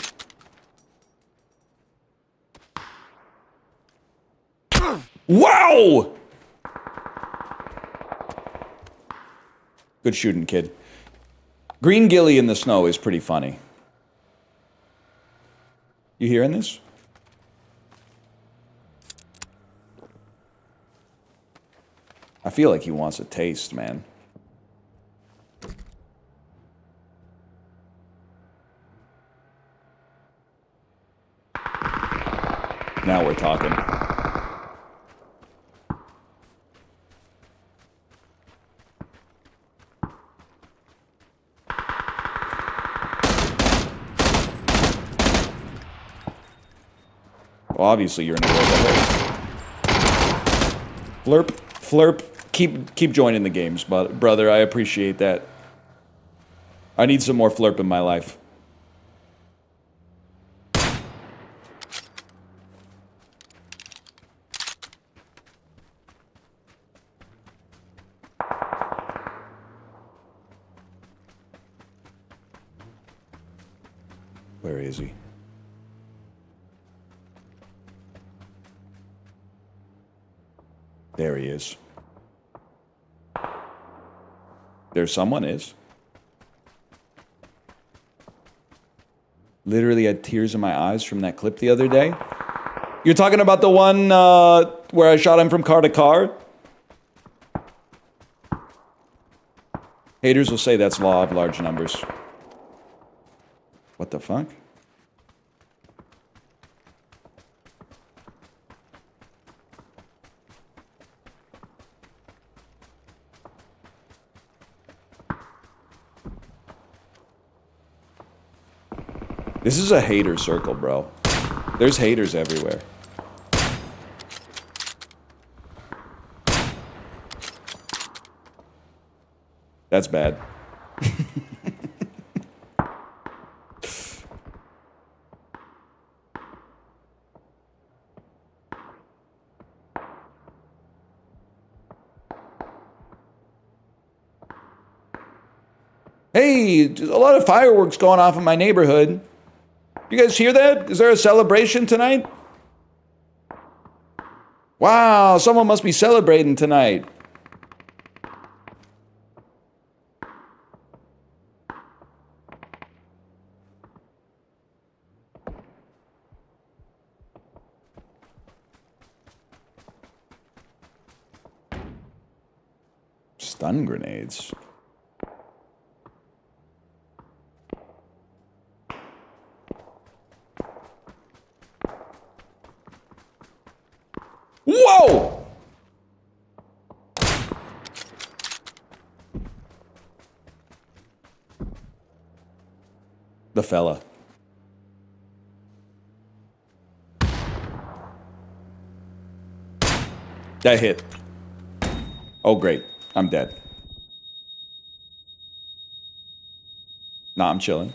Wow! Good shooting, kid. Green Gilly in the snow is pretty funny. You hearing this? I feel like he wants a taste, man. Now we're talking. Well, obviously you're in the world of Flurp, Flurp, keep joining the games, but brother, I appreciate that. I need some more Flurp in my life. Where is he? There he is. There someone is. Literally had tears in my eyes from that clip the other day. You're talking about the one where I shot him from car to car? Haters will say that's law of large numbers. What the fuck? This is a hater circle, bro. There's haters everywhere. That's bad. Hey, a lot of fireworks going off in my neighborhood. You guys hear that? Is there a celebration tonight? Wow, someone must be celebrating tonight. Stun grenades. Whoa! The fella. That hit. Oh, great. I'm dead. Nah, I'm chilling.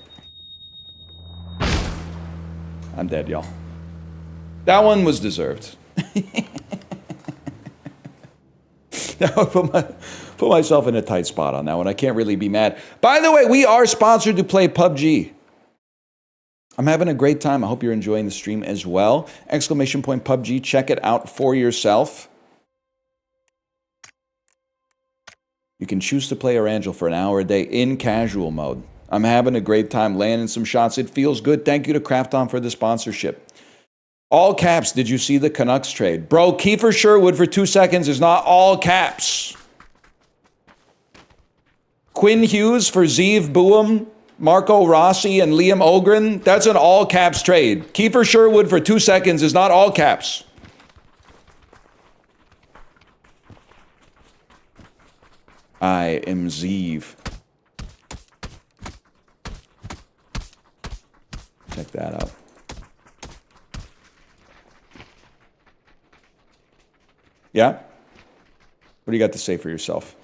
I'm dead, y'all. That one was deserved. I put myself in a tight spot on that one. I can't really be mad. By the way, we are sponsored to play PUBG. I'm having a great time. I hope you're enjoying the stream as well. Exclamation point PUBG. Check it out for yourself. You can choose to play Orangel for an hour a day in casual mode. I'm having a great time landing some shots. It feels good. Thank you to Krafton for the sponsorship. All caps, did you see the Canucks trade? Bro, Kiefer Sherwood for 2 seconds is not all caps. Quinn Hughes for Zeev Boehm, Marco Rossi, and Liam Ogren. That's an all caps trade. Kiefer Sherwood for 2 seconds is not all caps. I am Zeev. Check that out. Yeah? What do you got to say for yourself?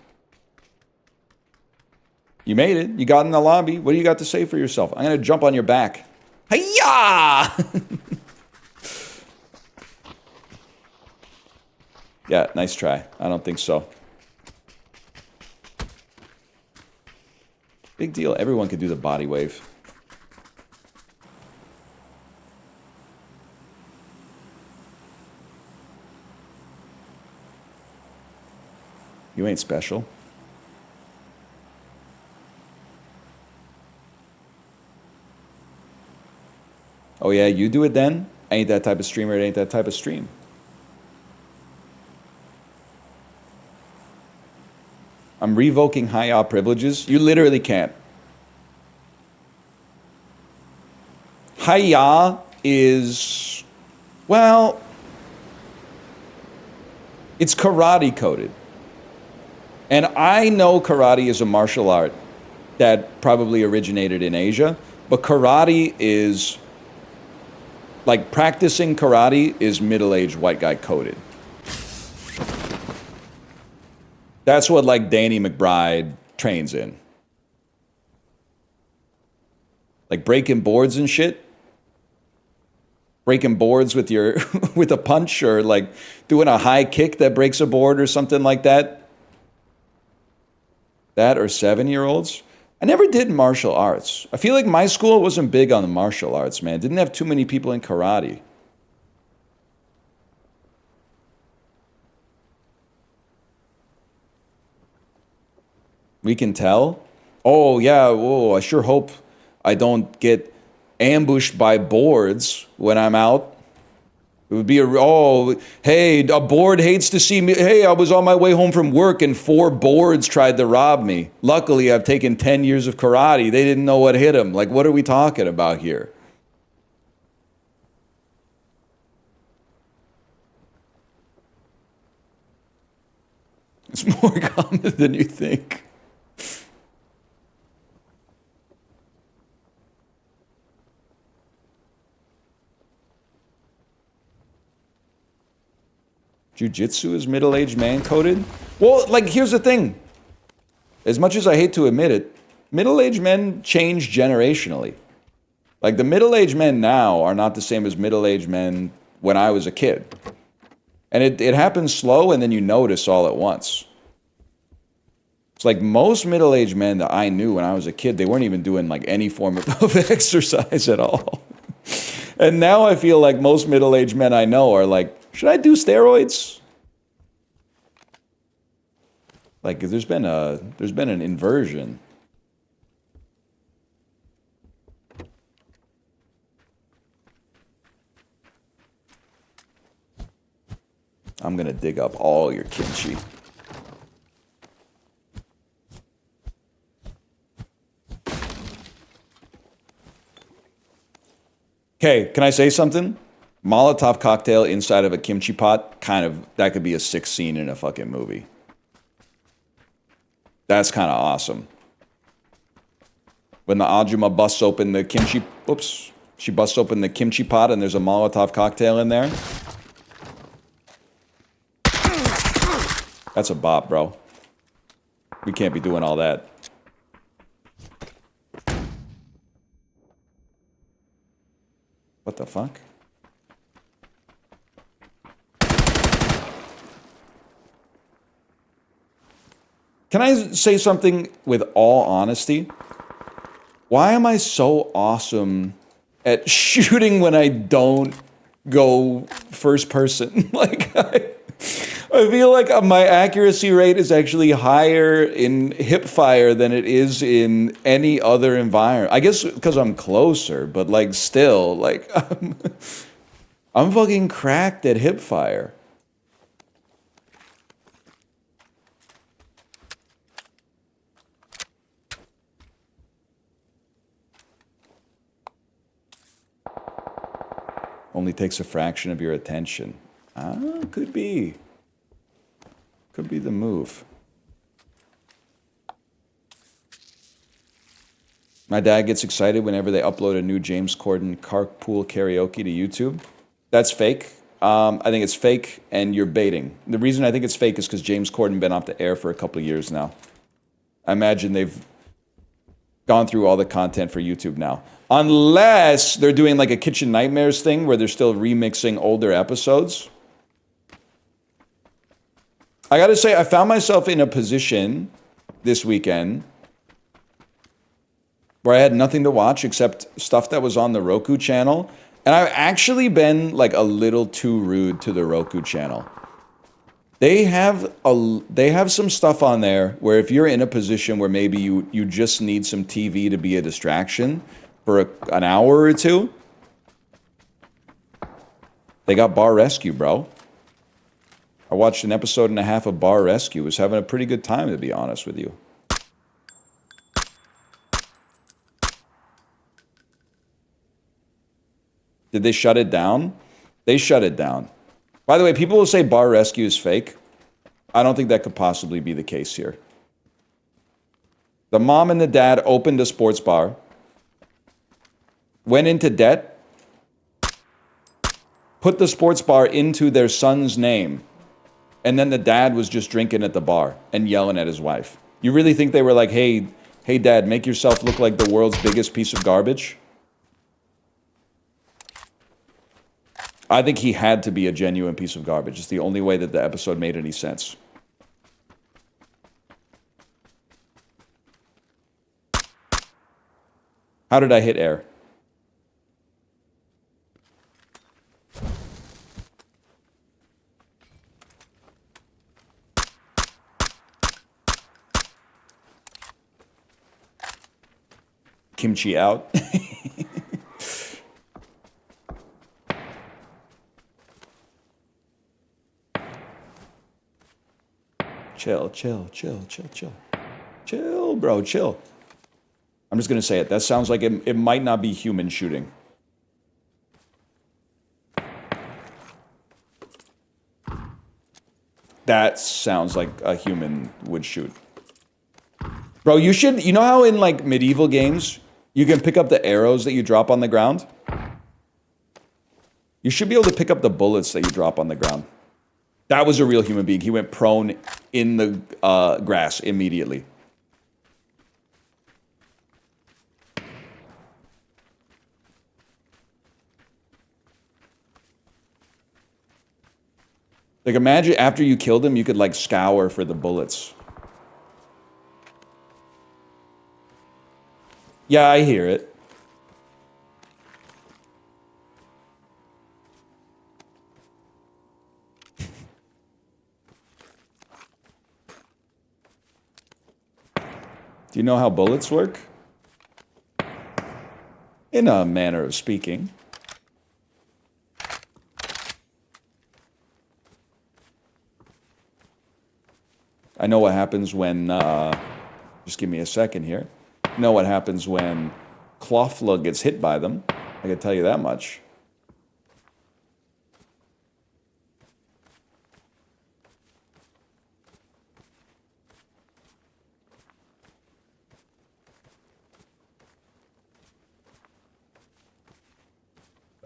You made it. You got in the lobby. What do you got to say for yourself? I'm going to jump on your back. Hi-ya! Yeah, nice try. I don't think so. Big deal. Everyone could do the body wave. You ain't special. Oh yeah, you do it then? I ain't that type of streamer, it ain't that type of stream. I'm revoking high-yaw privileges. You literally can't. High-yaw is, well, it's karate coded. And I know karate is a martial art that probably originated in Asia, but karate is, like, practicing karate is middle-aged white guy coded. That's what, like, Danny McBride trains in. Like, breaking boards and shit. Breaking boards with your, with a punch, or, like, doing a high kick that breaks a board or something like that. That or 7-year-olds. I never did martial arts. I feel like my school wasn't big on the martial arts, man. Didn't have too many people in karate. We can tell? Oh, yeah, whoa, I sure hope I don't get ambushed by boards when I'm out. It would be oh, hey, a board hates to see me. Hey, I was on my way home from work and 4 boards tried to rob me. Luckily, I've taken 10 years of karate. They didn't know what hit them. Like, what are we talking about here? It's more common than you think. Jiu-jitsu is middle-aged man coded? Well, like, here's the thing. As much as I hate to admit it, middle-aged men change generationally. Like, the middle-aged men now are not the same as middle-aged men when I was a kid. And it happens slow, and then you notice all at once. It's like most middle-aged men that I knew when I was a kid, they weren't even doing, like, any form of exercise at all. And now I feel like most middle-aged men I know are like, should I do steroids? Like, there's been an inversion. I'm gonna dig up all your kimchi. Okay, can I say something? Molotov cocktail inside of a kimchi pot, kind of, that could be a 6 scene in a fucking movie. That's kind of awesome. When the Ajuma busts open the kimchi, oops, she busts open the kimchi pot and there's a Molotov cocktail in there. That's a bop, bro. We can't be doing all that. What the fuck? Can I say something with all honesty? Why am I so awesome at shooting when I don't go first person? Like, I feel like my accuracy rate is actually higher in hip fire than it is in any other environment. I guess because I'm closer, but like still, like I'm fucking cracked at hip fire. Only takes a fraction of your attention. Ah, could be. Could be the move. My dad gets excited whenever they upload a new James Corden carpool karaoke to YouTube. That's fake. I think it's fake, and you're baiting. The reason I think it's fake is because James Corden been off the air for a couple of years now. I imagine they've gone through all the content for YouTube now. Unless they're doing like a Kitchen Nightmares thing where they're still remixing older episodes. I gotta say, I found myself in a position this weekend where I had nothing to watch except stuff that was on the Roku channel. And I've actually been like a little too rude to the Roku channel. They have some stuff on there where if you're in a position where maybe you just need some TV to be a distraction for an hour or two, they got Bar Rescue, bro. I watched an episode and a half of Bar Rescue. Was having a pretty good time, to be honest with you. Did they shut it down? They shut it down. By the way, people will say Bar Rescue is fake. I don't think that could possibly be the case here. The mom and the dad opened a sports bar, went into debt, put the sports bar into their son's name, and then the dad was just drinking at the bar and yelling at his wife. You really think they were like, hey, dad, make yourself look like the world's biggest piece of garbage? I think he had to be a genuine piece of garbage. It's the only way that the episode made any sense. How did I hit air? Kimchi out. Chill. Chill, bro, chill. I'm just going to say it. That sounds like it might not be human shooting. That sounds like a human would shoot. Bro, you know how in like medieval games, you can pick up the arrows that you drop on the ground? You should be able to pick up the bullets that you drop on the ground. That was a real human being. He went prone in the grass immediately. Like imagine after you killed him, you could like scour for the bullets. Yeah, I hear it. Do you know how bullets work? In a manner of speaking. I know what happens when, just give me a second here. I know what happens when Clawfla gets hit by them. I can tell you that much.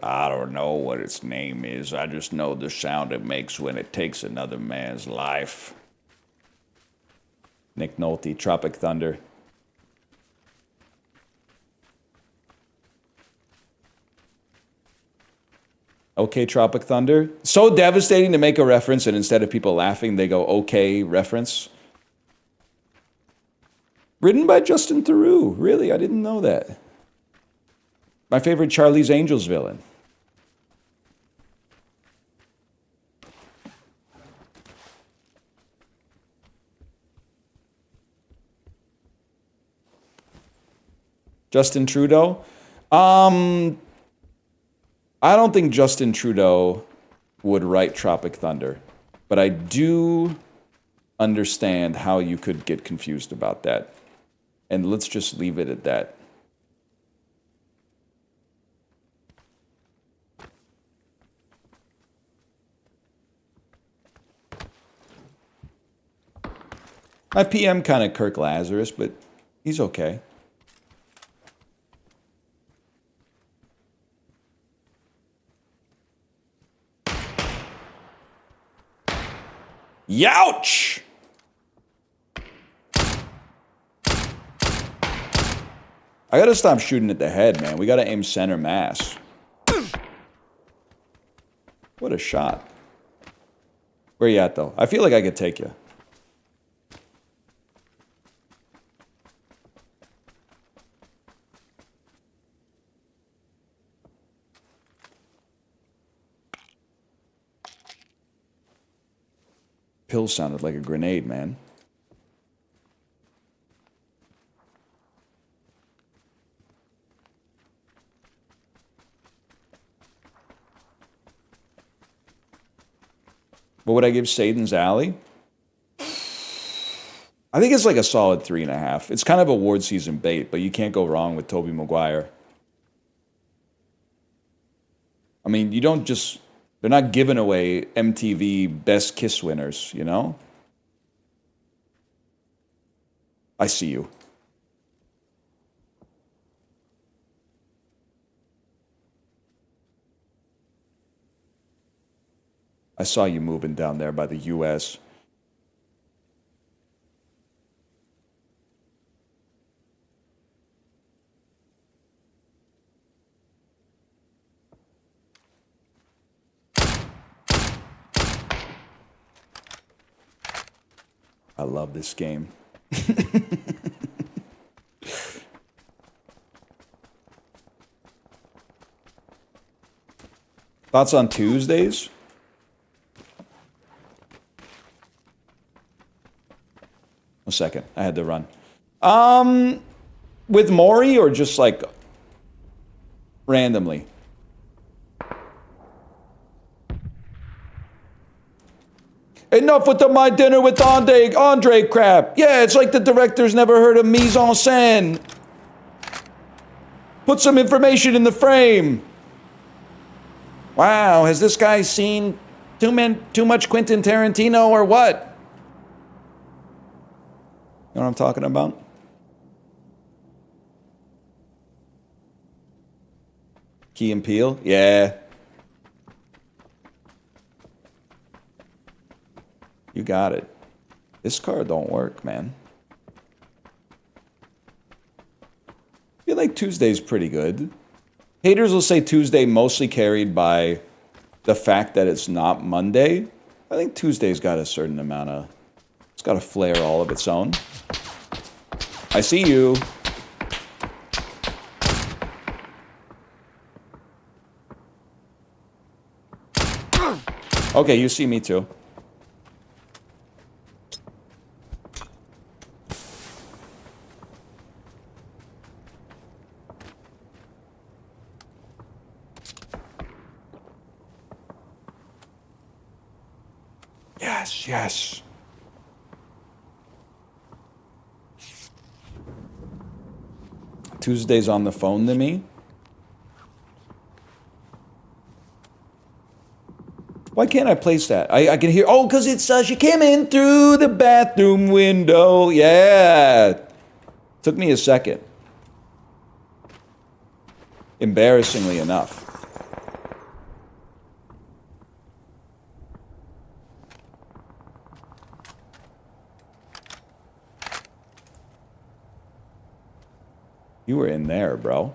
I don't know what its name is. I just know the sound it makes when it takes another man's life. Nick Nolte, Tropic Thunder. Okay, Tropic Thunder. So devastating to make a reference, and instead of people laughing, they go, okay, reference. Written by Justin Theroux. Really, I didn't know that. My favorite Charlie's Angels villain. Justin Trudeau? I don't think Justin Trudeau would write Tropic Thunder, but I do understand how you could get confused about that. And let's just leave it at that. My PM kind of Kirk Lazarus, but he's okay. Youch! I gotta stop shooting at the head, man. We gotta aim center mass. What a shot. Where you at, though? I feel like I could take you. Pill sounded like a grenade, man. What would I give Satan's Alley? I think it's like a solid 3.5. It's kind of award season bait, but you can't go wrong with Tobey Maguire. I mean, you don't just... They're not giving away MTV Best Kiss winners, you know? I see you. I saw you moving down there by the US. I love this game. Thoughts on Tuesdays? A second, I had to run. With Maury or just like randomly? Enough with the My Dinner with Andre crap. Yeah, it's like the director's never heard of mise en scène. Put some information in the frame. Wow, has this guy seen too much Quentin Tarantino or what? You know what I'm talking about? Key and Peele? Yeah. You got it. This card don't work, man. I feel like Tuesday's pretty good. Haters will say Tuesday mostly carried by the fact that it's not Monday. I think Tuesday's got a certain amount of... It's got a flair all of its own. I see you. Okay, you see me too. Yes, yes. Tuesday's on the phone to me. Why can't I place that? I can hear... Oh, because it's... she came in through the bathroom window. Yeah. Took me a second. Embarrassingly enough. You were in there, bro.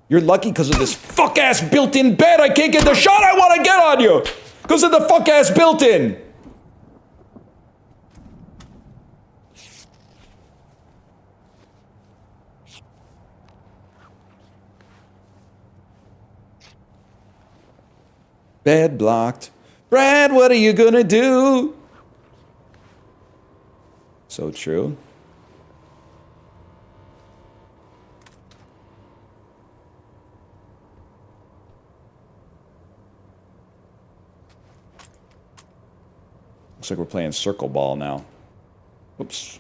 You're lucky because of this fuck-ass built-in bed. I can't get the shot I want to get on you. Because of the fuck-ass built-in. Bed blocked. Brad, what are you gonna do? So true. Looks like we're playing circle ball now. Oops.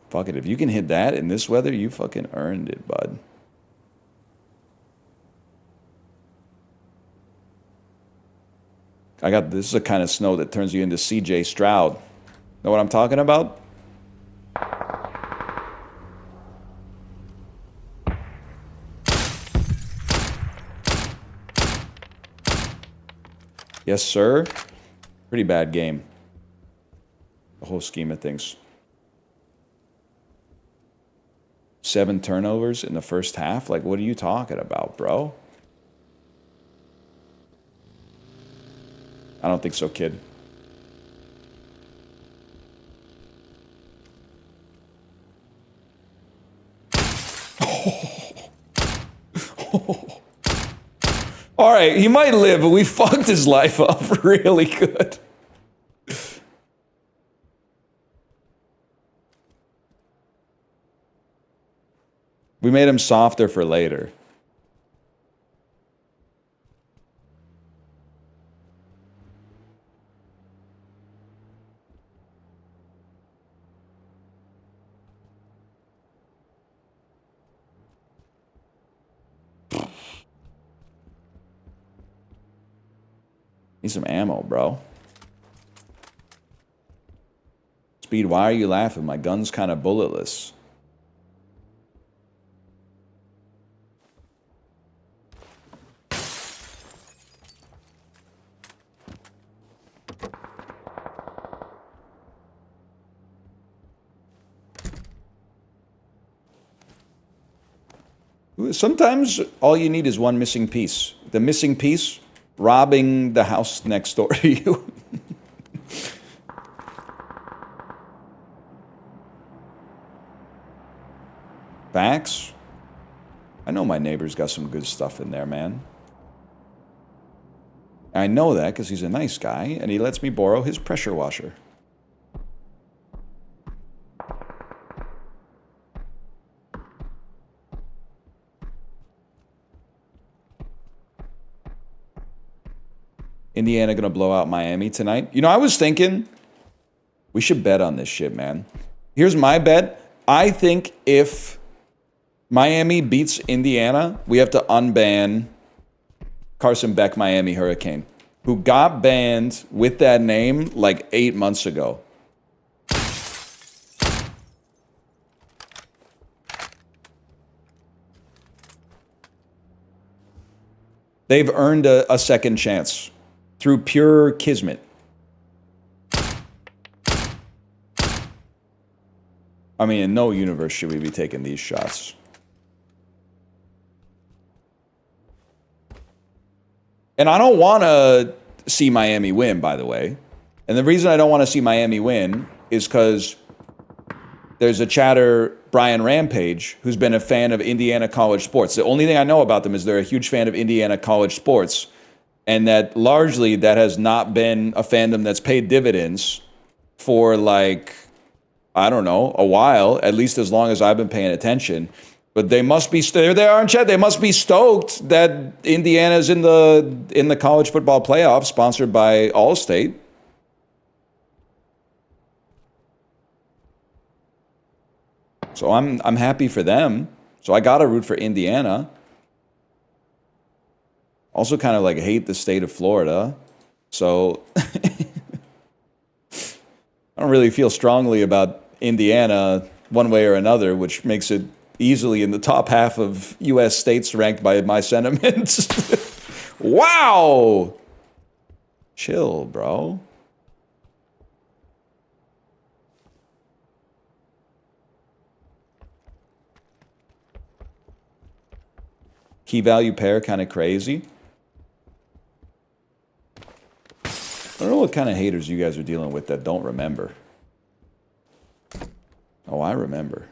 Fuck it, if you can hit that in this weather, you fucking earned it, bud. This is the kind of snow that turns you into CJ Stroud. Know what I'm talking about? Yes, sir. Pretty bad game. The whole scheme of things. 7 turnovers in the first half? Like, what are you talking about, bro? I don't think so, kid. All right, he might live, but we fucked his life up really good. We made him softer for later. Need some ammo, bro. Speed, why are you laughing? My gun's kind of bulletless. Sometimes all you need is one missing piece. The missing piece, robbing the house next door to you. Facts? I know my neighbor's got some good stuff in there, man. I know that because he's a nice guy, and he lets me borrow his pressure washer. Indiana gonna blow out Miami tonight. You know, I was thinking we should bet on this shit, man. Here's my bet. I think if Miami beats Indiana, we have to unban Carson Beck, Miami Hurricane, who got banned with that name like 8 months ago. They've earned a second chance through pure kismet. I mean, in no universe should we be taking these shots. And I don't want to see Miami win, by the way. And the reason I don't want to see Miami win is because there's a chatter, Brian Rampage, who's been a fan of Indiana college sports. The only thing I know about them is they're a huge fan of Indiana college sports. And that largely that has not been a fandom that's paid dividends for like, I don't know, a while, at least as long as I've been paying attention. But they must be, there they are in chat, they must be stoked that Indiana's in the college football playoff sponsored by Allstate. So I'm happy for them. So I gotta root for Indiana. Also kind of like hate the state of Florida. So I don't really feel strongly about Indiana one way or another, which makes it easily in the top half of U.S. states ranked by my sentiments. Wow! Chill, bro. Key value pair kind of crazy. I don't know what kind of haters you guys are dealing with that don't remember. Oh, I remember.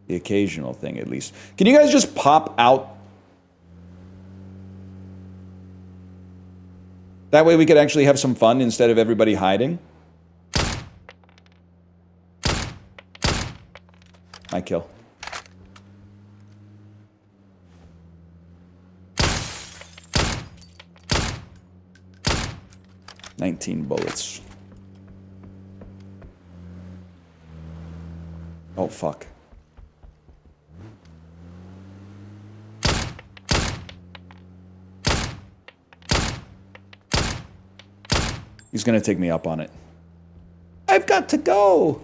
The occasional thing, at least. Can you guys just pop out? That way we could actually have some fun instead of everybody hiding. I kill. $19 bullets. Oh, fuck. He's gonna take me up on it. I've got to go!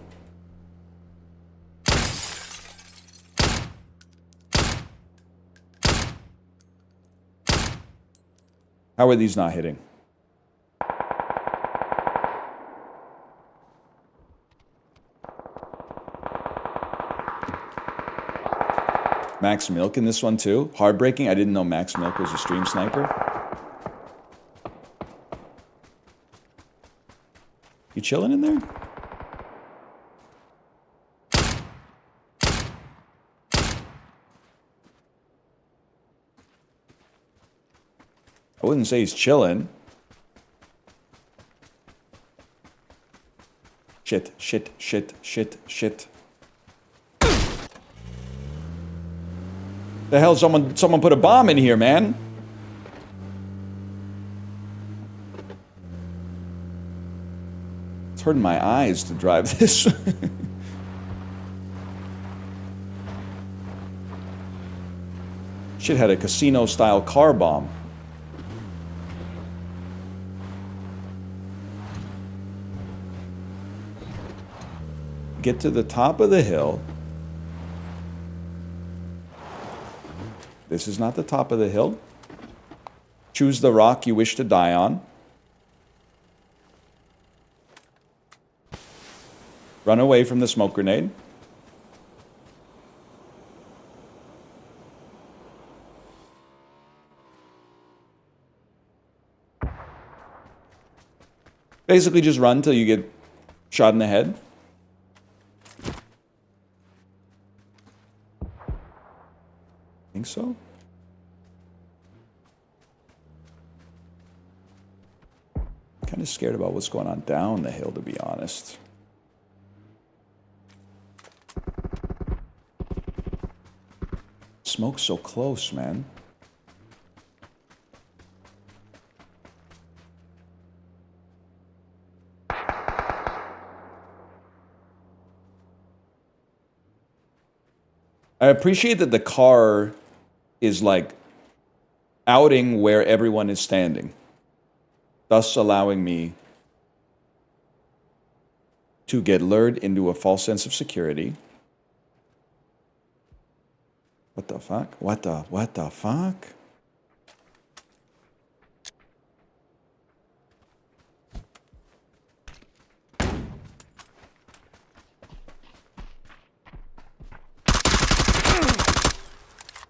How are these not hitting? Max Milk in this one too. Heartbreaking. I didn't know Max Milk was a stream sniper. You chilling in there? I wouldn't say he's chilling. Shit, shit, shit, shit, shit. The hell, someone put a bomb in here, man. It's hurting my eyes to drive this. Shit had a casino-style car bomb. Get to the top of the hill. This is not the top of the hill. Choose the rock you wish to die on. Run away from the smoke grenade. Basically just run till you get shot in the head. Think so? I'm kind of scared about what's going on down the hill, to be honest. Smoke's so close, man. I appreciate that the car is like outing where everyone is standing, thus allowing me to get lured into a false sense of security. What the fuck? What the fuck?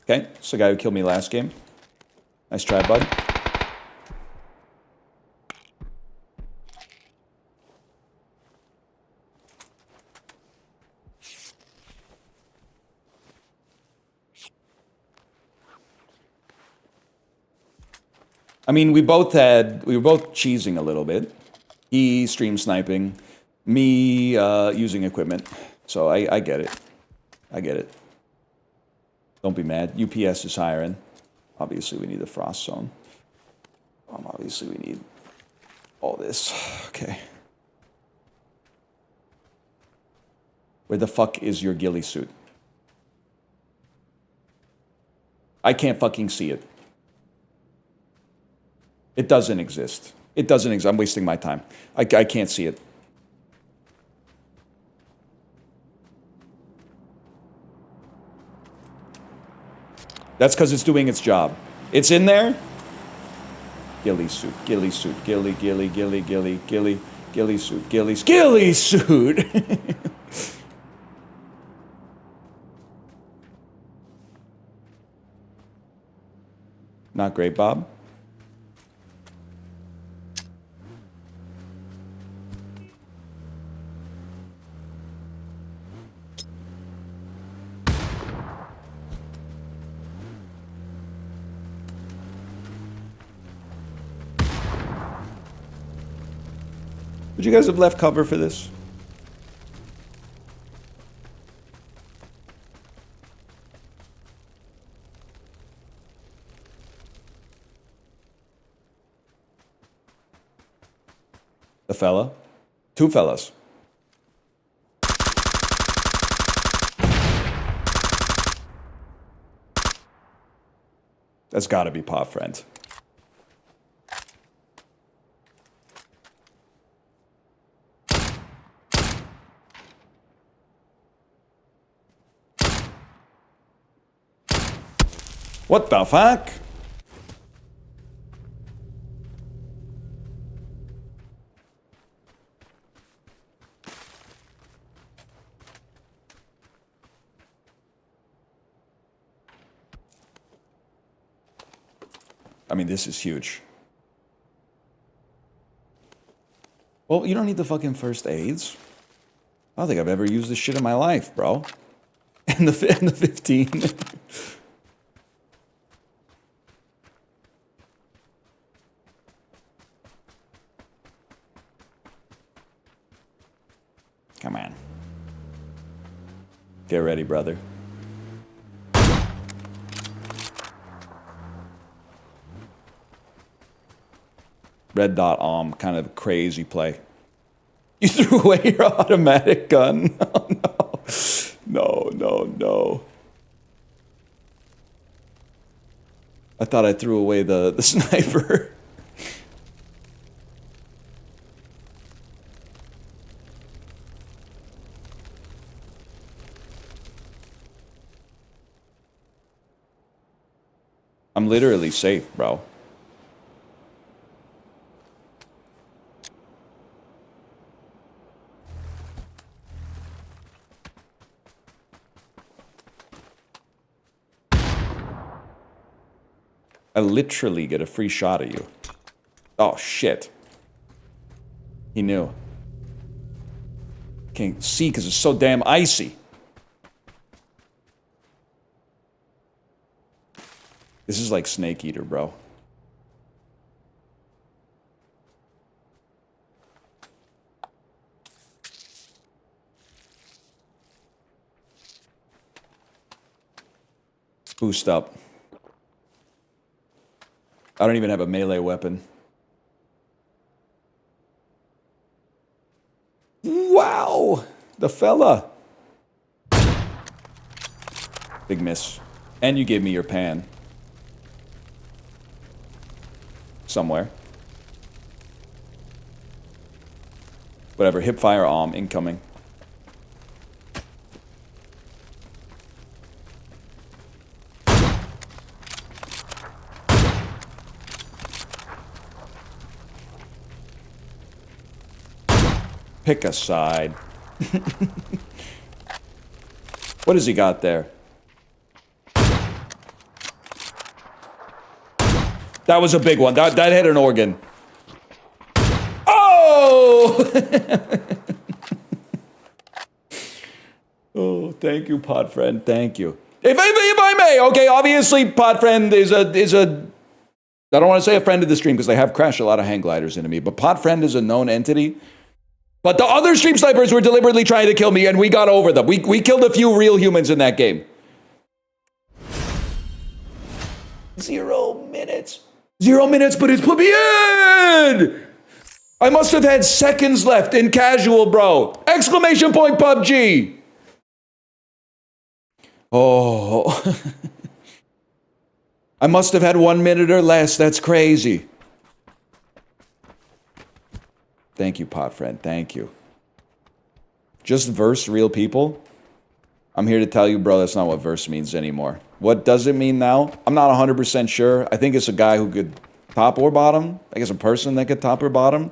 Okay, it's the guy who killed me last game. Nice try, bud. I mean, we were both cheesing a little bit. He stream sniping, me using equipment. So I get it. I get it. Don't be mad. UPS is hiring. Obviously, we need the frost zone. Obviously, we need all this. Okay. Where the fuck is your ghillie suit? I can't fucking see it. It doesn't exist. It doesn't exist. I'm wasting my time. I can't see it. That's because it's doing its job. It's in there. Ghillie suit, ghillie suit, ghillie, ghillie, ghillie, ghillie, ghillie, ghillie suit, ghillie suit. Not great, Bob. Would you guys have left cover for this? The fella. Two fellas. That's gotta be Pop Friend. What the fuck? I mean, this is huge. Well, you don't need the fucking first aids. I don't think I've ever used this shit in my life, bro. And the 15. Come on. Get ready, brother. Red dot kind of crazy play. You threw away your automatic gun. Oh no. No, no, no. I thought I threw away the sniper. I'm literally safe, bro. I literally get a free shot at you. Oh, shit. He knew. Can't see because it's so damn icy. This is like Snake Eater, bro. Boost up. I don't even have a melee weapon. Wow! The fella. Big miss. And you gave me your pan. Somewhere. Whatever, hipfire incoming. Pick a side. What has he got there? That was a big one. That hit an organ. Oh! Oh, thank you, Pod Friend. Thank you. If I may, okay, obviously Pod Friend is a I don't want to say a friend of the stream because they have crashed a lot of hang gliders into me, but Pod Friend is a known entity. But the other stream snipers were deliberately trying to kill me, and we got over them. We killed a few real humans in that game. 0 minutes. 0 minutes, but it's put me in! I must have had seconds left in casual, bro. Exclamation point PUBG. Oh. I must have had 1 minute or less. That's crazy. Thank you, Pot Friend. Thank you. Just verse real people? I'm here to tell you, bro, that's not what verse means anymore. What does it mean now? I'm not 100% sure. I think it's a guy who could top or bottom. I guess a person that could top or bottom.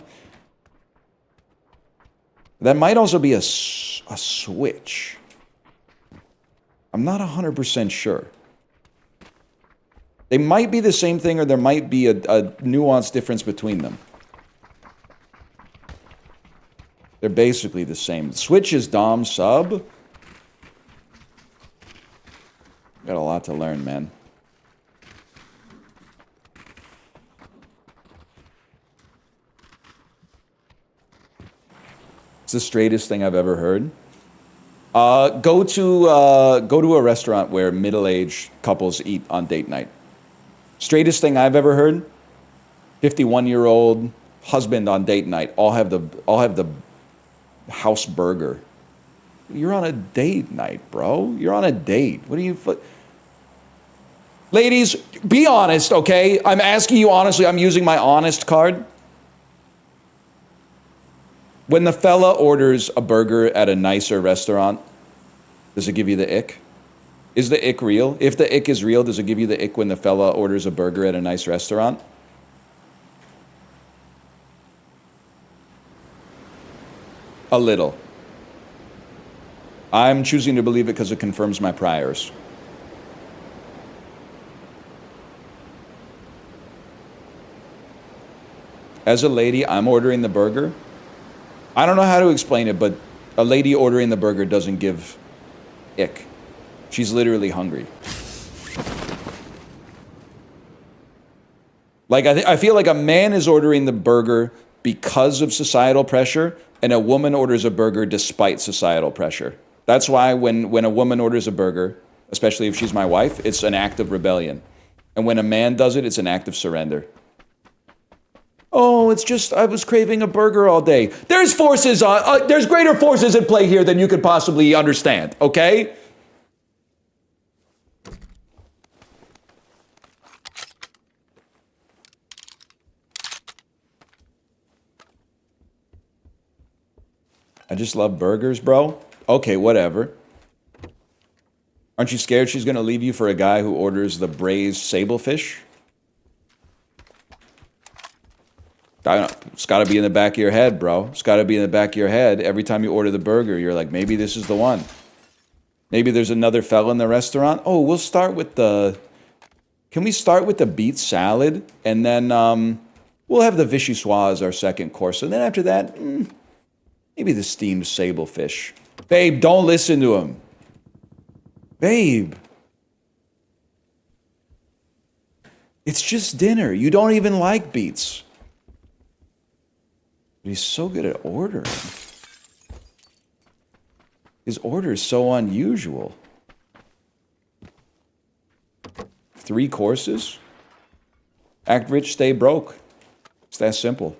That might also be a switch. I'm not 100% sure. They might be the same thing, or there might be a nuanced difference between them. They're basically the same. Switch is Dom sub. Got a lot to learn, man. It's the straightest thing I've ever heard. Go to a restaurant where middle-aged couples eat on date night. Straightest thing I've ever heard. 51-year-old husband on date night. I'll have the house burger. You're on a date night, bro. You're on a date. What do you... Ladies, be honest, okay? I'm asking you honestly. I'm using my honest card. When the fella orders a burger at a nicer restaurant, does it give you the ick? Is the ick real? If the ick is real, does it give you the ick when the fella orders a burger at a nice restaurant? A little. I'm choosing to believe it because it confirms my priors. As a lady, I'm ordering the burger. I don't know how to explain it, but a lady ordering the burger doesn't give ick. She's literally hungry. Like, I feel like a man is ordering the burger because of societal pressure, and a woman orders a burger despite societal pressure. That's why when a woman orders a burger, especially if she's my wife, it's an act of rebellion. And when a man does it, it's an act of surrender. Oh, it's just, I was craving a burger all day. There's there's greater forces at play here than you could possibly understand, okay? I just love burgers, bro. Okay, whatever. Aren't you scared she's gonna leave you for a guy who orders the braised sablefish? I don't know. It's got to be in the back of your head, bro. It's got to be in the back of your head. Every time you order the burger, you're like, maybe this is the one. Maybe there's another fella in the restaurant. Oh, we'll start with the... Can we start with the beet salad? And then we'll have the vichyssoise as our second course. And then after that, maybe the steamed sablefish. Babe, don't listen to him. Babe. It's just dinner. You don't even like beets. But he's so good at ordering. His order is so unusual. 3 courses? Act rich, stay broke. It's that simple.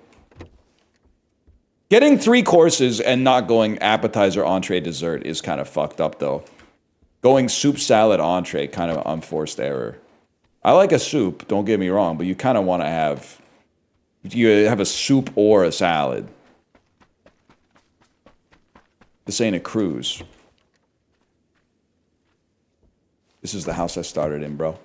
Getting 3 courses and not going appetizer, entree, dessert is kind of fucked up, though. Going soup, salad, entree, kind of unforced error. I like a soup, don't get me wrong, but you kind of want to have... You have a soup or a salad. This ain't a cruise. This is the house I started in, bro.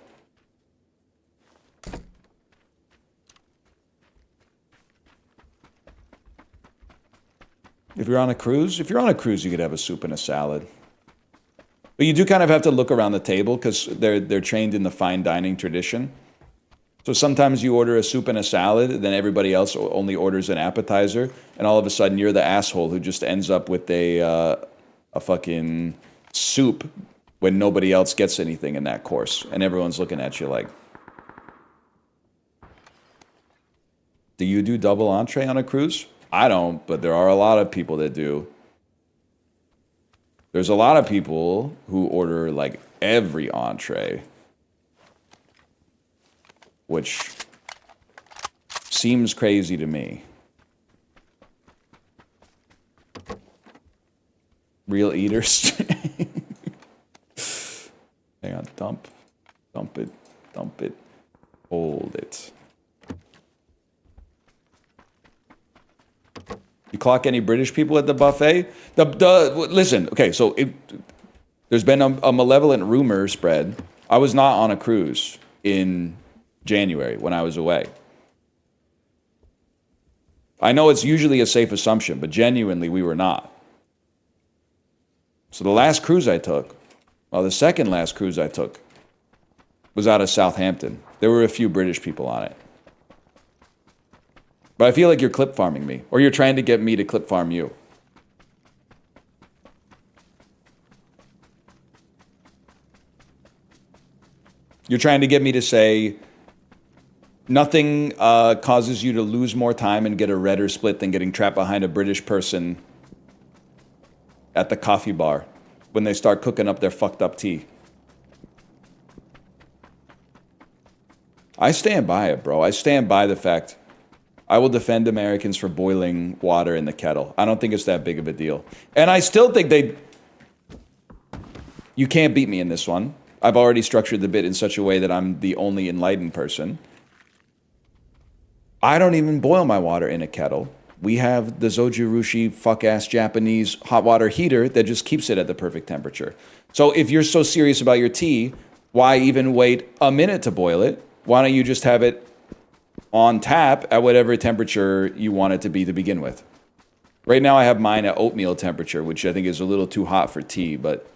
If you're on a cruise, you could have a soup and a salad. But you do kind of have to look around the table because they're trained in the fine dining tradition. So sometimes you order a soup and a salad, then everybody else only orders an appetizer, and all of a sudden you're the asshole who just ends up with a fucking soup when nobody else gets anything in that course, and everyone's looking at you like, do you do double entree on a cruise? I don't, but there are a lot of people that do. There's a lot of people who order like every entree, which seems crazy to me. Real eaters. Hang on, dump it, hold it. You clock any British people at the buffet? Listen, okay, so there's been a malevolent rumor spread. I was not on a cruise in January when I was away. I know it's usually a safe assumption, but genuinely we were not. So the last cruise I took, the second last cruise I took was out of Southampton. There were a few British people on it. But I feel like you're clip farming me, or you're trying to get me to clip farm you. You're trying to get me to say nothing causes you to lose more time and get a redder split than getting trapped behind a British person at the coffee bar when they start cooking up their fucked up tea. I stand by it, bro. I stand by the fact I will defend Americans for boiling water in the kettle. I don't think it's that big of a deal. And I still think you can't beat me in this one. I've already structured the bit in such a way that I'm the only enlightened person. I don't even boil my water in a kettle. We have the Zojirushi fuck-ass Japanese hot water heater that just keeps it at the perfect temperature. So if you're so serious about your tea, why even wait a minute to boil it? Why don't you just have it on tap at whatever temperature you want it to be to begin with? Right now I have mine at oatmeal temperature, which I think is a little too hot for tea, but...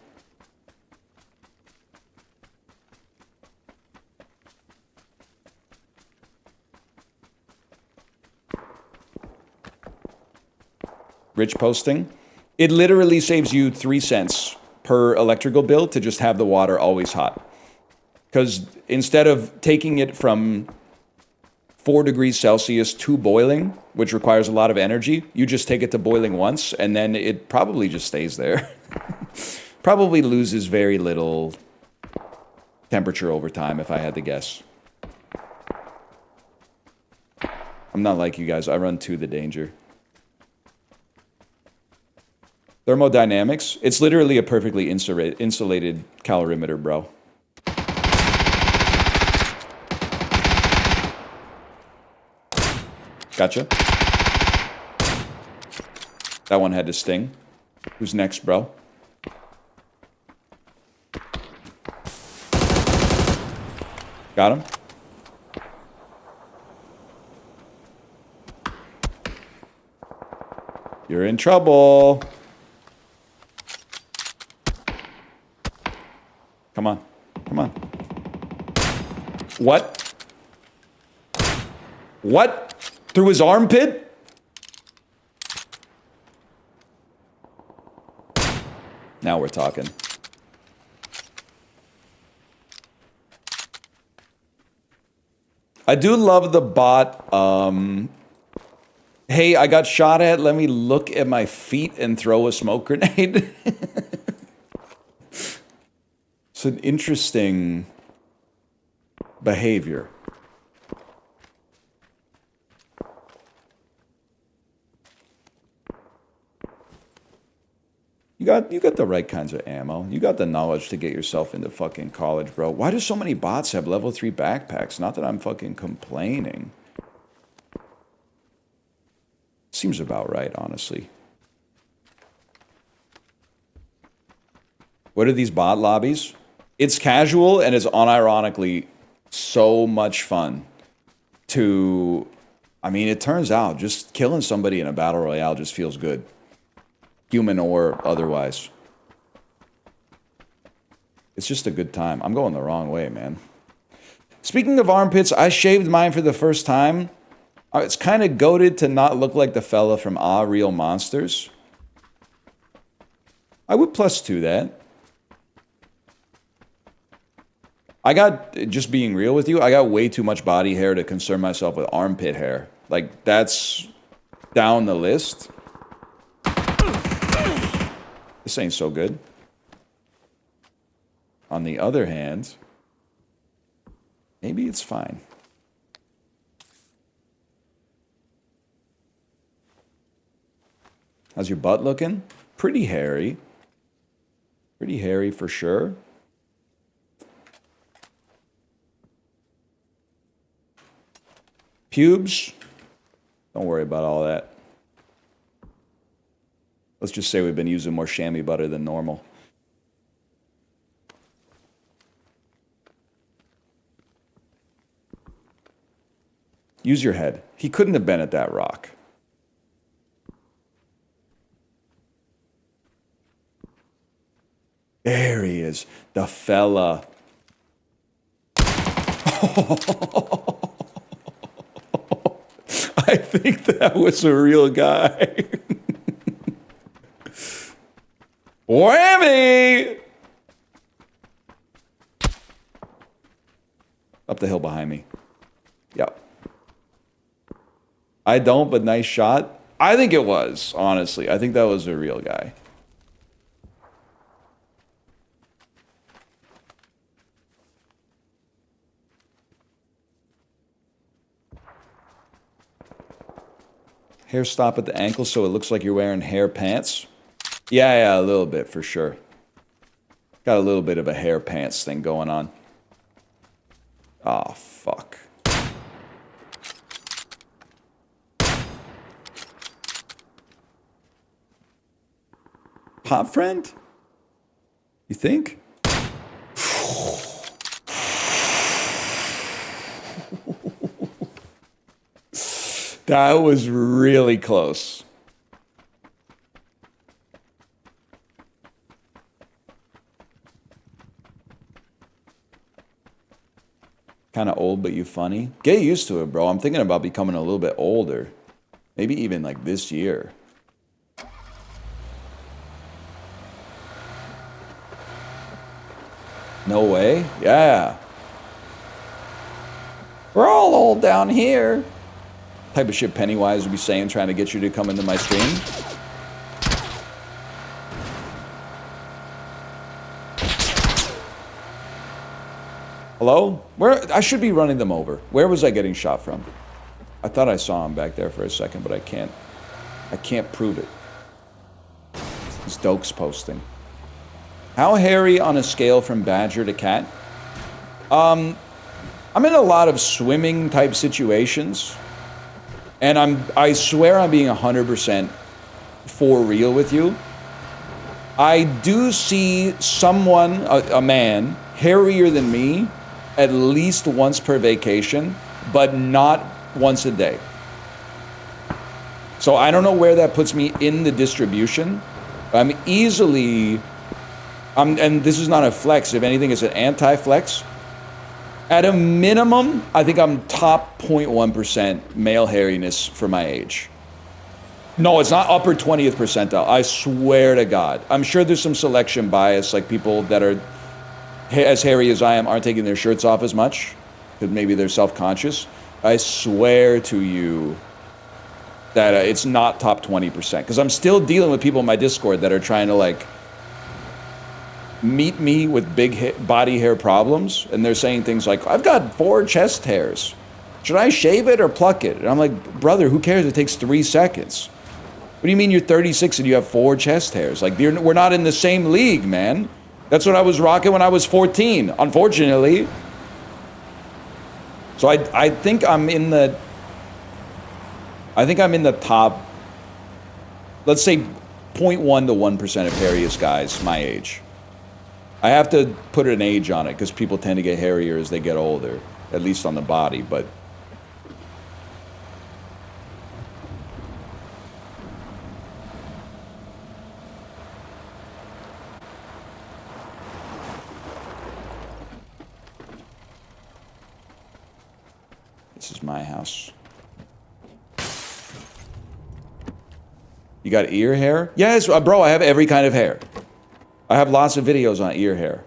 Rich posting. It literally saves you 3 cents per electrical bill to just have the water always hot. Because instead of taking it from 4 degrees Celsius to boiling, which requires a lot of energy, you just take it to boiling once, and then it probably just stays there. Probably loses very little temperature over time, if I had to guess. I'm not like you guys. I run to the danger. Thermodynamics. It's literally a perfectly insulated calorimeter, bro. Gotcha. That one had to sting. Who's next, bro? Got him. You're in trouble. Come on. Come on. What? What? Through his armpit? Now we're talking. I do love the bot, hey, I got shot at, let me look at my feet and throw a smoke grenade. It's an interesting behavior. You got the right kinds of ammo. You got the knowledge to get yourself into fucking college, bro. Why do so many bots have level 3 backpacks? Not that I'm fucking complaining. Seems about right, honestly. What are these bot lobbies? It's casual and it's unironically so much fun to... I mean, it turns out just killing somebody in a battle royale just feels good. Human or otherwise. It's just a good time. I'm going the wrong way, man. Speaking of armpits, I shaved mine for the first time. It's kind of goated to not look like the fella from Ah Real Monsters. I would +2 that. I got, just being real with you, I got way too much body hair to concern myself with armpit hair. Like, that's down the list. This ain't so good. On the other hand, maybe it's fine. How's your butt looking? Pretty hairy. Pretty hairy for sure. Pubes? Don't worry about all that. Let's just say we've been using more chamois butter than normal. Use your head. He couldn't have been at that rock. There he is. The fella. I think that was a real guy. Whammy! Up the hill behind me. Yep. I don't, but nice shot. I think it was, honestly. I think that was a real guy. Hair stop at the ankle so it looks like you're wearing hair pants. Yeah, a little bit for sure. Got a little bit of a hair pants thing going on. Oh, fuck. Pop friend? You think? That was really close. Kind of old, but you funny. Get used to it, bro. I'm thinking about becoming a little bit older. Maybe even like this year. No way? Yeah. We're all old down here. Type of shit Pennywise would be saying, trying to get you to come into my stream. Hello? Where? I should be running them over. Where was I getting shot from? I thought I saw him back there for a second, but I can't prove it. It's Doke's posting. How hairy on a scale from badger to cat? I'm in a lot of swimming type situations. And I swear I'm being 100% for real with you. I do see someone, a man, hairier than me at least once per vacation, but not once a day. So I don't know where that puts me in the distribution. I'm easily, and this is not a flex, if anything, it's an anti-flex. At a minimum, I think I'm top 0.1% male hairiness for my age. No, it's not upper 20th percentile. I swear to God. I'm sure there's some selection bias, like people that are as hairy as I am aren't taking their shirts off as much, because maybe they're self-conscious. I swear to you that it's not top 20%, because I'm still dealing with people in my Discord that are trying to like meet me with big body hair problems, and they're saying things like, I've got 4 chest hairs. Should I shave it or pluck it? And I'm like, brother, who cares? It takes 3 seconds. What do you mean you're 36 and you have 4 chest hairs? Like, we're not in the same league, man. That's what I was rocking when I was 14, unfortunately. So I think I'm in the top, let's say 0.1 to 1% of hairiest guys my age. I have to put an age on it because people tend to get hairier as they get older, at least on the body, but this is my house. You got ear hair? Yes, bro, I have every kind of hair. I have lots of videos on ear hair.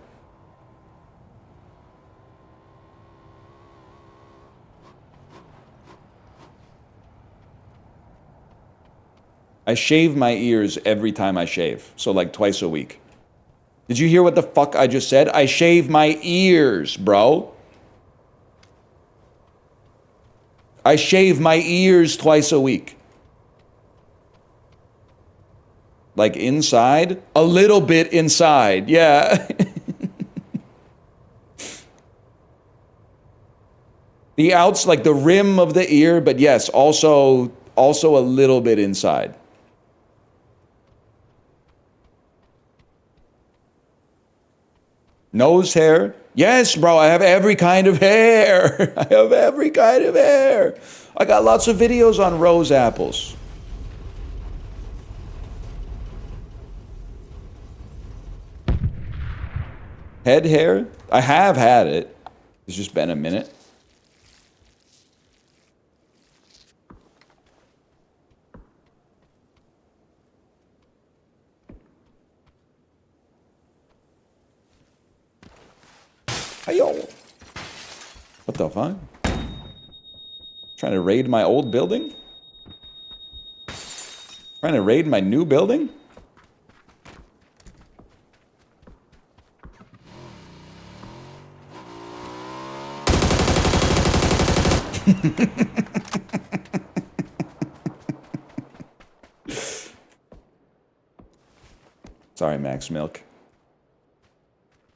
I shave my ears every time I shave, so like twice a week. Did you hear what the fuck I just said? I shave my ears, bro. I shave my ears twice a week. Like inside? A little bit inside, yeah. The outs, like the rim of the ear, but yes, also a little bit inside. Nose hair? Yes, bro, I have every kind of hair. I have every kind of hair. I got lots of videos on rose apples. Head hair? I have had it. It's just been a minute. Hey-yo. What the fuck? Trying to raid my old building? Trying to raid my new building? Sorry, Max Milk.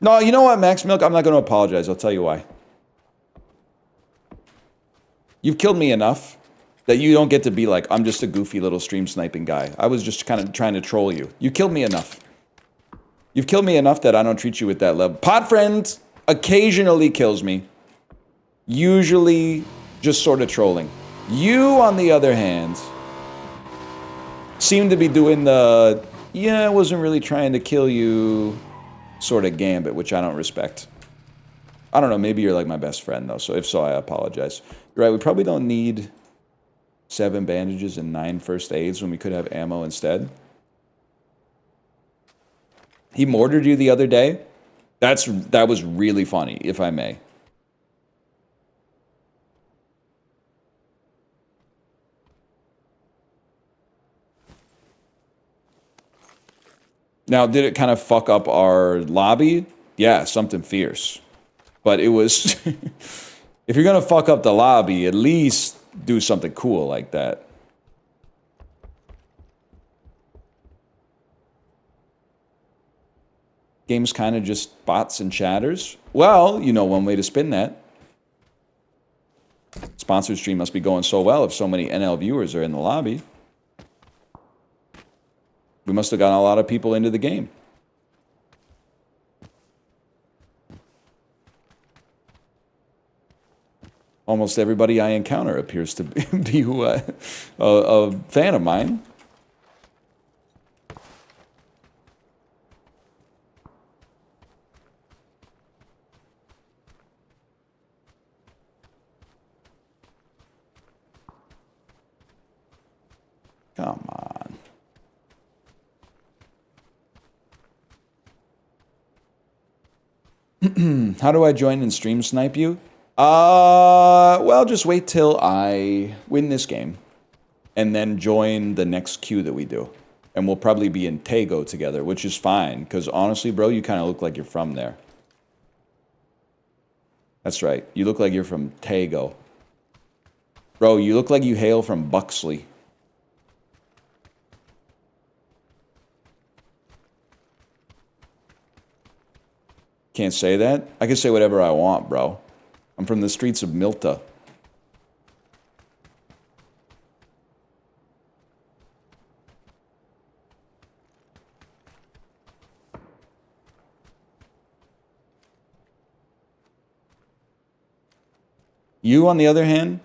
No, you know what, Max Milk? I'm not going to apologize. I'll tell you why. You've killed me enough that you don't get to be like, I'm just a goofy little stream sniping guy. I was just kind of trying to troll you. You killed me enough. You've killed me enough that I don't treat you with that love. Pot Friend occasionally kills me. Usually just sort of trolling. You, on the other hand, seem to be doing the, yeah, I wasn't really trying to kill you sort of gambit, which I don't respect. I don't know, maybe you're like my best friend though, so if so, I apologize. You're right, we probably don't need 7 bandages and 9 first aids when we could have ammo instead. He mortared you the other day? That was really funny, if I may. Now, did it kind of fuck up our lobby? Yeah, something fierce. But it was... if you're gonna fuck up the lobby, at least do something cool like that. Game's kind of just bots and chatters. Well, you know one way to spin that. Sponsored stream must be going so well if so many NL viewers are in the lobby. We must have gotten a lot of people into the game. Almost everybody I encounter appears to be a fan of mine. Come on. How do I join and stream snipe you? Well, just wait till I win this game and then join the next queue that we do. And we'll probably be in Tago together, which is fine, because honestly, bro, you kind of look like you're from there. That's right. You look like you're from Tago. Bro, you look like you hail from Buxley. Can't say that? I can say whatever I want, bro. I'm from the streets of Milta. You, on the other hand,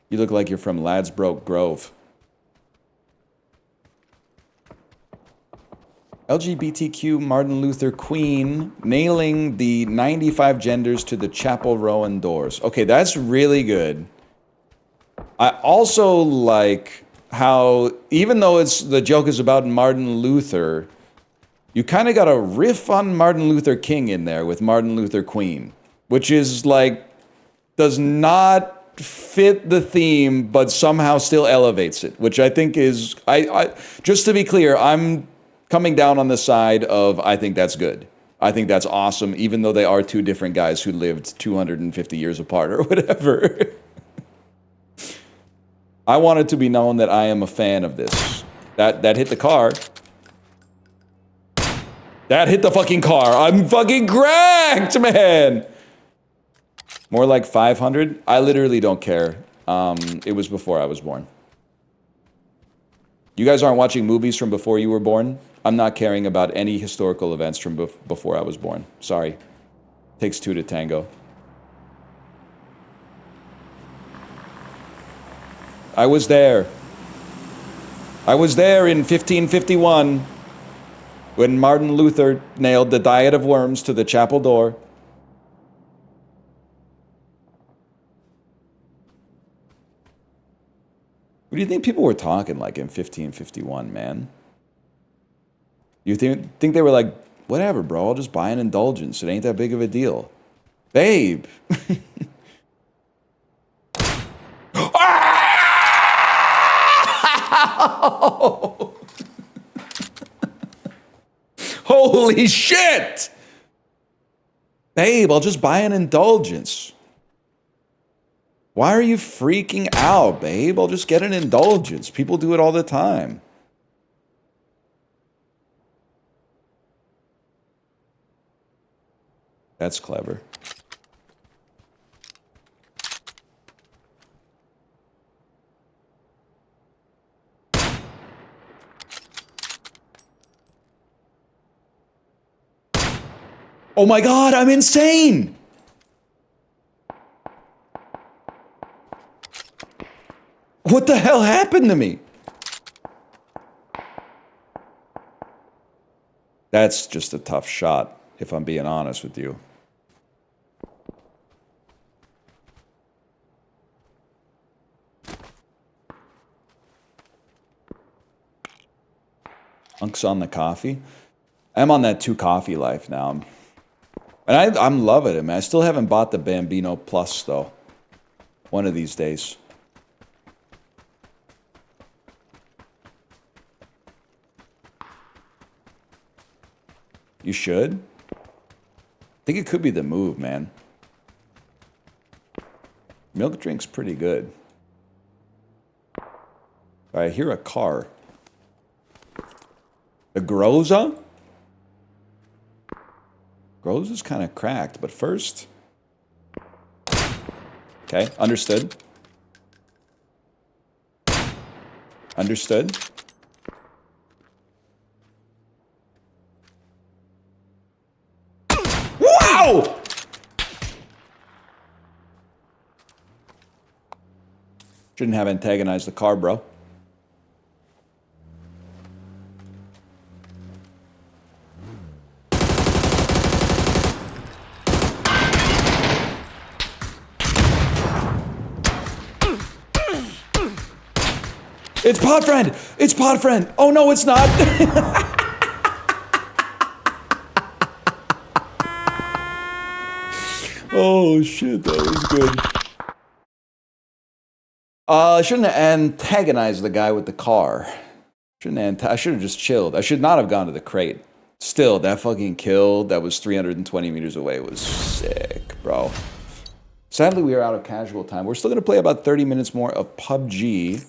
you look like you're from Ladsbroke Grove. LGBTQ Martin Luther Queen nailing the 95 genders to the Chapel Rowan doors. Okay, that's really good. I also like how, even though the joke is about Martin Luther, you kind of got a riff on Martin Luther King in there with Martin Luther Queen, which is like, does not fit the theme, but somehow still elevates it, which I think is, just to be clear, I'm coming down on the side of, I think that's good. I think that's awesome, even though they are two different guys who lived 250 years apart or whatever. I want it to be known that I am a fan of this. That hit the car. That hit the fucking car. I'm fucking cracked, man! More like 500? I literally don't care. It was before I was born. You guys aren't watching movies from before you were born? I'm not caring about any historical events from before I was born. Sorry. Takes two to tango. I was there. I was there in 1551 when Martin Luther nailed the Diet of Worms to the chapel door. What do you think people were talking like in 1551, man? You think they were like, whatever, bro, I'll just buy an indulgence. It ain't that big of a deal. Babe. Holy shit! Babe, I'll just buy an indulgence. Why are you freaking out, babe? I'll just get an indulgence. People do it all the time. That's clever. Oh my god, I'm insane! What the hell happened to me? That's just a tough shot, if I'm being honest with you. Unks on the coffee. I'm on that 2 coffee life now. And I'm loving it, man. I still haven't bought the Bambino Plus, though. One of these days. You should? I think it could be the move, man. Milk drink's pretty good. I hear a car. The Groza? Groza's kind of cracked, but first... Okay, understood. Understood. Wow! Shouldn't have antagonized the car, bro. It's Podfriend! It's Podfriend! Oh no, it's not! Oh shit, that was good. I shouldn't have antagonized the guy with the car. I should have just chilled. I should not have gone to the crate. Still, that fucking kill that was 320 meters away was sick, bro. Sadly, we are out of casual time. We're still going to play about 30 minutes more of PUBG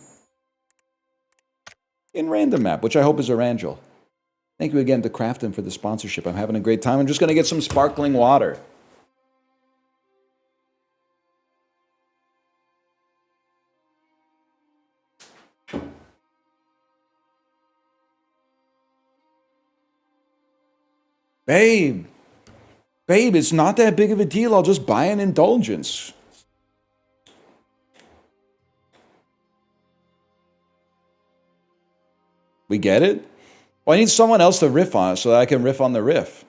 in random map, which I hope is a Rangel. Thank you again to Crafton for the sponsorship. I'm having a great time. I'm just going to get some sparkling water. Babe, it's not that big of a deal. I'll just buy an indulgence. We get it? Well, I need someone else to riff on it so that I can riff on the riff.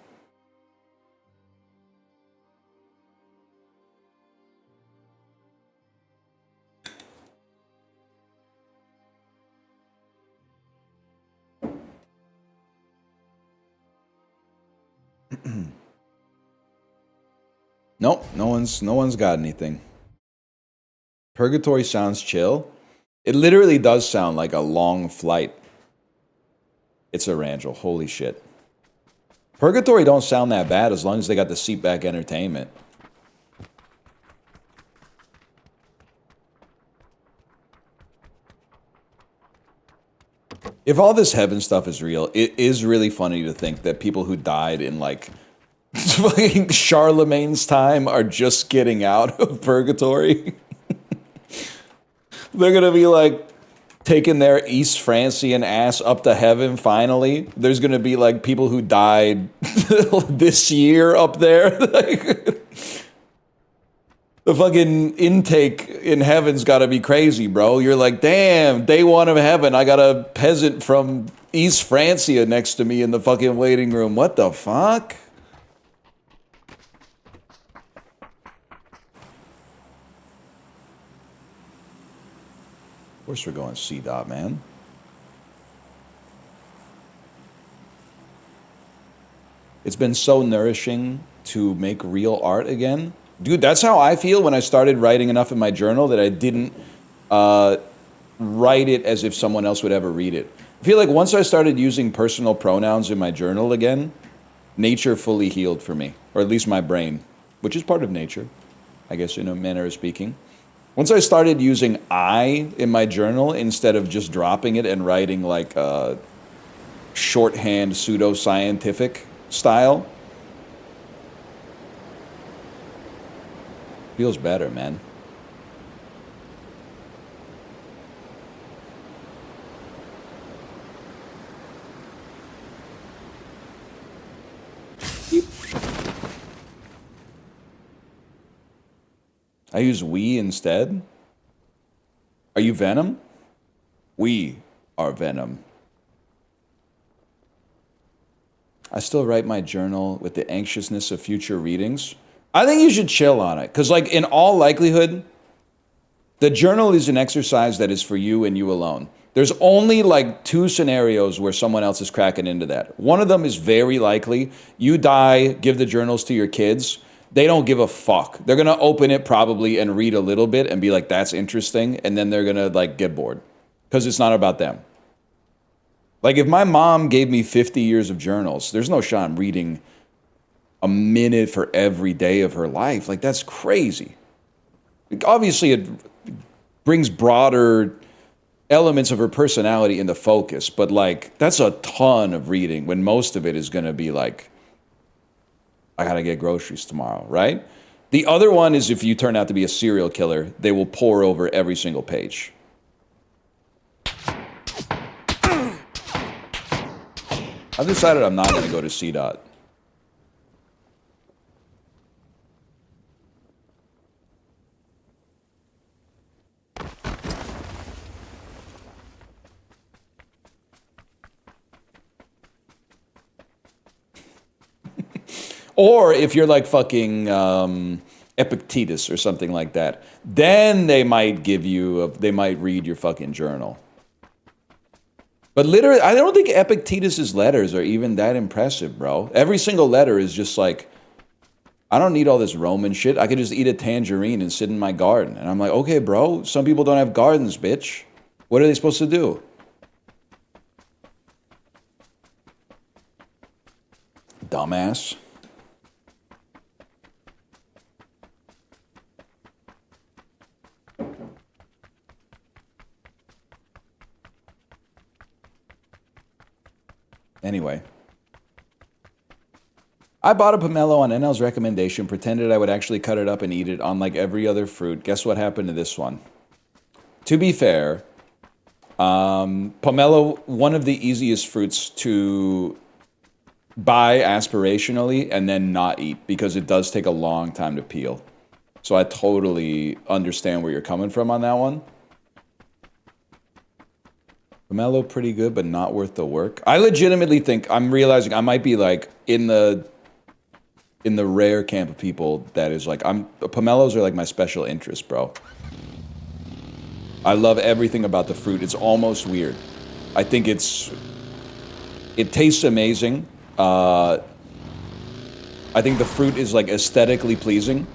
Nope, no one's got anything. Purgatory sounds chill. It literally does sound like a long flight. It's a Rangel, holy shit. Purgatory don't sound that bad as long as they got the seatback entertainment. If all this heaven stuff is real, it is really funny to think that people who died in like fucking Charlemagne's time are just getting out of purgatory. They're gonna be like taking their East Francian ass up to heaven finally. There's gonna be like people who died this year up there. The fucking intake in heaven's gotta be crazy, bro. You're like, damn, day one of heaven, I got a peasant from East Francia next to me in the fucking waiting room. What the fuck? Of course we're going C-Dot, man. It's been so nourishing to make real art again. Dude, that's how I feel when I started writing enough in my journal that I didn't write it as if someone else would ever read it. I feel like once I started using personal pronouns in my journal again, nature fully healed for me. Or at least my brain, which is part of nature, I guess, in a manner of speaking. Once I started using I in my journal instead of just dropping it and writing like a shorthand pseudo-scientific style, Feels better, man. I use we instead. Are you Venom? We are Venom. I still write my journal with the anxiousness of future readings. I think you should chill on it. Because, like, in all likelihood, the journal is an exercise that is for you and you alone. There's only, like, 2 scenarios where someone else is cracking into that. One of them is very likely. You die, give the journals to your kids. They don't give a fuck. They're going to open it probably and read a little bit and be like, that's interesting. And then they're going to, like, get bored. Because it's not about them. Like, if my mom gave me 50 years of journals, there's no shot I'm reading a minute for every day of her life. Like, that's crazy. Obviously, it brings broader elements of her personality into focus, but, like, that's a ton of reading when most of it is going to be like, I gotta get groceries tomorrow, right? The other one is if you turn out to be a serial killer, they will pore over every single page. I've decided I'm not gonna go to CDOT. Or if you're like fucking Epictetus or something like that, then they might give you, they might read your fucking journal. But literally, I don't think Epictetus's letters are even that impressive, bro. Every single letter is just like, I don't need all this Roman shit. I could just eat a tangerine and sit in my garden. And I'm like, okay, bro, some people don't have gardens, bitch. What are they supposed to do? Dumbass. Anyway, I bought a pomelo on NL's recommendation, pretended I would actually cut it up and eat it on like every other fruit. Guess what happened to this one? To be fair, pomelo, one of the easiest fruits to buy aspirationally and then not eat because it does take a long time to peel. So I totally understand where you're coming from on that one. Pomelo pretty good, but not worth the work. I legitimately think, I'm realizing I might be like in the rare camp of people that is like, pomelos are like my special interest, bro. I love everything about the fruit. It's almost weird. I think it tastes amazing. I think the fruit is like aesthetically pleasing.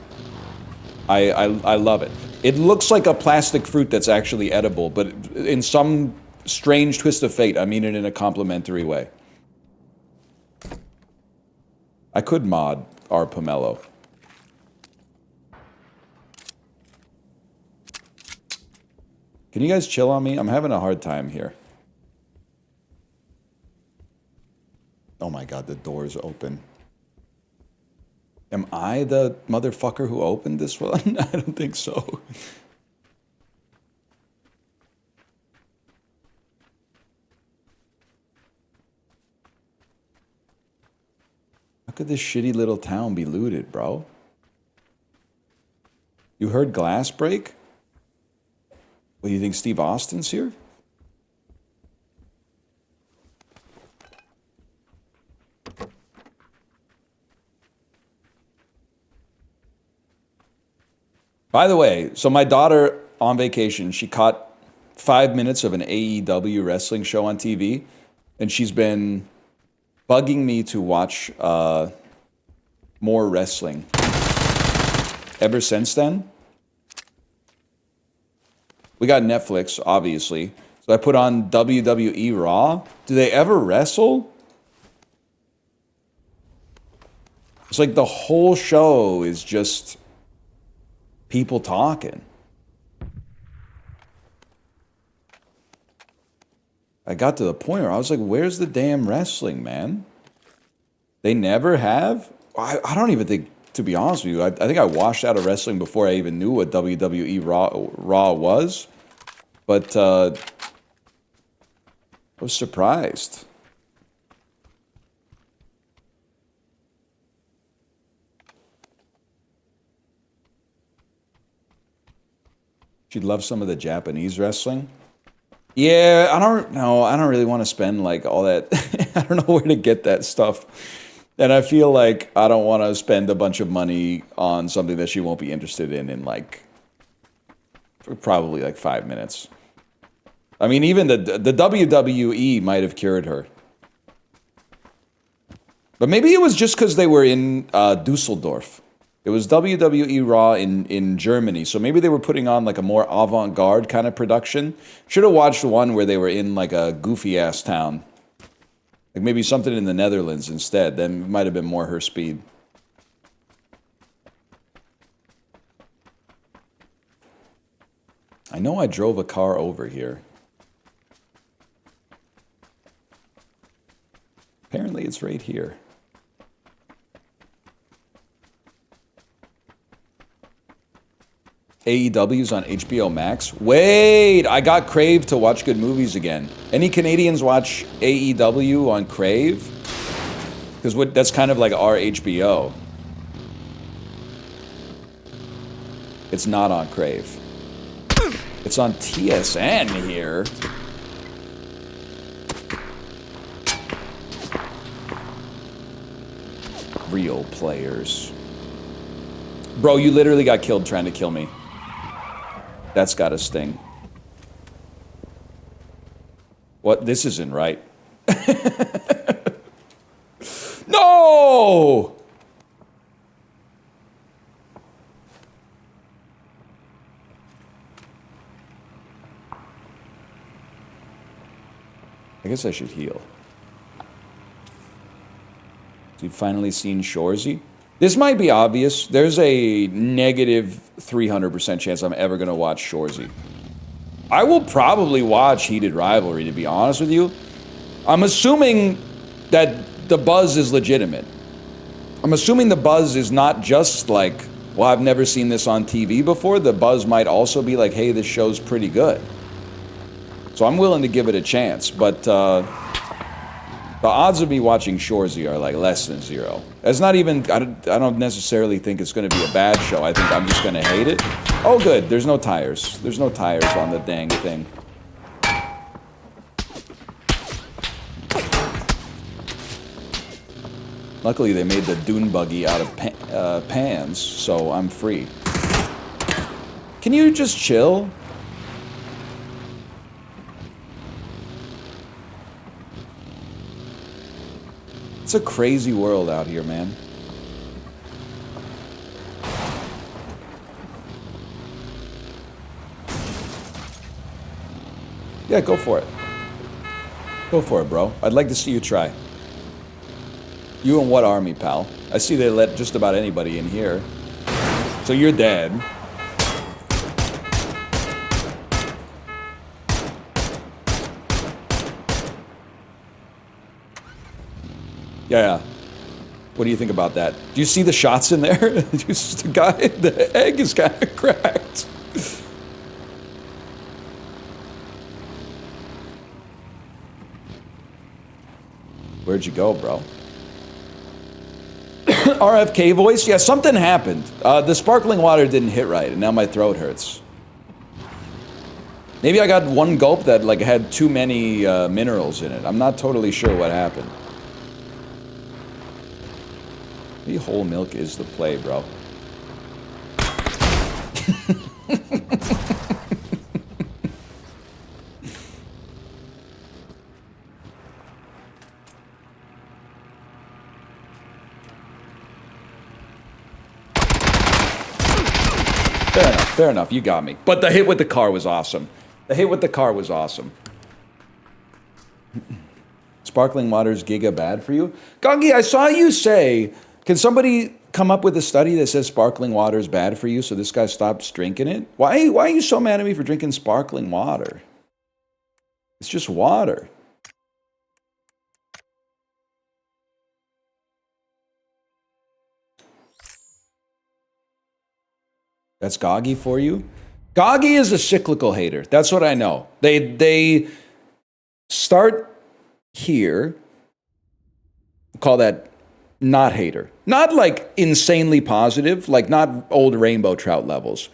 I love it. It looks like a plastic fruit that's actually edible, but in some strange twist of fate, I mean it in a complimentary way. I could mod our pomelo. Can you guys chill on me? I'm having a hard time here. Oh my god, the door's open. Am I the motherfucker who opened this one? I don't think so. How could this shitty little town be looted, bro? You heard glass break? What, do you think Steve Austin's here? By the way, so my daughter on vacation, she caught 5 minutes of an AEW wrestling show on TV, and she's been bugging me to watch more wrestling ever since then. We got Netflix, obviously. So I put on WWE Raw. Do they ever wrestle? It's like the whole show is just people talking. I got to the point where I was like, where's the damn wrestling, man? They never have? I don't even think, to be honest with you, I think I washed out of wrestling before I even knew what WWE Raw was. But I was surprised. She'd love some of the Japanese wrestling. Yeah, I don't know. I don't really want to spend like all that. I don't know where to get that stuff. And I feel like I don't want to spend a bunch of money on something that she won't be interested in like probably like 5 minutes. I mean, even the WWE might have cured her. But maybe it was just because they were in Dusseldorf. It was WWE Raw in Germany, so maybe they were putting on like a more avant-garde kind of production. Should have watched one where they were in like a goofy-ass town. Like maybe something in the Netherlands instead. Then it might have been more her speed. I know I drove a car over here. Apparently it's right here. AEW's on HBO Max. Wait, I got Crave to watch good movies again. Any Canadians watch AEW on Crave? Because that's kind of like our HBO. It's not on Crave. It's on TSN here. Real players. Bro, you literally got killed trying to kill me. That's gotta sting. What? This isn't right. No! I guess I should heal. So you've finally seen Shorzy? This might be obvious. There's a negative 300% chance I'm ever going to watch Shorzy. I will probably watch Heated Rivalry, to be honest with you. I'm assuming that the buzz is legitimate. I'm assuming the buzz is not just like, well, I've never seen this on TV before. The buzz might also be like, hey, this show's pretty good. So I'm willing to give it a chance, but the odds of me watching Shorzy are like less than zero. It's not even, I don't necessarily think it's going to be a bad show. I think I'm just going to hate it. Oh, good. There's no tires. There's no tires on the dang thing. Luckily, they made the dune buggy out of pans, so I'm free. Can you just chill? It's a crazy world out here, man. Yeah, go for it. Go for it, bro. I'd like to see you try. You in what army, pal? I see they let just about anybody in here. So you're dead. Yeah. What do you think about that? Do you see the shots in there? The guy, the egg is kind of cracked. Where'd you go, bro? RFK voice? Yeah, something happened. The sparkling water didn't hit right, and now my throat hurts. Maybe I got one gulp that like had too many minerals in it. I'm not totally sure what happened. Maybe whole milk is the play, bro. Fair enough, you got me. But the hit with the car was awesome. The hit with the car was awesome. Sparkling water's giga bad for you? Gongi, I saw you say, can somebody come up with a study that says sparkling water is bad for you so this guy stops drinking it? Why are you so mad at me for drinking sparkling water? It's just water. That's Goggy for you. Goggy is a cyclical hater. That's what I know. They start here. Call that not hater. Not like insanely positive, like not old rainbow trout levels.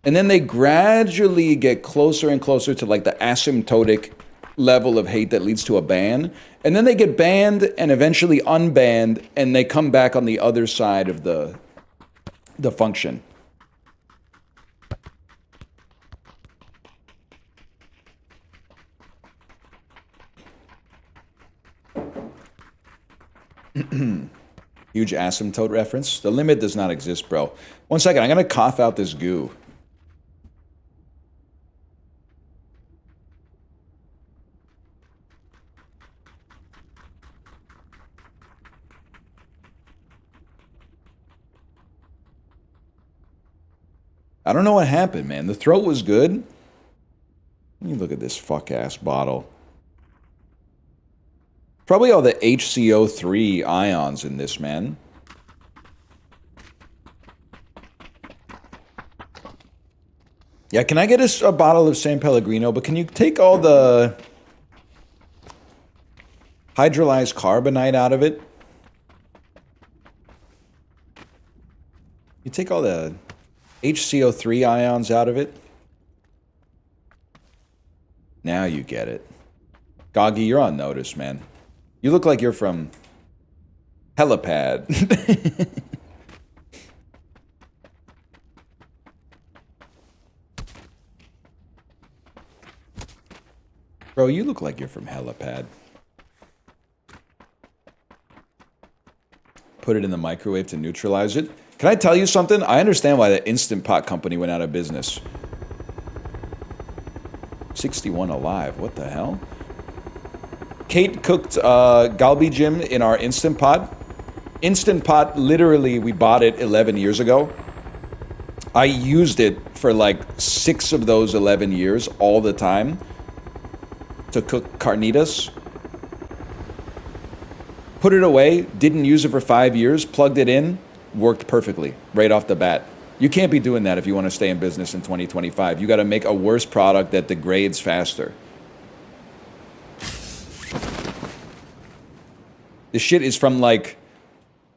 And then they gradually get closer and closer to like the asymptotic level of hate that leads to a ban. And then they get banned and eventually unbanned, and they come back on the other side of the function. Huge asymptote reference. The limit does not exist, bro. 1 second, I'm gonna cough out this goo. I don't know what happened, man. The throat was good. Let me look at this fuck-ass bottle. Probably all the HCO3 ions in this, man. Yeah, can I get a bottle of San Pellegrino? But can you take all the hydrolyzed carbonite out of it? You take all the HCO3 ions out of it? Now you get it. Goggy, you're on notice, man. You look like you're from Helipad. Bro, you look like you're from Helipad. Put it in the microwave to neutralize it. Can I tell you something? I understand why the Instant Pot company went out of business. 61 alive. What the hell? Kate cooked galbi jim in our Instant Pot. Instant Pot, literally, we bought it 11 years ago. I used it for like 6 of those 11 years all the time to cook carnitas. Put it away, didn't use it for 5 years, plugged it in, worked perfectly right off the bat. You can't be doing that if you want to stay in business in 2025. You got to make a worse product that degrades faster. This shit is from like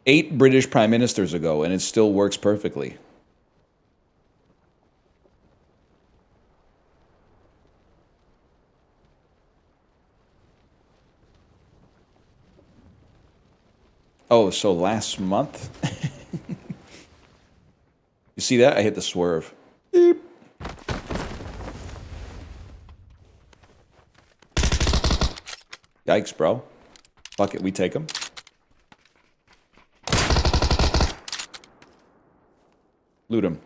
8 British prime ministers ago, and it still works perfectly. Oh, so last month? You see that? I hit the swerve. Beep. Yikes, bro. Fuck it, we take them. Loot him.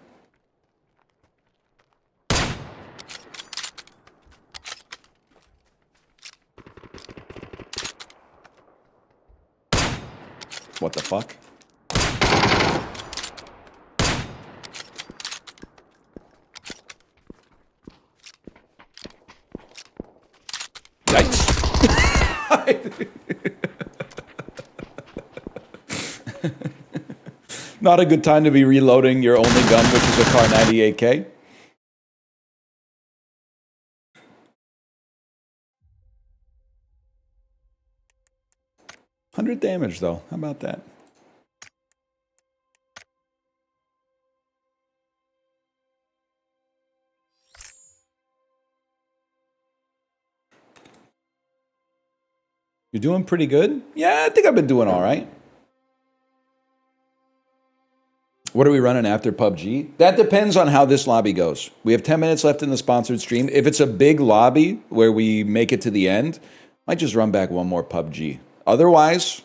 What the fuck? Yikes. Not a good time to be reloading your only gun, which is a Kar 98K. $100 damage, though. How about that? You're doing pretty good? Yeah, I think I've been doing all right. What are we running after PUBG? That depends on how this lobby goes. We have 10 minutes left in the sponsored stream. If it's a big lobby where we make it to the end, I might just run back one more PUBG. Otherwise,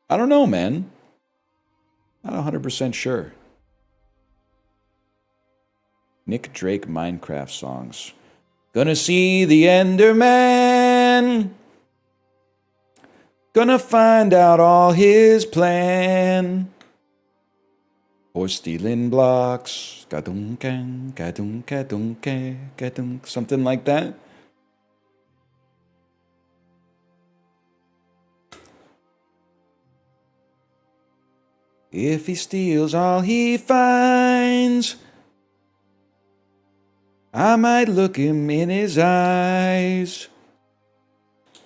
I don't know, man. Not 100% sure. Nick Drake Minecraft songs. Gonna see the Enderman. Gonna find out all his plan. Or stealing blocks. Something like that. If he steals all he finds, I might look him in his eyes.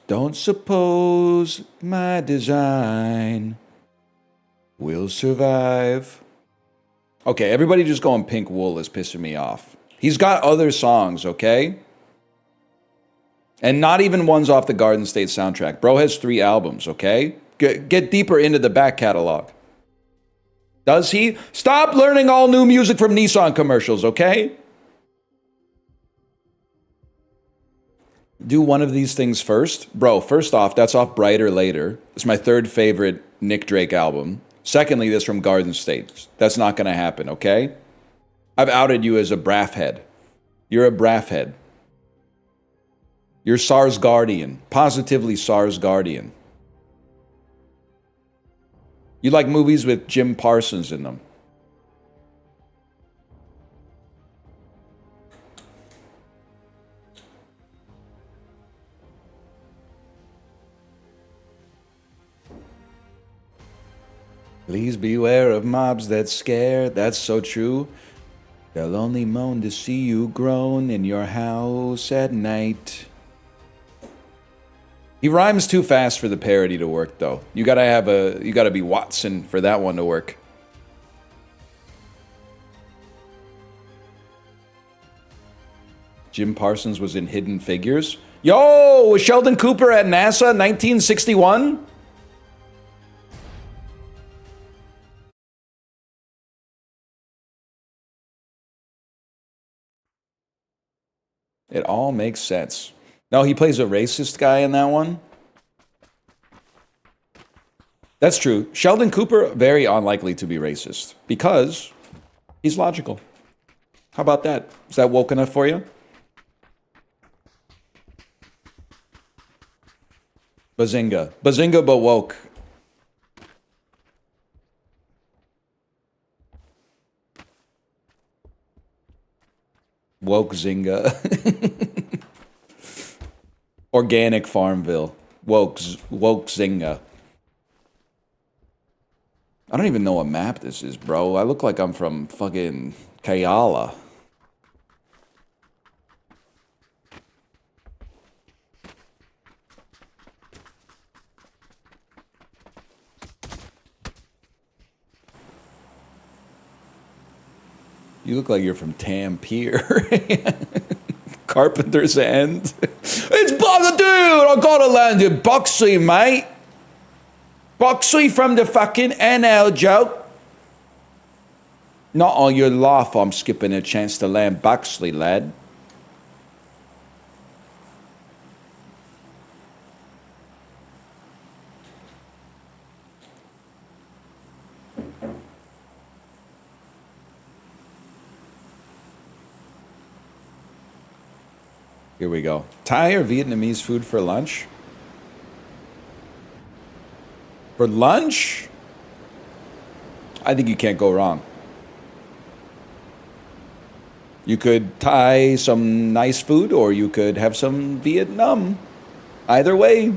Don't suppose my design will survive. Okay, everybody just going Pink Wool is pissing me off. He's got other songs, okay? And not even ones off the Garden State soundtrack. Bro has 3 albums, okay? Get deeper into the back catalog. Does he? Stop learning all new music from Nissan commercials, okay? Do one of these things first. Bro, first off, that's off Brighter Later. It's my 3rd favorite Nick Drake album. Secondly, this from Garden State. That's not going to happen, okay? I've outed you as a braff head. You're a braff head. You're SARS Guardian. Positively SARS Guardian. You like movies with Jim Parsons in them. Please beware of mobs that scare. That's so true. They'll only moan to see you groan in your house at night. He rhymes too fast for the parody to work, though. You gotta be Watson for that one to work. Jim Parsons was in Hidden Figures. Yo, was Sheldon Cooper at NASA 1961? It all makes sense. No, he plays a racist guy in that one. That's true. Sheldon Cooper, very unlikely to be racist because he's logical. How about that? Is that woke enough for you? Bazinga. Bazinga but woke. Woke Zynga. Organic Farmville. Woke Zynga. I don't even know what map this is, bro. I look like I'm from fucking Kayala. You look like you're from Tampere. Carpenter's End. It's Bugger, dude! I gotta land in Buxley, mate. Buxley from the fucking NL, joke. Not on your laugh, I'm skipping a chance to land Buxley, lad. Here we go. Thai or Vietnamese food for lunch? For lunch? I think you can't go wrong. You could Thai some nice food or you could have some Vietnam. Either way.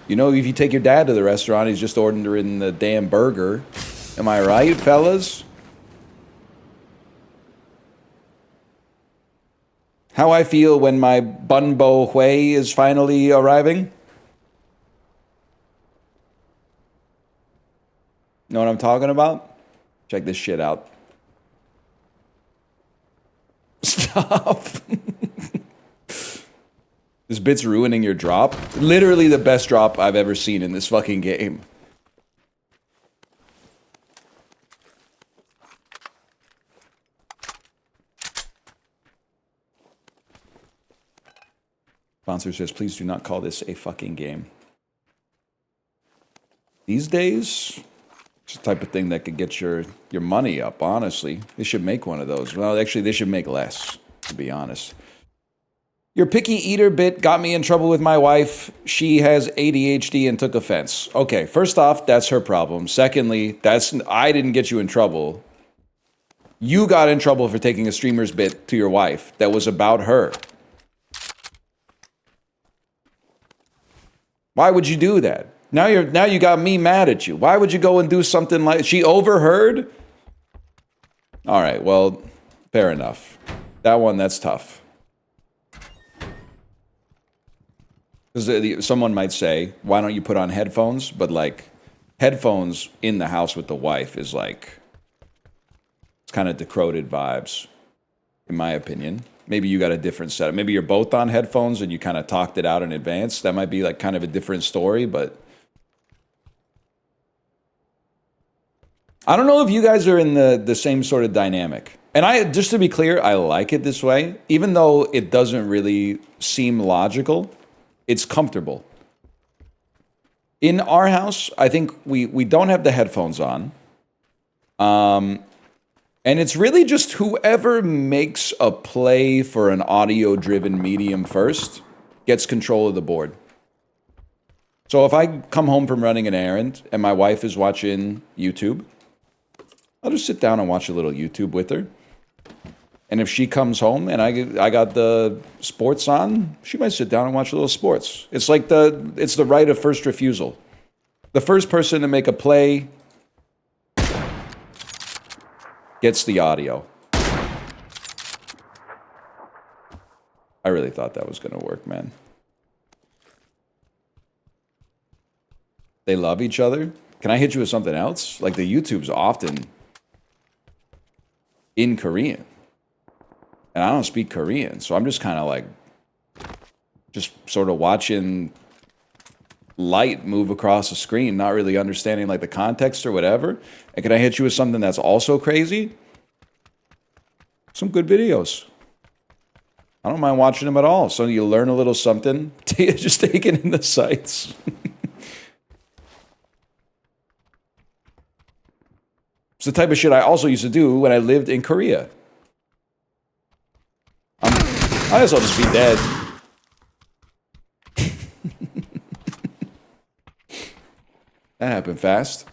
You know, if you take your dad to the restaurant, he's just ordering the damn burger. Am I right, fellas? How I feel when my Bun Bo Hui is finally arriving? Know what I'm talking about? Check this shit out. Stop. This bit's ruining your drop. Literally the best drop I've ever seen in this fucking game. Sponsor says, please do not call this a fucking game. These days, it's the type of thing that could get your money up, honestly. They should make one of those. Well, actually, they should make less, to be honest. Your picky eater bit got me in trouble with my wife. She has ADHD and took offense. Okay, first off, that's her problem. Secondly, I didn't get you in trouble. You got in trouble for taking a streamer's bit to your wife that was about her. Why would you do that? Now you got me mad at you. Why would you go and do something like she overheard? All right, well, fair enough. That one, that's tough. Because someone might say, why don't you put on headphones? But like, headphones in the house with the wife is like, it's kind of decrepit vibes, in my opinion. Maybe you got a different setup. Maybe you're both on headphones and you kind of talked it out in advance. That might be like kind of a different story, but I don't know if you guys are in the same sort of dynamic. And just to be clear, I like it this way. Even though it doesn't really seem logical, it's comfortable. In our house, I think we don't have the headphones on. And it's really just whoever makes a play for an audio-driven medium first gets control of the board. So if I come home from running an errand and my wife is watching YouTube, I'll just sit down and watch a little YouTube with her. And if she comes home and I got the sports on, she might sit down and watch a little sports. It's like it's the right of first refusal. The first person to make a play gets the audio. I really thought that was going to work, man. They love each other. Can I hit you with something else? Like the YouTube's often in Korean. And I don't speak Korean, so I'm just kind of like, just sort of watching light move across the screen, not really understanding like the context or whatever. And can I hit you with something that's also crazy? Some good videos. I don't mind watching them at all. So you learn a little something, just taking in the sights. It's the type of shit I also used to do when I lived in Korea. I guess I'll just be dead. That happened fast.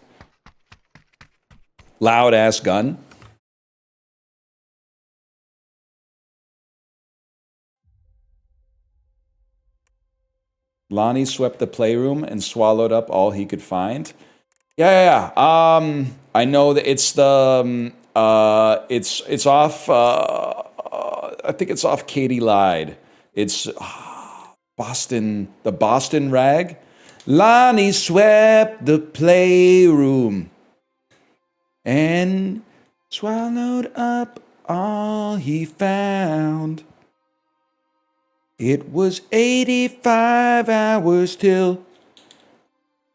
Loud ass gun. Lonnie swept the playroom and swallowed up all he could find. Yeah. I know that it's the it's off. I think it's off Katie Lied. It's Boston, the Boston Rag. Lonnie swept the playroom and swallowed up all he found. It was 85 hours till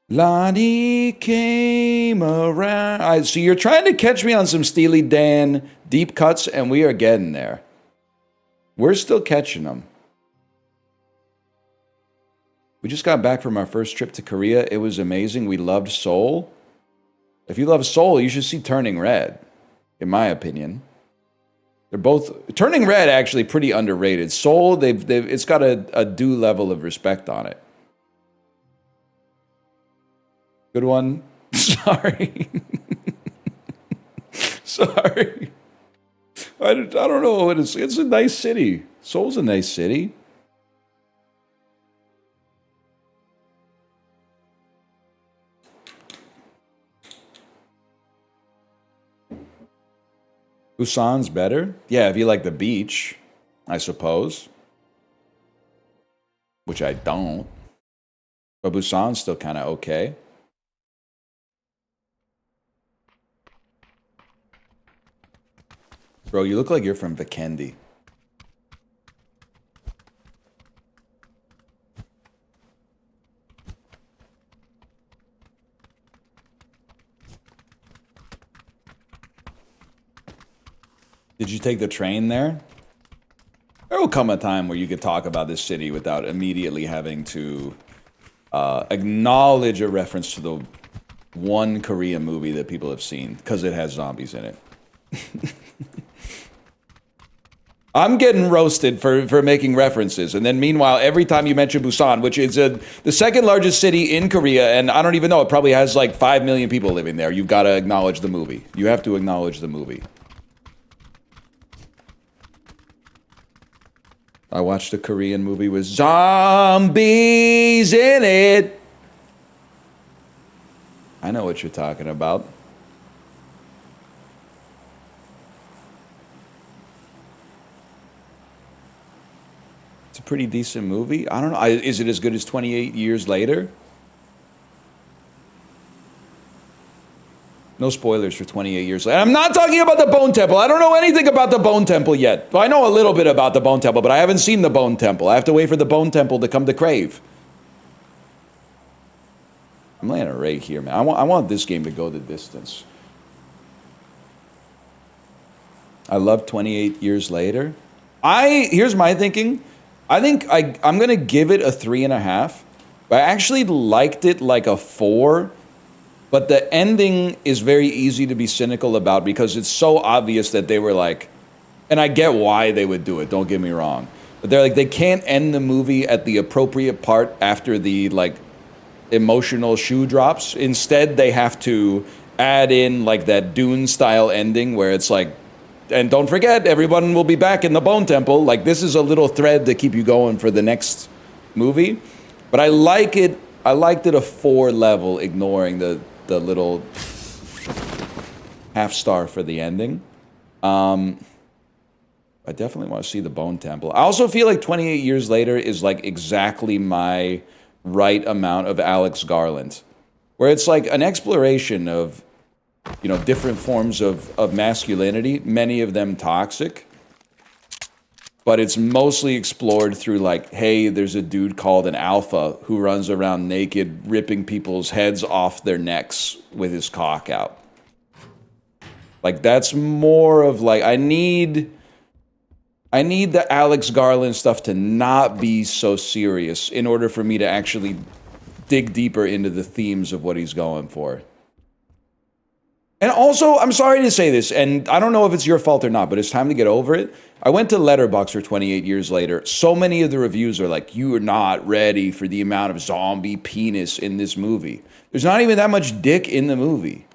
Lonnie came around. So you're trying to catch me on some Steely Dan deep cuts, and we are getting there. We're still catching them. We just got back from our first trip to Korea. It was amazing. We loved Seoul. If you love Seoul, you should see Turning Red, in my opinion. They're both... Turning Red, actually, pretty underrated. Seoul, it's got a due level of respect on it. Good one. Sorry. Sorry. I don't know what it's a nice city. Seoul's a nice city. Busan's better? Yeah, if you like the beach, I suppose. Which I don't. But Busan's still kind of okay. Bro, you look like you're from Vikendi. Did you take the train there? There will come a time where you could talk about this city without immediately having to acknowledge a reference to the one Korean movie that people have seen, because it has zombies in it. I'm getting roasted for making references, and then meanwhile, every time you mention Busan, which is the second largest city in Korea, and I don't even know, it probably has like 5 million people living there, you've got to acknowledge the movie. You have to acknowledge the movie. I watched a Korean movie with zombies in it. I know what you're talking about. It's a pretty decent movie. I don't know. Is it as good as 28 Years Later? No spoilers for 28 Years Later. I'm not talking about the Bone Temple. I don't know anything about the Bone Temple yet. Well, I know a little bit about the Bone Temple, but I haven't seen the Bone Temple. I have to wait for the Bone Temple to come to Crave. I'm laying it right here, man. I want this game to go the distance. I love 28 Years Later. Here's my thinking. I think I'm going to give it a 3.5. But I actually liked it like a 4. But the ending is very easy to be cynical about because it's so obvious that they were like, and I get why they would do it, don't get me wrong. But they're like, they can't end the movie at the appropriate part after the like emotional shoe drops. Instead, they have to add in like that Dune style ending where it's like, and don't forget, everyone will be back in the Bone Temple. Like, this is a little thread to keep you going for the next movie. But I like it. I liked it a 4 level, ignoring the little half star for the ending. I definitely want to see the Bone Temple. I also feel like 28 Years Later is like exactly my right amount of Alex Garland, where it's like an exploration of, you know, different forms of masculinity, many of them toxic. But it's mostly explored through like, hey, there's a dude called an alpha who runs around naked, ripping people's heads off their necks with his cock out. Like, that's more of like, I need the Alex Garland stuff to not be so serious in order for me to actually dig deeper into the themes of what he's going for. And also, I'm sorry to say this, and I don't know if it's your fault or not, but it's time to get over it. I went to Letterboxd for 28 Years Later. So many of the reviews are like, you are not ready for the amount of zombie penis in this movie. There's not even that much dick in the movie.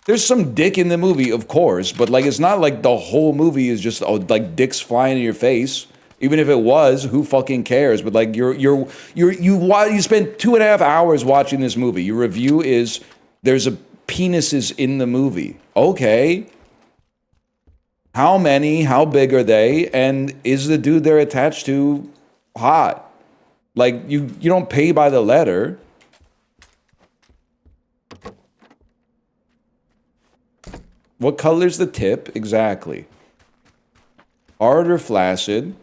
There's some dick in the movie, of course, but like, it's not like the whole movie is just like dicks flying in your face. Even if it was, who fucking cares? But like, you spent 2.5 hours watching this movie. Your review is, there's a penises in the movie. Okay. How many? How big are they? And is the dude they're attached to hot? Like, you don't pay by the letter. What color's the tip? Exactly. Hard or flaccid?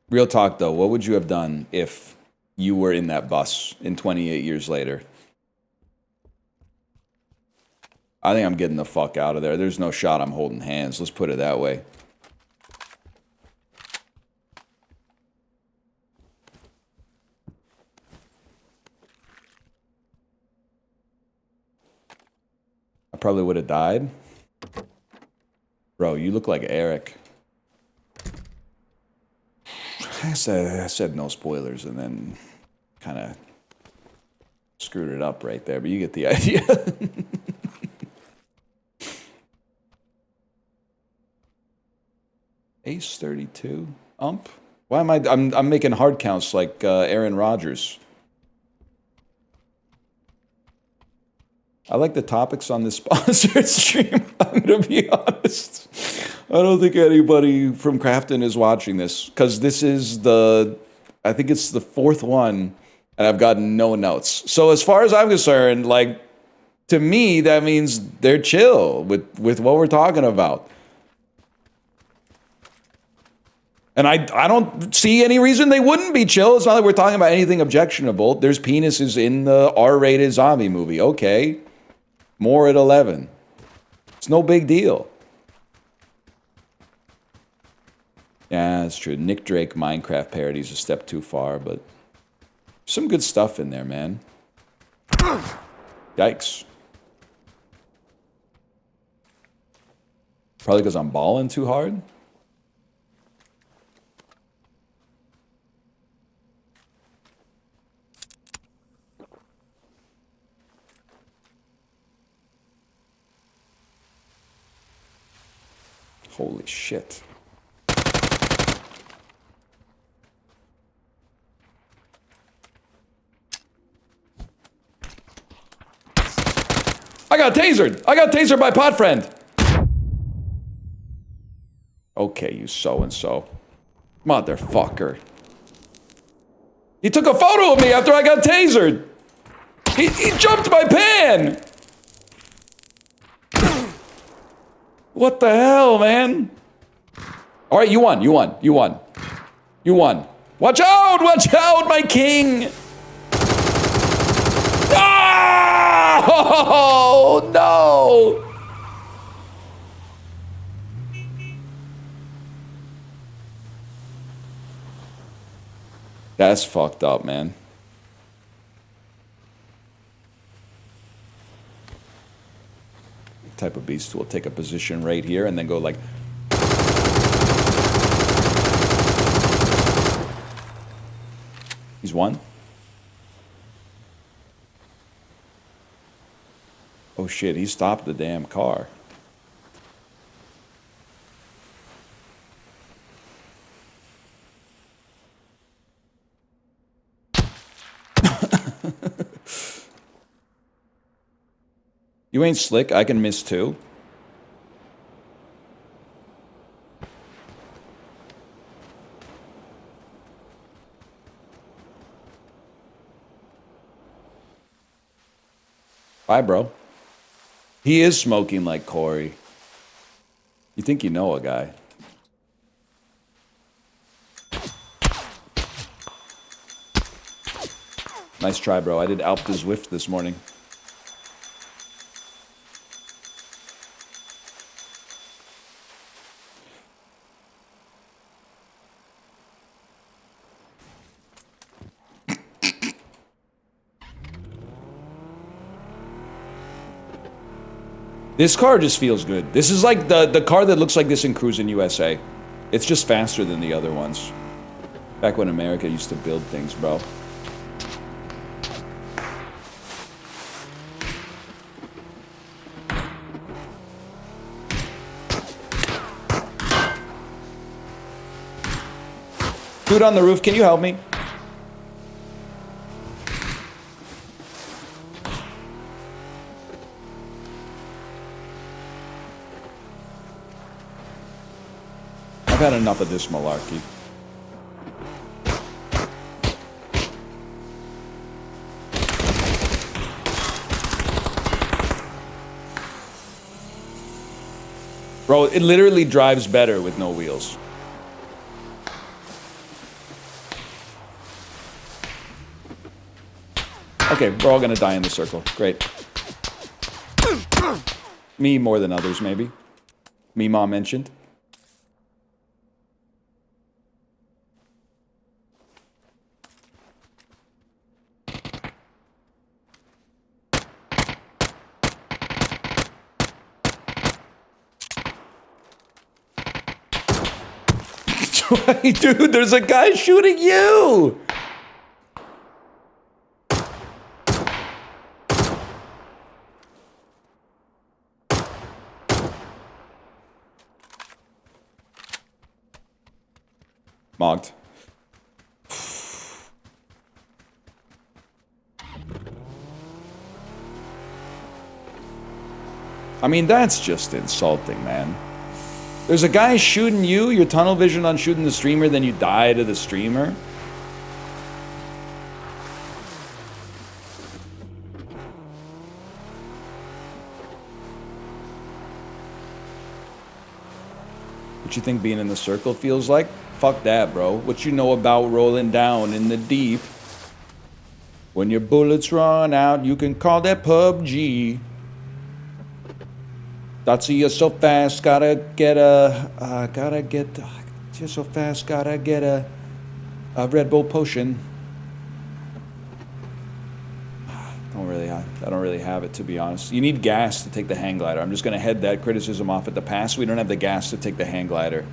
Real talk, though, what would you have done if you were in that bus in 28 Years Later? I think I'm getting the fuck out of there. There's no shot I'm holding hands. Let's put it that way. I probably would have died. Bro, you look like Eric. I said no spoilers and then kind of screwed it up right there, but you get the idea. Ace 32, ump. Why am I'm making hard counts like Aaron Rodgers. I like the topics on this sponsored stream. I'm gonna be honest. I don't think anybody from Crafton is watching this because this is I think it's the 4th one, and I've gotten no notes. So as far as I'm concerned, like, to me, that means they're chill with what we're talking about. And I don't see any reason they wouldn't be chill. It's not like we're talking about anything objectionable. There's penises in the R-rated zombie movie. Okay. More at 11. It's no big deal. Yeah, that's true. Nick Drake Minecraft parodies a step too far, but some good stuff in there, man. Yikes. Probably because I'm balling too hard. Holy shit. I got tasered! I got tasered by pot friend! Okay, you so-and-so. Motherfucker. He took a photo of me after I got tasered! He jumped my pan! What the hell, man? Alright, you won, you won, you won. You won. Watch out, my king! Oh, no! That's fucked up, man. Type of beast will take a position right here and then go like... He's one. Oh shit, he stopped the damn car. You ain't slick, I can miss too. Bye, bro. He is smoking like Corey. You think you know a guy. Nice try, bro. I did Alp the Zwift this morning. This car just feels good. This is like the car that looks like this in Cruisin' USA. It's just faster than the other ones. Back when America used to build things, bro. Dude on the roof, can you help me? I've had enough of this malarkey. Bro, it literally drives better with no wheels. Okay, we're all gonna die in the circle. Great. Me more than others, maybe. Me, Mom mentioned. Dude, there's a guy shooting you! Mogged. I mean, that's just insulting, man. There's a guy shooting you, your tunnel vision on shooting the streamer, then you die to the streamer. What you think being in the circle feels like? Fuck that, bro. What you know about rolling down in the deep? When your bullets run out, you can call that PUBG. Dotsie, you're so fast, gotta get you're so fast, gotta get a Red Bull potion. I don't really have it, to be honest. You need gas to take the hang glider. I'm just gonna head that criticism off at the pass. We don't have the gas to take the hang glider.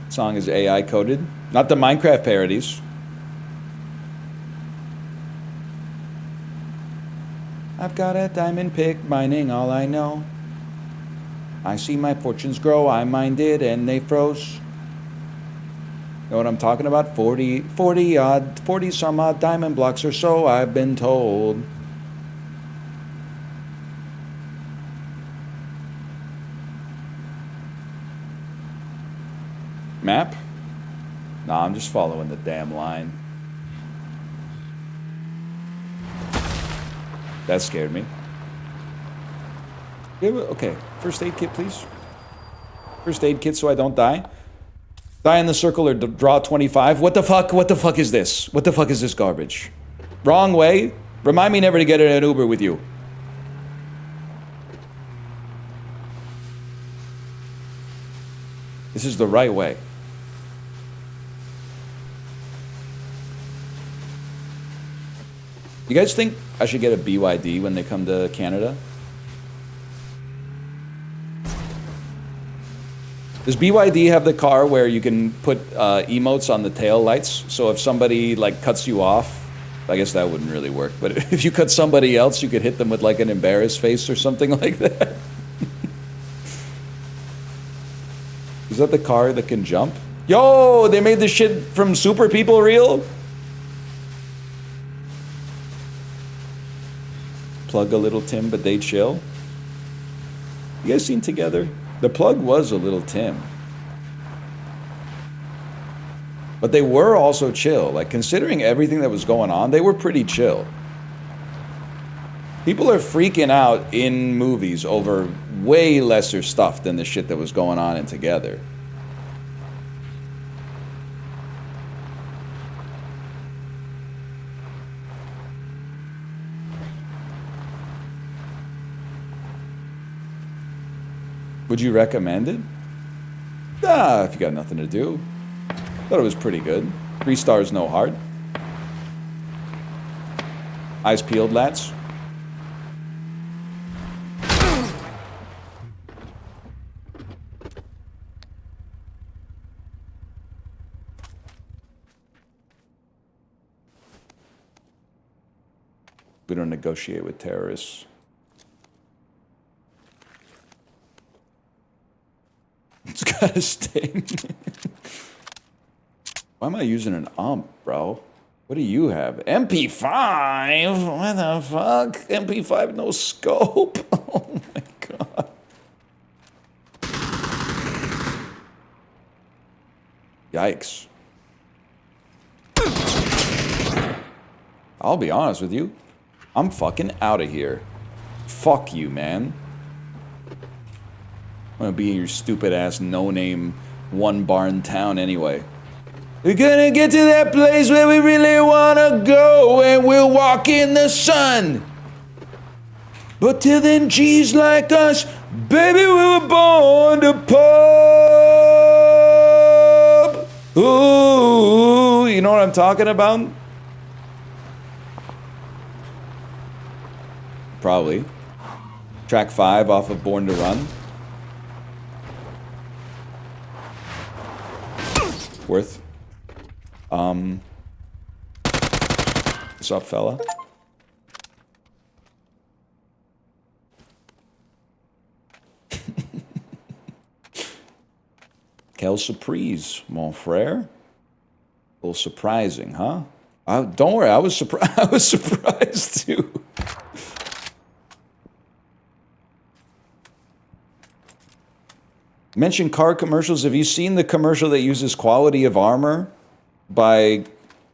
Song is AI coded. Not the Minecraft parodies. I've got a diamond pick, mining all I know. I see my fortunes grow, I mined it and they froze. Know what I'm talking about? 40 some odd diamond blocks or so, I've been told. Map? Nah, I'm just following the damn line. That scared me. Okay, first aid kit, please. First aid kit so I don't die. Die in the circle or draw 25. What the fuck? What the fuck is this? What the fuck is this garbage? Wrong way. Remind me never to get in an Uber with you. This is the right way. You guys think I should get a BYD when they come to Canada? Does BYD have the car where you can put emotes on the tail lights? So if somebody like cuts you off, I guess that wouldn't really work. But if you cut somebody else, you could hit them with like an embarrassed face or something like that. Is that the car that can jump? Yo, they made this shit from Super People real? Plug a little Tim, but they chill. You guys seen Together? The plug was a little Tim. But they were also chill. Like, considering everything that was going on, they were pretty chill. People are freaking out in movies over way lesser stuff than the shit that was going on in Together. Would you recommend it? Ah, if you got nothing to do. Thought it was pretty good. 3 stars, no heart. Eyes peeled, lads. We don't negotiate with terrorists. It's got a sting. Why am I using an ump, bro? What do you have? MP5? What the fuck? MP5 no scope? Oh my god. Yikes. I'll be honest with you. I'm fucking out of here. Fuck you, man. I'm gonna be in your stupid ass no-name one barn town anyway. We're gonna get to that place where we really wanna go and we'll walk in the sun. But till then, G's like us, baby, we were born to pub. Ooh, you know what I'm talking about? Probably. Track 5 off of Born to Run. Worth. What's up, fella? Quelle surprise, mon frère. A little surprising, huh? Don't worry, I was surprised. I was surprised too. Mention car commercials. Have you seen the commercial that uses Quality of Armor by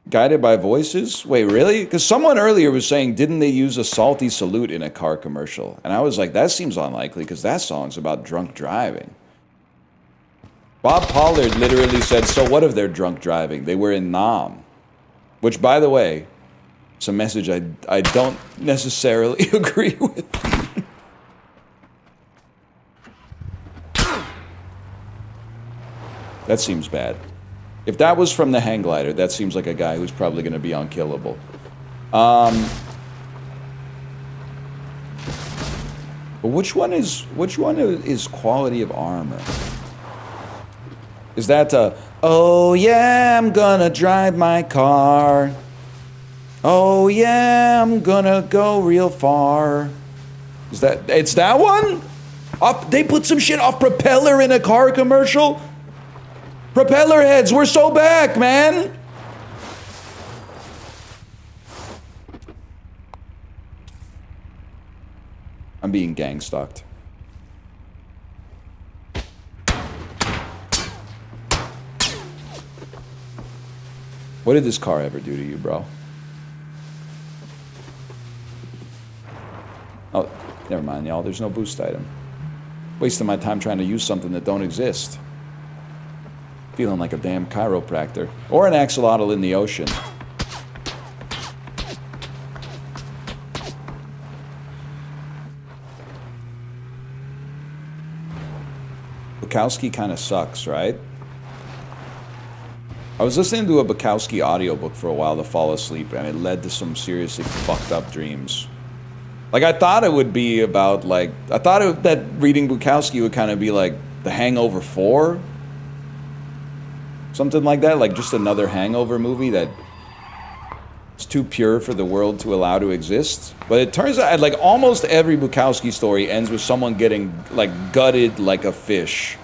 Guided by Voices? Wait, really? Because someone earlier was saying, didn't they use a salty salute in a car commercial? And I was like, that seems unlikely because that song's about drunk driving. Bob Pollard literally said, so what if they're drunk driving? They were in Nam. Which, by the way, is a message I don't necessarily agree with. That seems bad. If that was from the hang glider, that seems like a guy who's probably going to be unkillable. But which one is Quality of Armor? Is that oh yeah, I'm gonna drive my car. Oh yeah, I'm gonna go real far. Is that it's that one? They put some shit off Propeller in a car commercial? Propeller heads, we're so back, man! I'm being gang stalked. What did this car ever do to you, bro? Oh, never mind, y'all. There's no boost item. Wasting my time trying to use something that don't exist. Feeling like a damn chiropractor. Or an axolotl in the ocean. Bukowski kind of sucks, right? I was listening to a Bukowski audiobook for a while to fall asleep, and it led to some seriously fucked up dreams. Like, I thought it would be about, like... I thought that reading Bukowski would kind of be like The Hangover 4? Something like that, like just another Hangover movie that is too pure for the world to allow to exist. But it turns out, like, almost every Bukowski story ends with someone getting, like, gutted like a fish.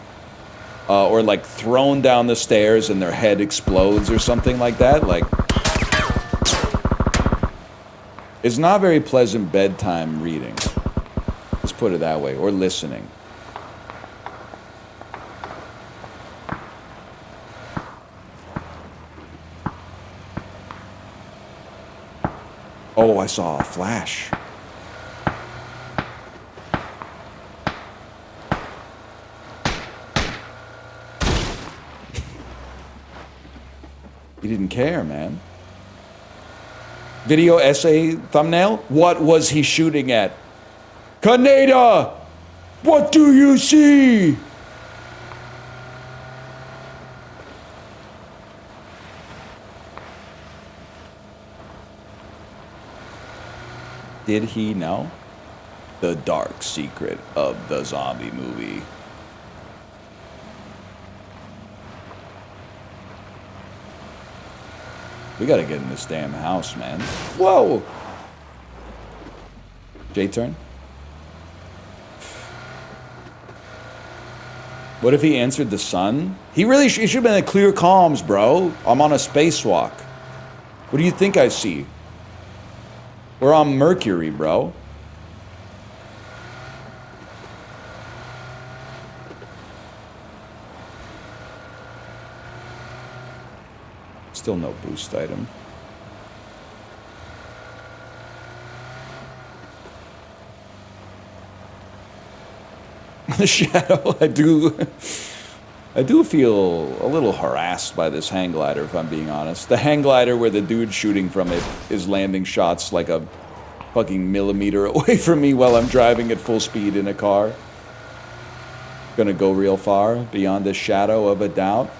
Or, like, thrown down the stairs and their head explodes or something like that. Like, it's not very pleasant bedtime reading. Let's put it that way. Or listening. Oh, I saw a flash. He didn't care, man. Video essay thumbnail? What was he shooting at? Kaneda! What do you see? Did he know? The dark secret of the zombie movie. We gotta get in this damn house, man. Whoa! J-turn? What if he answered the sun? He really should have been in clear comms, bro. I'm on a spacewalk. What do you think I see? We're on Mercury, bro. Still no boost item. The shadow, I do feel a little harassed by this hang glider, if I'm being honest. The hang glider where the dude shooting from it is landing shots like a fucking millimeter away from me while I'm driving at full speed in a car. Gonna go real far, beyond the shadow of a doubt.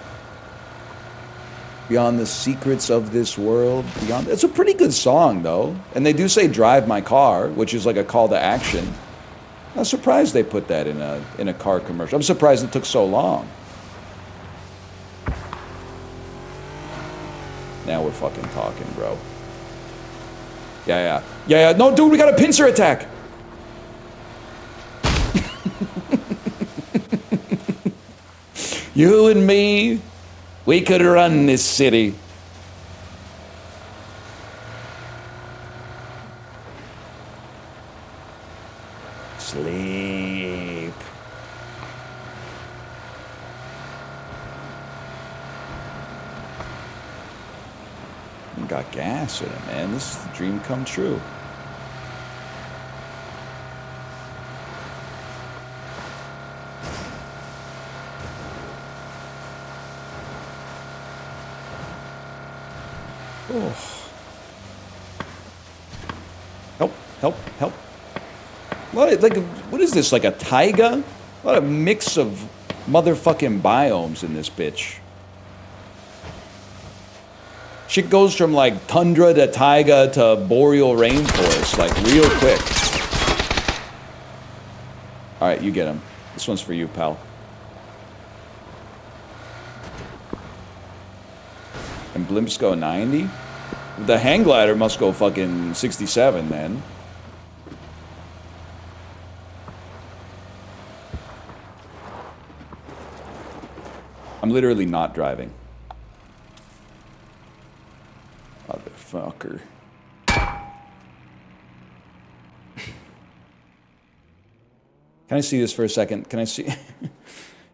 Beyond the secrets of this world. Beyond. It's a pretty good song, though. And they do say drive my car, which is like a call to action. I'm surprised they put that in a car commercial. I'm surprised it took so long. Now we're fucking talking, bro. Yeah. No, dude, we got a pincer attack. You and me, we could run this city. Sleep. You got gas in it, man. This is the dream come true. Oh. Help. What is this, like a taiga? What a mix of motherfucking biomes in this bitch. Shit goes from like tundra to taiga to boreal rainforest, like real quick. Alright, you get him. This one's for you, pal. And blimps go 90? The hang glider must go fucking 67 then. I'm literally not driving. Motherfucker. Can I see this for a second? Can I see?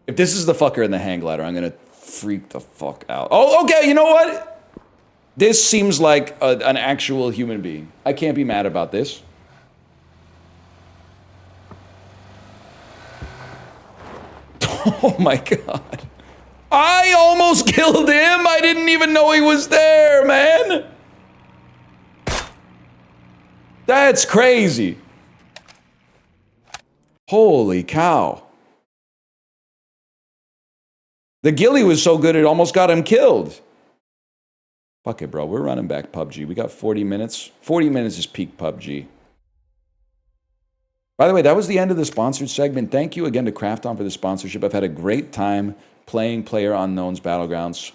If this is the fucker in the hang glider, I'm gonna freak the fuck out. Oh, okay, you know what? This seems like an actual human being. I can't be mad about this. Oh my god. I almost killed him! I didn't even know he was there, man! That's crazy. Holy cow. The ghillie was so good it almost got him killed. Fuck it, bro. We're running back PUBG. We got 40 minutes. 40 minutes is peak PUBG. By the way, that was the end of the sponsored segment. Thank you again to Krafton for the sponsorship. I've had a great time playing PlayerUnknown's Battlegrounds.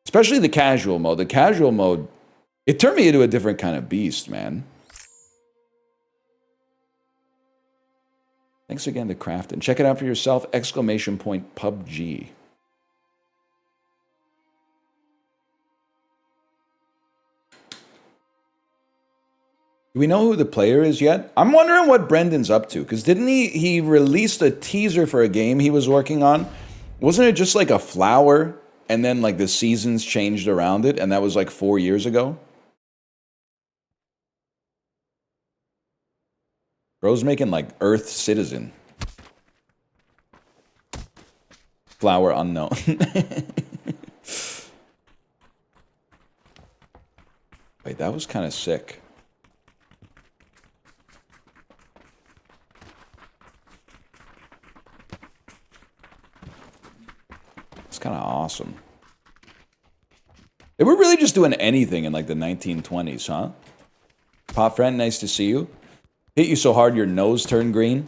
Especially the casual mode. The casual mode, it turned me into a different kind of beast, man. Thanks again to Krafton. Check it out for yourself. Exclamation point PUBG. Do we know who the player is yet? I'm wondering what Brendan's up to, because didn't he released a teaser for a game he was working on? Wasn't it just like a flower, and then like the seasons changed around it, and that was like 4 years ago? Bro's making like Earth Citizen. Flower unknown. Wait, that was kind of sick. It's kind of awesome. They were really just doing anything in like the 1920s, huh? Pop friend, nice to see you. Hit you so hard your nose turned green.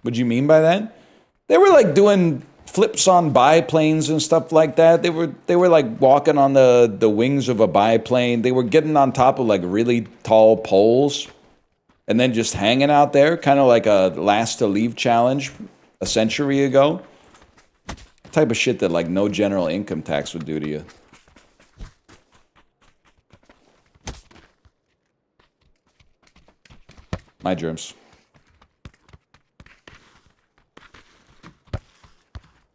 What'd you mean by that? They were like doing flips on biplanes and stuff like that. They were like walking on the wings of a biplane. They were getting on top of like really tall poles and then just hanging out there, kind of like a last to leave challenge a century ago. Type of shit that like no general income tax would do to you. My germs.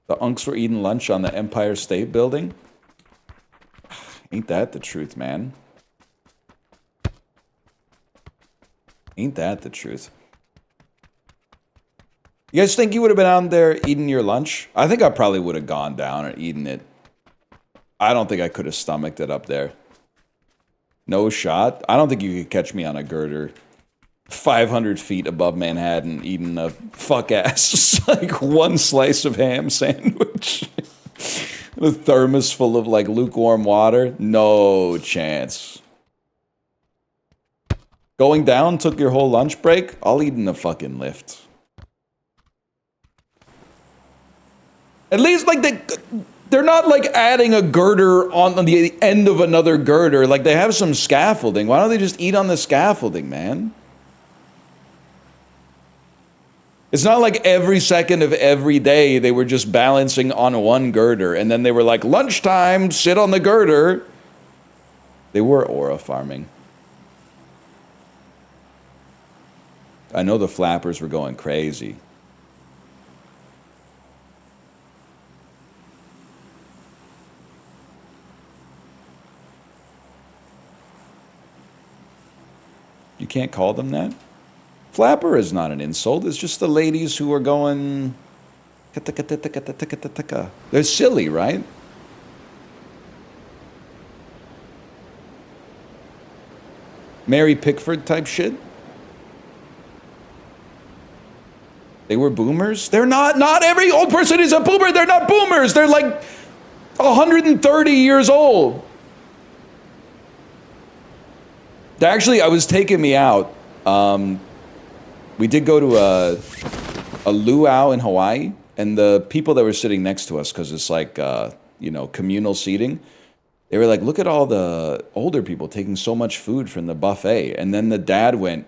The unks were eating lunch on the Empire State Building. Ain't that the truth, man? Ain't that the truth? You guys think you would have been out there eating your lunch? I think I probably would have gone down and eaten it. I don't think I could have stomached it up there. No shot. I don't think you could catch me on a girder 500 feet above Manhattan eating a fuck-ass, like one slice of ham sandwich. A thermos full of like lukewarm water. No chance. Going down took your whole lunch break? I'll eat in the fucking lift. At least, like, they're not, like, adding a girder on the end of another girder. Like, they have some scaffolding. Why don't they just eat on the scaffolding, man? It's not like every second of every day they were just balancing on one girder. And then they were like, lunchtime, sit on the girder. They were aura farming. I know the flappers were going crazy. You can't call them that? Flapper is not an insult. It's just the ladies who are going... They're silly, right? Mary Pickford type shit? They were boomers? They're not. Not every old person is a boomer. They're not boomers. They're like 130 years old. Actually, I was taking me out. We did go to a luau in Hawaii, and the people that were sitting next to us, because it's like, you know, communal seating, they were like, look at all the older people taking so much food from the buffet. And then the dad went,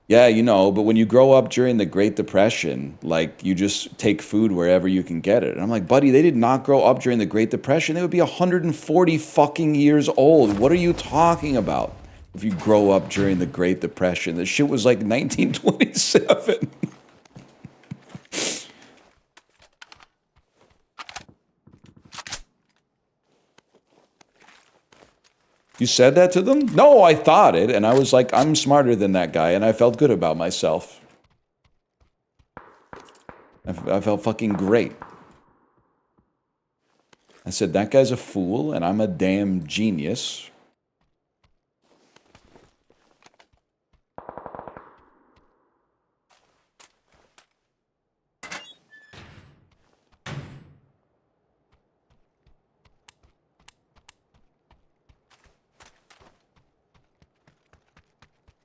Yeah, you know, but when you grow up during the Great Depression, like you just take food wherever you can get it. And I'm like, buddy, they did not grow up during the Great Depression. They would be 140 fucking years old. What are you talking about? If you grow up during the Great Depression, this shit was like 1927. You said that to them? No, I thought it, and I was like, I'm smarter than that guy, and I felt good about myself. I felt fucking great. I said, that guy's a fool, and I'm a damn genius.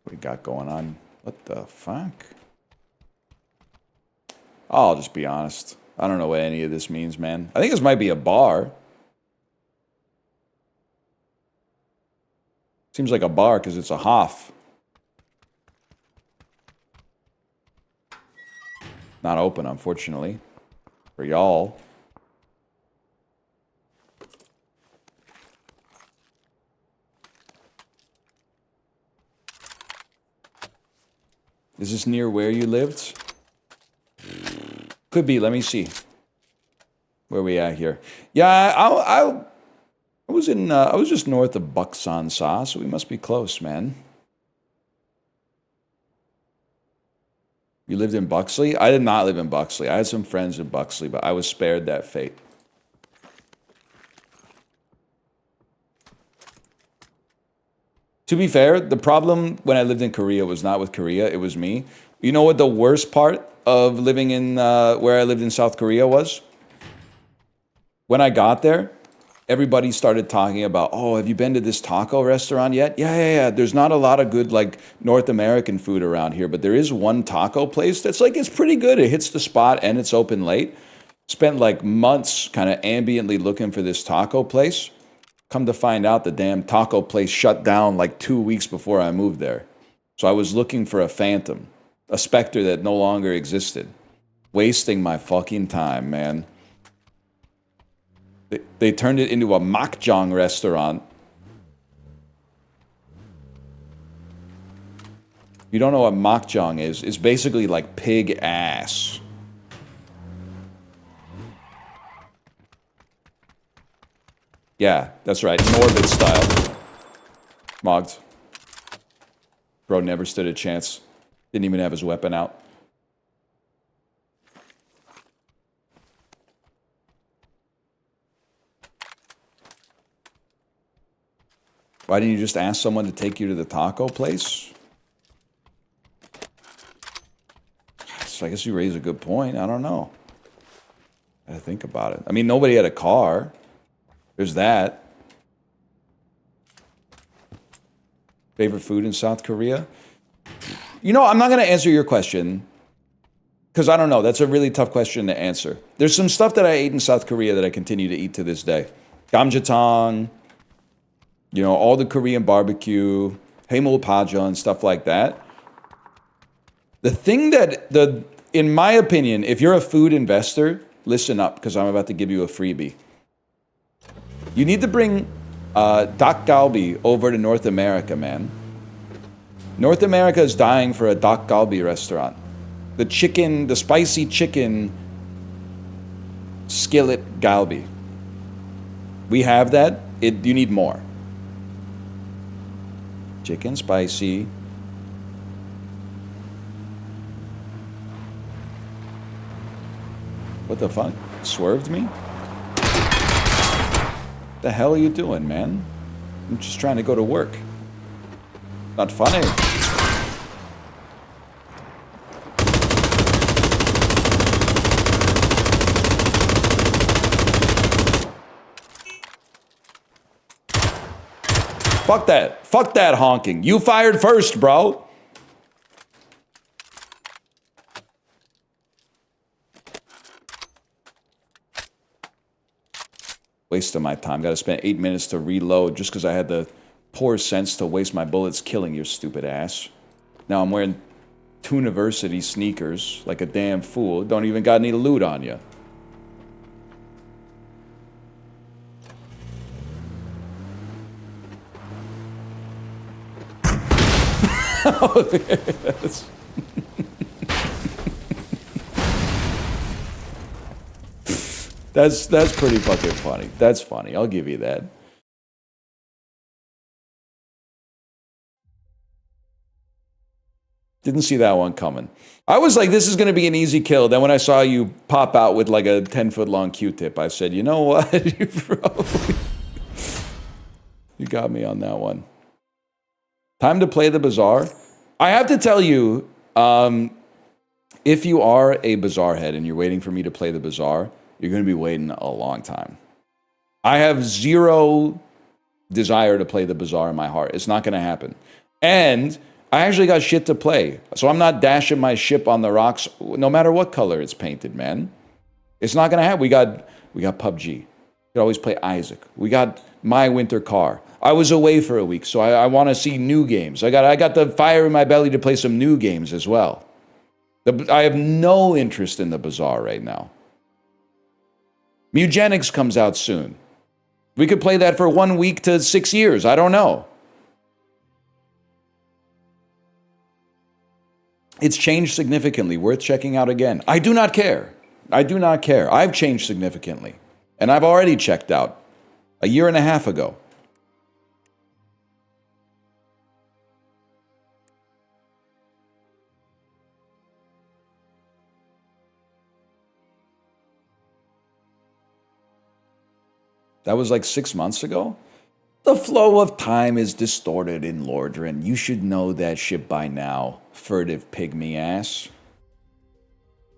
What we got going on? What the fuck? I'll just be honest. I don't know what any of this means, man. I think this might be a bar. Seems like a bar because it's a Hoff. Not open, unfortunately. For y'all. Is this near where you lived? Could be. Let me see. Where we at here? Yeah, I was in. I was just north of Buxon, so we must be close, man. You lived in Buxley? I did not live in Buxley. I had some friends in Buxley, but I was spared that fate. To be fair, the problem when I lived in Korea was not with Korea, it was me. You know what the worst part of living in where I lived in South Korea was? When I got there, everybody started talking about, oh, have you been to this taco restaurant yet? Yeah. There's not a lot of good, like, North American food around here, but there is one taco place that's, like, it's pretty good. It hits the spot and it's open late. Spent, like, months kind of ambiently looking for this taco place. Come to find out, the damn taco place shut down, like, 2 weeks before I moved there. So I was looking for a phantom, a specter that no longer existed. Wasting my fucking time, man. They turned it into a makjang restaurant. You don't know what makjang is? It's basically like pig ass. Yeah, that's right. Norbit style. Mogged. Bro never stood a chance. Didn't even have his weapon out. Why didn't you just ask someone to take you to the taco place? So I guess you raise a good point. I don't know. I gotta think about it. I mean, nobody had a car. There's that. Favorite food in South Korea? You know, I'm not going to answer your question because I don't know. That's a really tough question to answer. There's some stuff that I ate in South Korea that I continue to eat to this day. Gamjatang, you know, all the Korean barbecue, haemulpaja and stuff like that. The thing that, in my opinion, if you're a food investor, listen up because I'm about to give you a freebie. You need to bring dak galbi over to North America, man. North America is dying for a dak galbi restaurant. The chicken, the spicy chicken skillet galbi. We have that. You need more. Chicken spicy. What the fuck? Swerved me? The hell are you doing, man? I'm just trying to go to work. Not funny. Fuck that. Fuck that honking. You fired first, bro. Waste of my time. Got to spend 8 minutes to reload just because I had the poor sense to waste my bullets killing your stupid ass. Now I'm wearing University sneakers like a damn fool. Don't even got any loot on you. That's pretty fucking funny. That's funny. I'll give you that. Didn't see that one coming. I was like, this is going to be an easy kill. Then when I saw you pop out with like a 10-foot long Q-tip, I said, you know what? You got me on that one. Time to play the Bazaar. I have to tell you, if you are a Bazaar head and you're waiting for me to play the Bazaar, you're going to be waiting a long time. I have zero desire to play the Bazaar in my heart. It's not going to happen. And I actually got shit to play. So I'm not dashing my ship on the rocks no matter what color it's painted, man. It's not going to happen. We got PUBG. You could always play Isaac. We got My Winter Car. I was away for a week, so I want to see new games. I got the fire in my belly to play some new games as well. I have no interest in the Bazaar right now. Mugenics comes out soon. We could play that for 1 week to 6 years. I don't know. It's changed significantly. Worth checking out again. I do not care. I do not care. I've changed significantly. And I've already checked out a year and a half ago. That was like 6 months ago. The flow of time is distorted in Lordran. You should know that shit by now, furtive pygmy ass.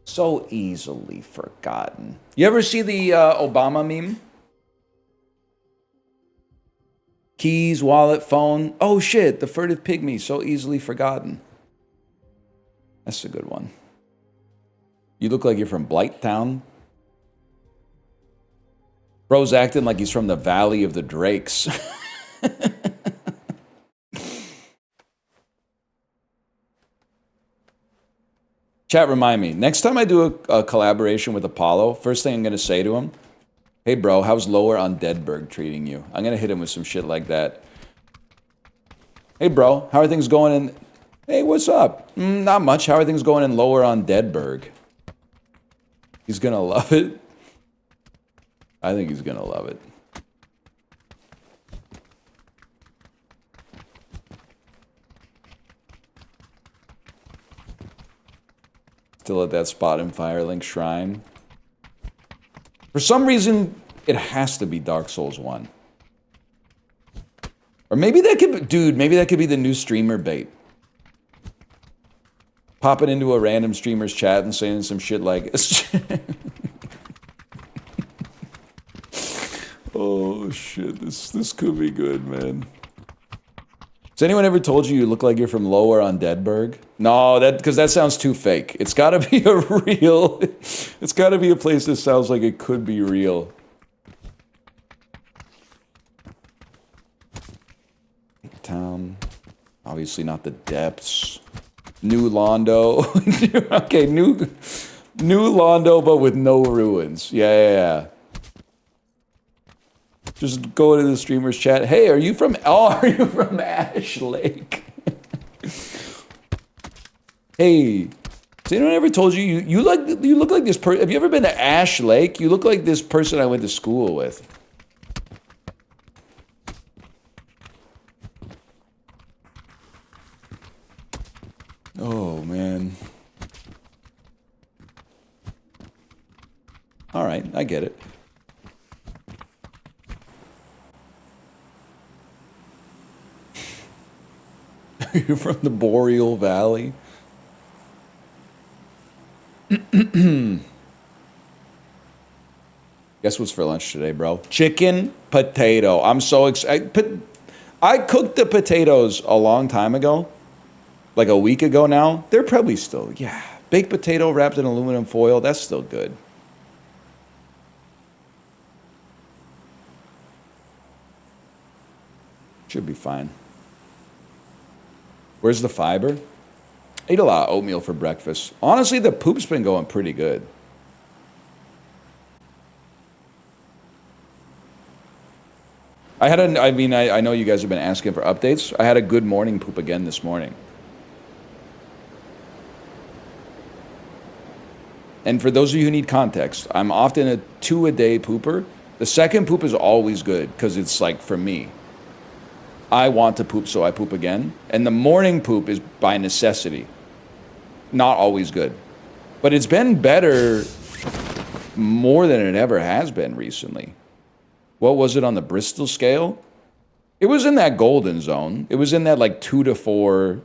So easily forgotten. You ever see the Obama meme? Keys, wallet, phone. Oh shit, the furtive pygmy, so easily forgotten. That's a good one. You look like you're from Blighttown. Bro's acting like he's from the Valley of the Drakes. Chat, remind me. Next time I do a collaboration with Apollo, first thing I'm going to say to him, hey, bro, how's Lower on Deadberg treating you? I'm going to hit him with some shit like that. Hey, bro, how are things going in... Hey, what's up? Not much. How are things going in Lower on Deadberg? He's going to love it. I think he's going to love it. Still at that spot in Firelink Shrine. For some reason, it has to be Dark Souls 1. Or maybe that could be... Dude, maybe that could be the new streamer bait. Popping into a random streamer's chat and saying some shit like... Oh shit, this could be good, man. Has anyone ever told you look like you're from Lower on Deadberg? No, because that sounds too fake. It's gotta be a real... It's gotta be a place that sounds like it could be real. Town. Obviously not the depths. New Londo. Okay, new Londo, but with no ruins. Yeah. Just go to the streamer's chat. Hey, are you from Ash Lake? Hey, has anyone ever told you you look like this person? Have you ever been to Ash Lake? You look like this person I went to school with. Oh man. All right, I get it. You're from the Boreal Valley. Guess what's for lunch today, bro? Chicken potato. I'm so excited. I cooked the potatoes a long time ago. Like a week ago now. They're probably still, yeah. Baked potato wrapped in aluminum foil. That's still good. Should be fine. Where's the fiber? I eat a lot of oatmeal for breakfast. Honestly, the poop's been going pretty good. I know you guys have been asking for updates. I had a good morning poop again this morning. And for those of you who need context, I'm often a 2-a-day pooper. The second poop is always good because it's like for me. I want to poop, so I poop again. And the morning poop is by necessity. Not always good. But it's been better more than it ever has been recently. What was it on the Bristol scale? It was in that golden zone. It was in that like 2 to 4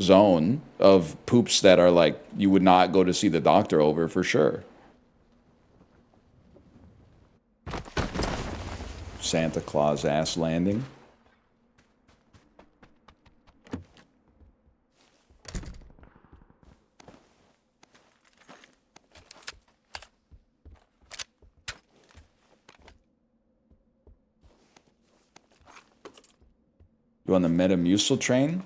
zone of poops that are like you would not go to see the doctor over for sure. Santa Claus ass landing. You on the Metamucil train?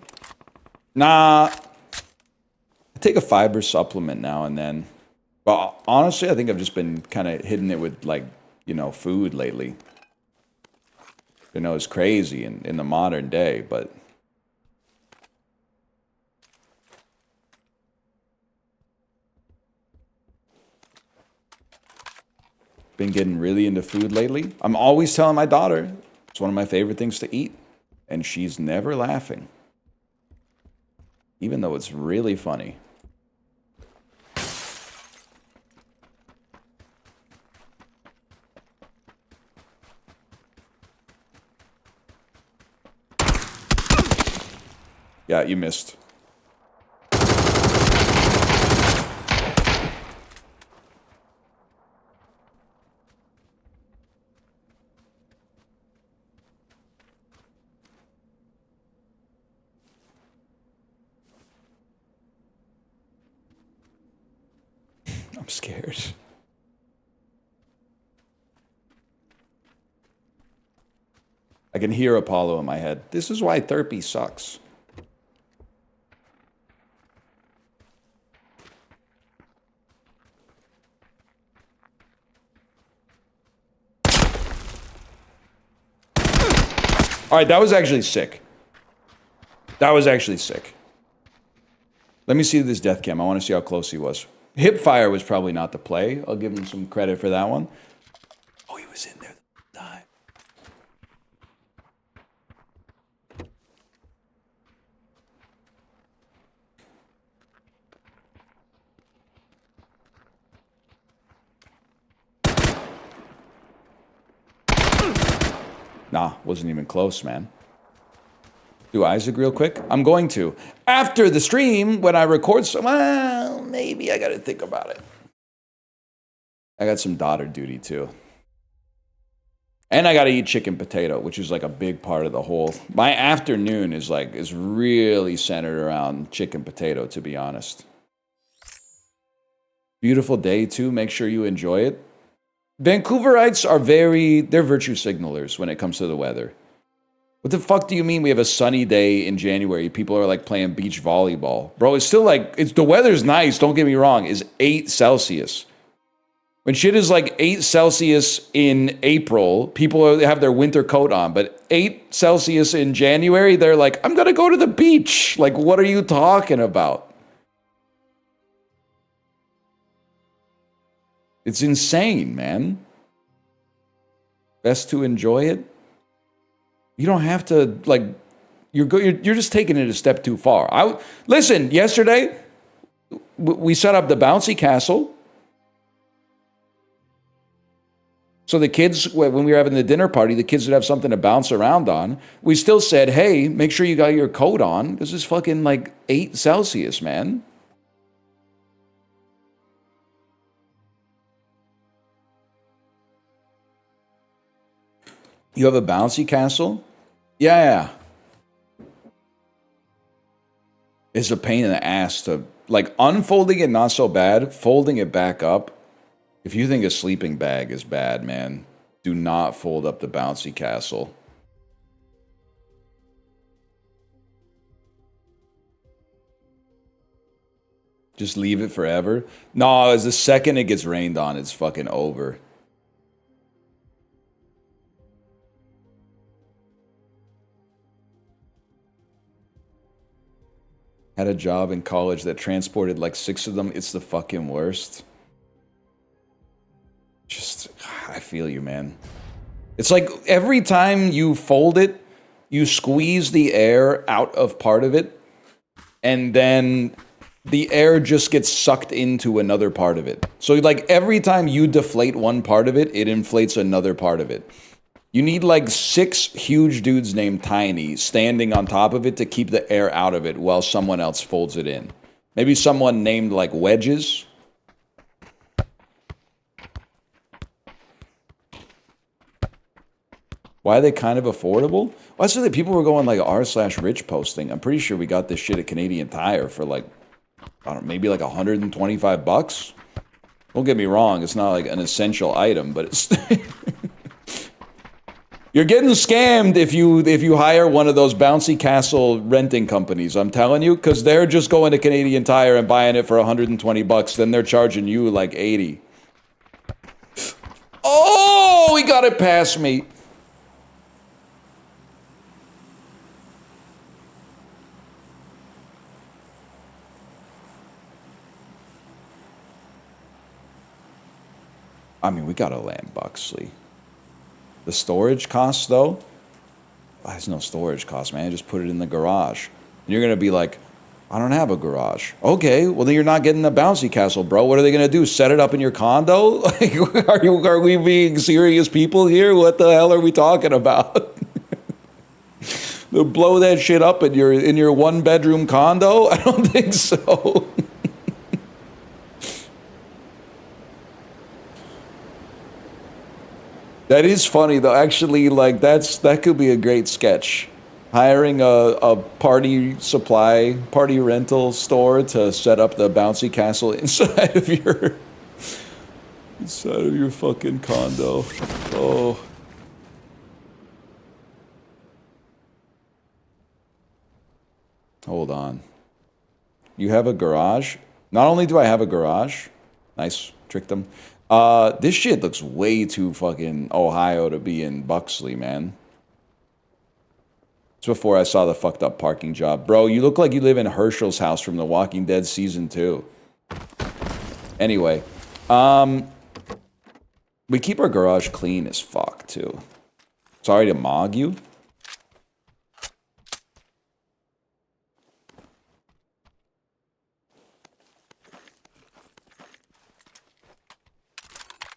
Nah. I take a fiber supplement now and then. But honestly, I think I've just been kind of hitting it with, like, you know, food lately. You know, it's crazy in the modern day, but... Been getting really into food lately. I'm always telling my daughter it's one of my favorite things to eat. And she's never laughing. Even though it's really funny. Yeah, you missed. I'm scared. I can hear Apollo in my head. This is why therapy sucks. All right, that was actually sick. That was actually sick. Let me see this death cam. I want to see how close he was. Hip fire was probably not the play. I'll give him some credit for that one. Oh, he was in there the whole time. Nah, wasn't even close, man. Do Isaac real quick? I'm going to. After the stream, when I record some, well, maybe I gotta think about it. I got some daughter duty too. And I gotta eat chicken potato, which is like a big part of the whole. My afternoon is really centered around chicken potato, to be honest. Beautiful day too. Make sure you enjoy it. Vancouverites are they're virtue signalers when it comes to the weather. What the fuck do you mean we have a sunny day in January? People are like playing beach volleyball. Bro, it's still like, the weather's nice, don't get me wrong, is 8 Celsius. When shit is like 8 Celsius in April, people have their winter coat on. But 8 Celsius in January, they're like, I'm gonna go to the beach. Like, what are you talking about? It's insane, man. Best to enjoy it. You don't have to, like, you're just taking it a step too far. Listen, yesterday, we set up the bouncy castle. So the kids, when we were having the dinner party, the kids would have something to bounce around on. We still said, hey, make sure you got your coat on. This is fucking like 8 Celsius, man. You have a bouncy castle? Yeah. It's a pain in the ass to, like, unfolding it, not so bad. Folding it back up. If you think a sleeping bag is bad, man, do not fold up the bouncy castle. Just leave it forever? No, as the second it gets rained on, it's fucking over. Had a job in college that transported like 6 of them. It's the fucking worst. Just, I feel you, man. It's like every time you fold it, you squeeze the air out of part of it, and then the air just gets sucked into another part of it. So like every time you deflate one part of it, it inflates another part of it. You need like 6 huge dudes named Tiny standing on top of it to keep the air out of it while someone else folds it in. Maybe someone named like Wedges. Why are they kind of affordable? Well, I said that people were going like r/rich posting. I'm pretty sure we got this shit at Canadian Tire for like, I don't know, maybe like 125 bucks. Don't get me wrong, it's not like an essential item, but it's you're getting scammed if you hire one of those bouncy castle renting companies, I'm telling you, because they're just going to Canadian Tire and buying it for 120 bucks, then they're charging you like 80. Oh, he got it past me. I mean, we gotta land Buxley. The storage costs, though? There's no storage cost, man. Just put it in the garage. And you're going to be like, I don't have a garage. Okay, well, then you're not getting a bouncy castle, bro. What are they going to do? Set it up in your condo? Like, are we being serious people here? What the hell are we talking about? They'll blow that shit up in your one-bedroom condo? I don't think so. That is funny though. Actually, like that could be a great sketch. Hiring a party rental store to set up the bouncy castle inside of your fucking condo. Oh. Hold on. You have a garage? Not only do I have a garage, nice, tricked them. This shit looks way too fucking Ohio to be in Buxley, man. It's before I saw the fucked up parking job. Bro, you look like you live in Herschel's house from The Walking Dead Season 2. Anyway, we keep our garage clean as fuck, too. Sorry to mog you.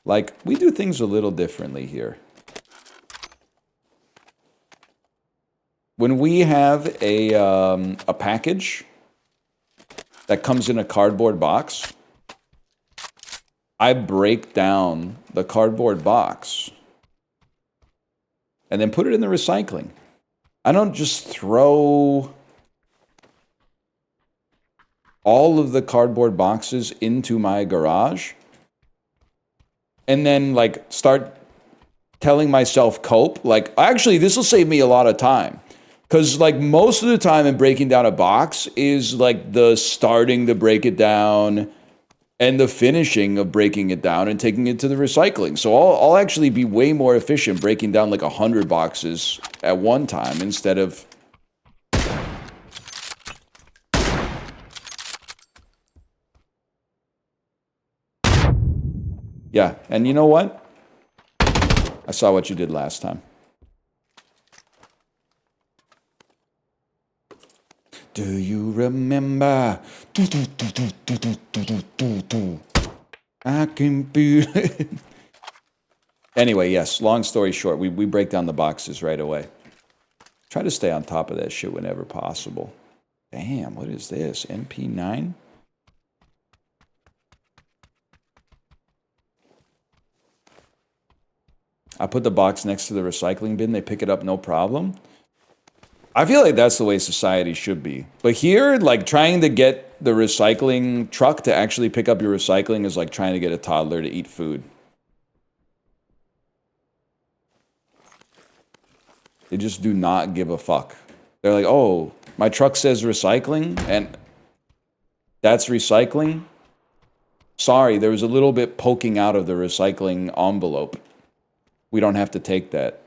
Like, we do things a little differently here. When we have a package that comes in a cardboard box, I break down the cardboard box and then put it in the recycling. I don't just throw all of the cardboard boxes into my garage and then, like, start telling myself cope. Like, actually, this will save me a lot of time. Because, like, most of the time in breaking down a box is, like, the starting to break it down and the finishing of breaking it down and taking it to the recycling. So I'll actually be way more efficient breaking down, like, 100 boxes at one time instead of... Yeah, and you know what? I saw what you did last time. Do you remember? I can be... Anyway, yes, long story short, we break down the boxes right away. Try to stay on top of that shit whenever possible. Damn, what is this? MP9? I put the box next to the recycling bin. They pick it up, no problem. I feel like that's the way society should be. But here, like, trying to get the recycling truck to actually pick up your recycling is like trying to get a toddler to eat food. They just do not give a fuck. They're like, oh, my truck says recycling, and That's recycling? Sorry, there was a little bit poking out of the recycling envelope. We don't have to take that.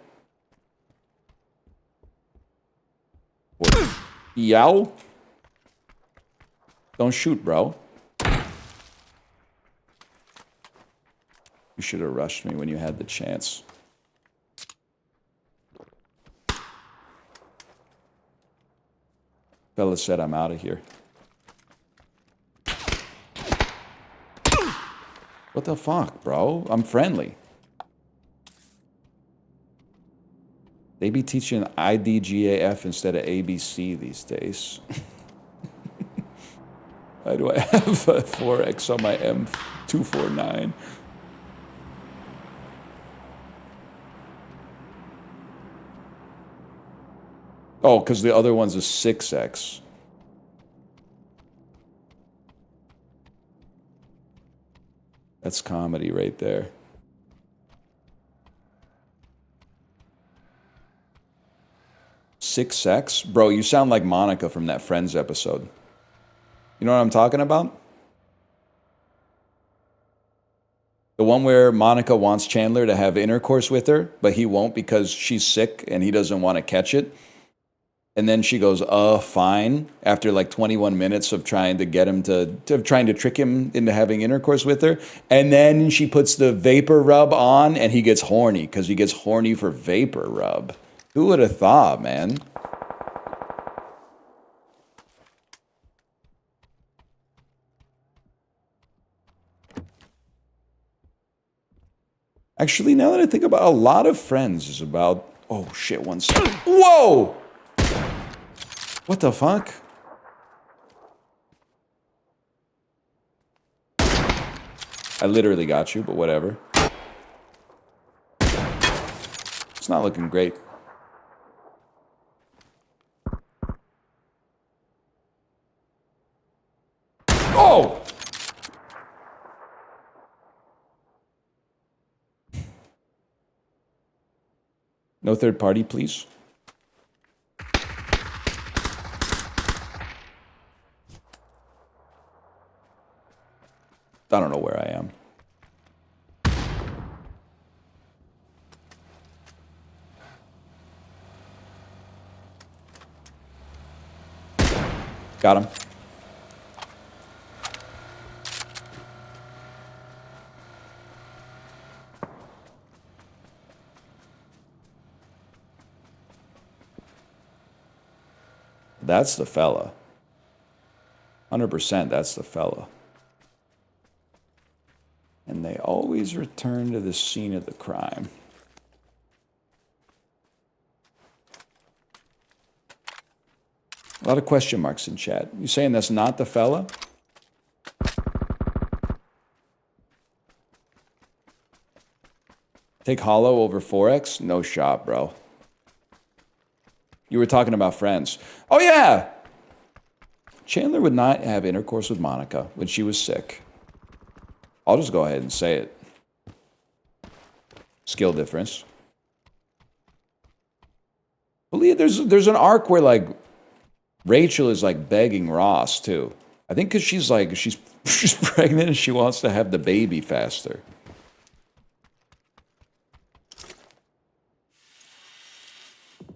Yow? Don't shoot, bro. You should have rushed me when you had the chance. Fella said I'm out of here. What the fuck, bro? I'm friendly. They be teaching IDGAF instead of ABC these days. Why do I have a 4X on my M249? Oh, because the other one's a 6X. That's comedy right there. Six X? Bro, you sound like Monica from that Friends episode. You know what I'm talking about? The one where Monica wants Chandler to have intercourse with her, but he won't because she's sick and he doesn't want to catch it. And then she goes, fine, after like 21 minutes of trying to get him trying to trick him into having intercourse with her. And then she puts the vapor rub on and he gets horny because he gets horny for vapor rub. Who would have thought, man? Actually, now that I think about it, a lot of Friends is about... Oh, shit, one second. Whoa! What the fuck? I literally got you, but whatever. It's not looking great. Oh! No third party, please. I don't know where I am. Got him. That's the fella. 100% that's the fella. And they always return to the scene of the crime. A lot of question marks in chat. You saying that's not the fella? Take Hollow over 4X? No shot, bro. You were talking about Friends. Oh, yeah! Chandler would not have intercourse with Monica when she was sick. I'll just go ahead and say it. Skill difference. Believe there's an arc where like Rachel is like begging Ross too. I think because she's pregnant and she wants to have the baby faster.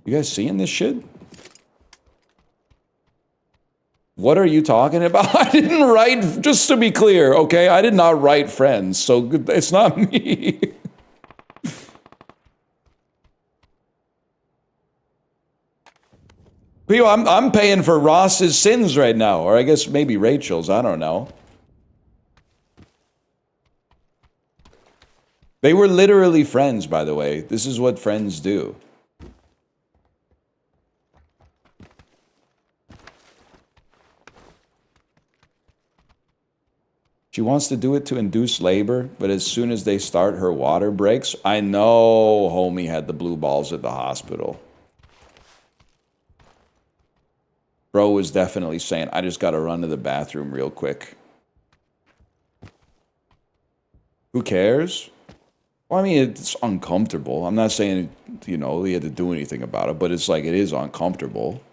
You guys seeing this shit? What are you talking about? I didn't write, just to be clear, okay? I did not write Friends, so it's not me. People, I'm paying for Ross's sins right now, or I guess maybe Rachel's, I don't know. They were literally friends, by the way. This is what friends do. She wants to do it to induce labor, but as soon as they start, her water breaks. I know homie had the blue balls at the hospital. Bro was definitely saying, I just got to run to the bathroom real quick. Who cares? Well, I mean, it's uncomfortable. I'm not saying, you know, he had to do anything about it, but it's like, it is uncomfortable.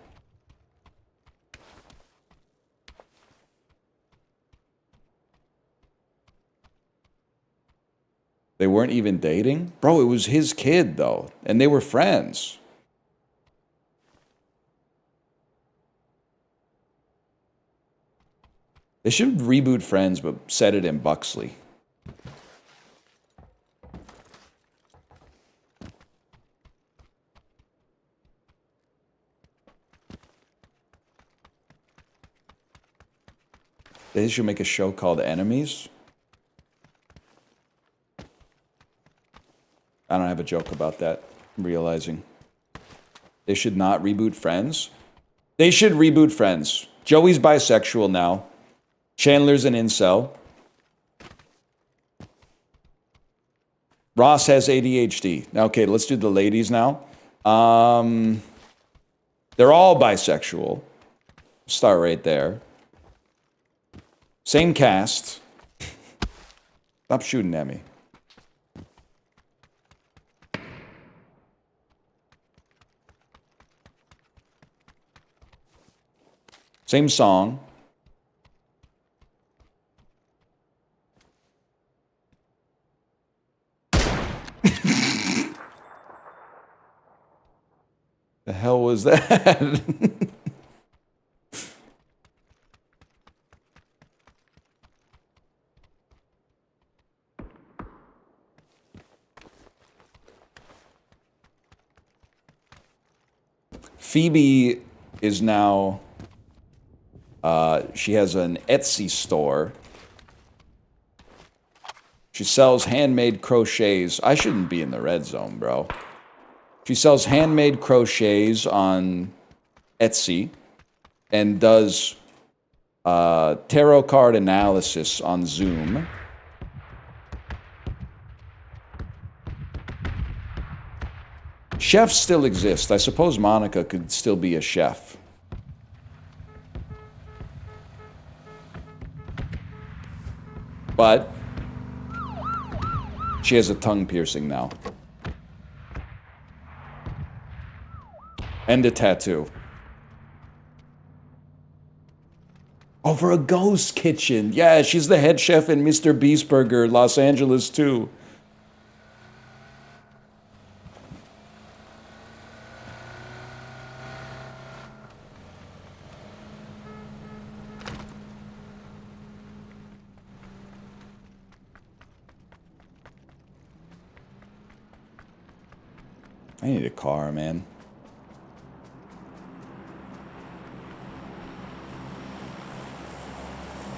They weren't even dating? Bro, it was his kid, though. And they were friends. They should reboot Friends, but set it in Buxley. They should make a show called Enemies. I don't have a joke about that, I'm realizing. They should not reboot Friends. They should reboot Friends. Joey's bisexual now. Chandler's an incel. Ross has ADHD. Now, okay, let's do the ladies now. They're all bisexual. Start right there. Same cast. Stop shooting at me. Same song. The hell was that? Phoebe is now, she has an Etsy store. She sells handmade crochets. I shouldn't be in the red zone, bro. She sells handmade crochets on Etsy and does tarot card analysis on Zoom. Chefs still exist. I suppose Monica could still be a chef. But she has a tongue piercing now. And a tattoo. Oh, for a ghost kitchen. Yeah, she's the head chef in Mr. Beast Burger, Los Angeles, too. I need a car, man.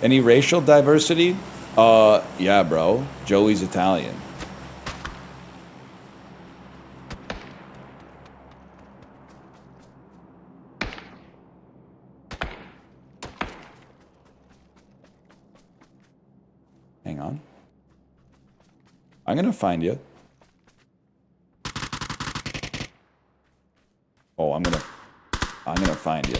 Any racial diversity? Yeah, bro. Joey's Italian. Hang on. I'm gonna find you. Oh, I'm gonna find you.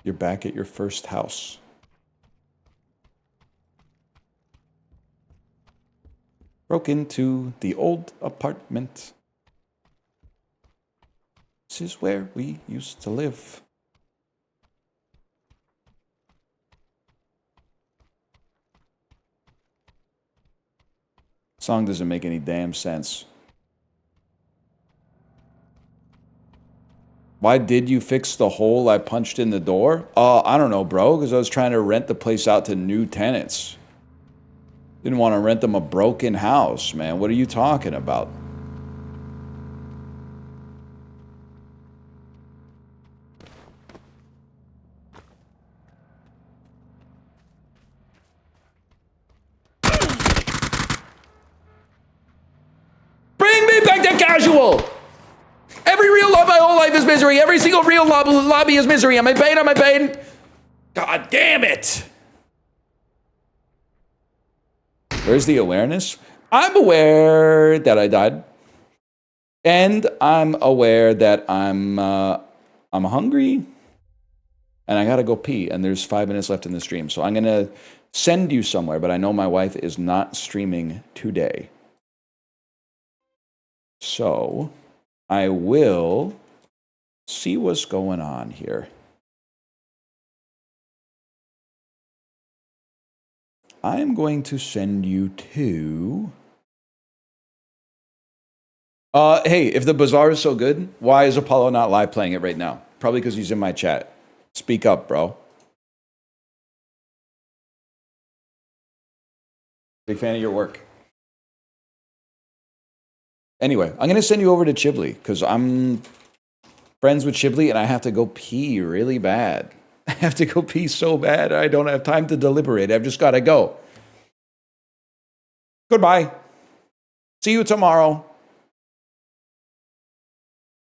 You're back at your first house. Broke into the old apartment. This is where we used to live. Song doesn't make any damn sense. Why did you fix the hole I punched in the door? I don't know, bro, because I was trying to rent the place out to new tenants. Didn't want to rent them a broken house, man. What are you talking about? Bring me back to casual! Every real love, my whole life is misery. Every single real lobby is misery. Am I paid? Am I paid? God damn it. Where's the awareness? I'm aware that I died. And I'm aware that I'm hungry. And I gotta go pee. And there's 5 minutes left in the stream. So I'm gonna send you somewhere. But I know my wife is not streaming today. So I will see what's going on here. I am going to send you to... hey, if the Bazaar is so good, why is Apollo not live playing it right now? Probably because he's in my chat. Speak up, bro. Big fan of your work. Anyway, I'm going to send you over to Chiblee because I'm friends with Chiblee and I have to go pee really bad. I have to go pee so bad. I don't have time to deliberate. I've just got to go. Goodbye. See you tomorrow.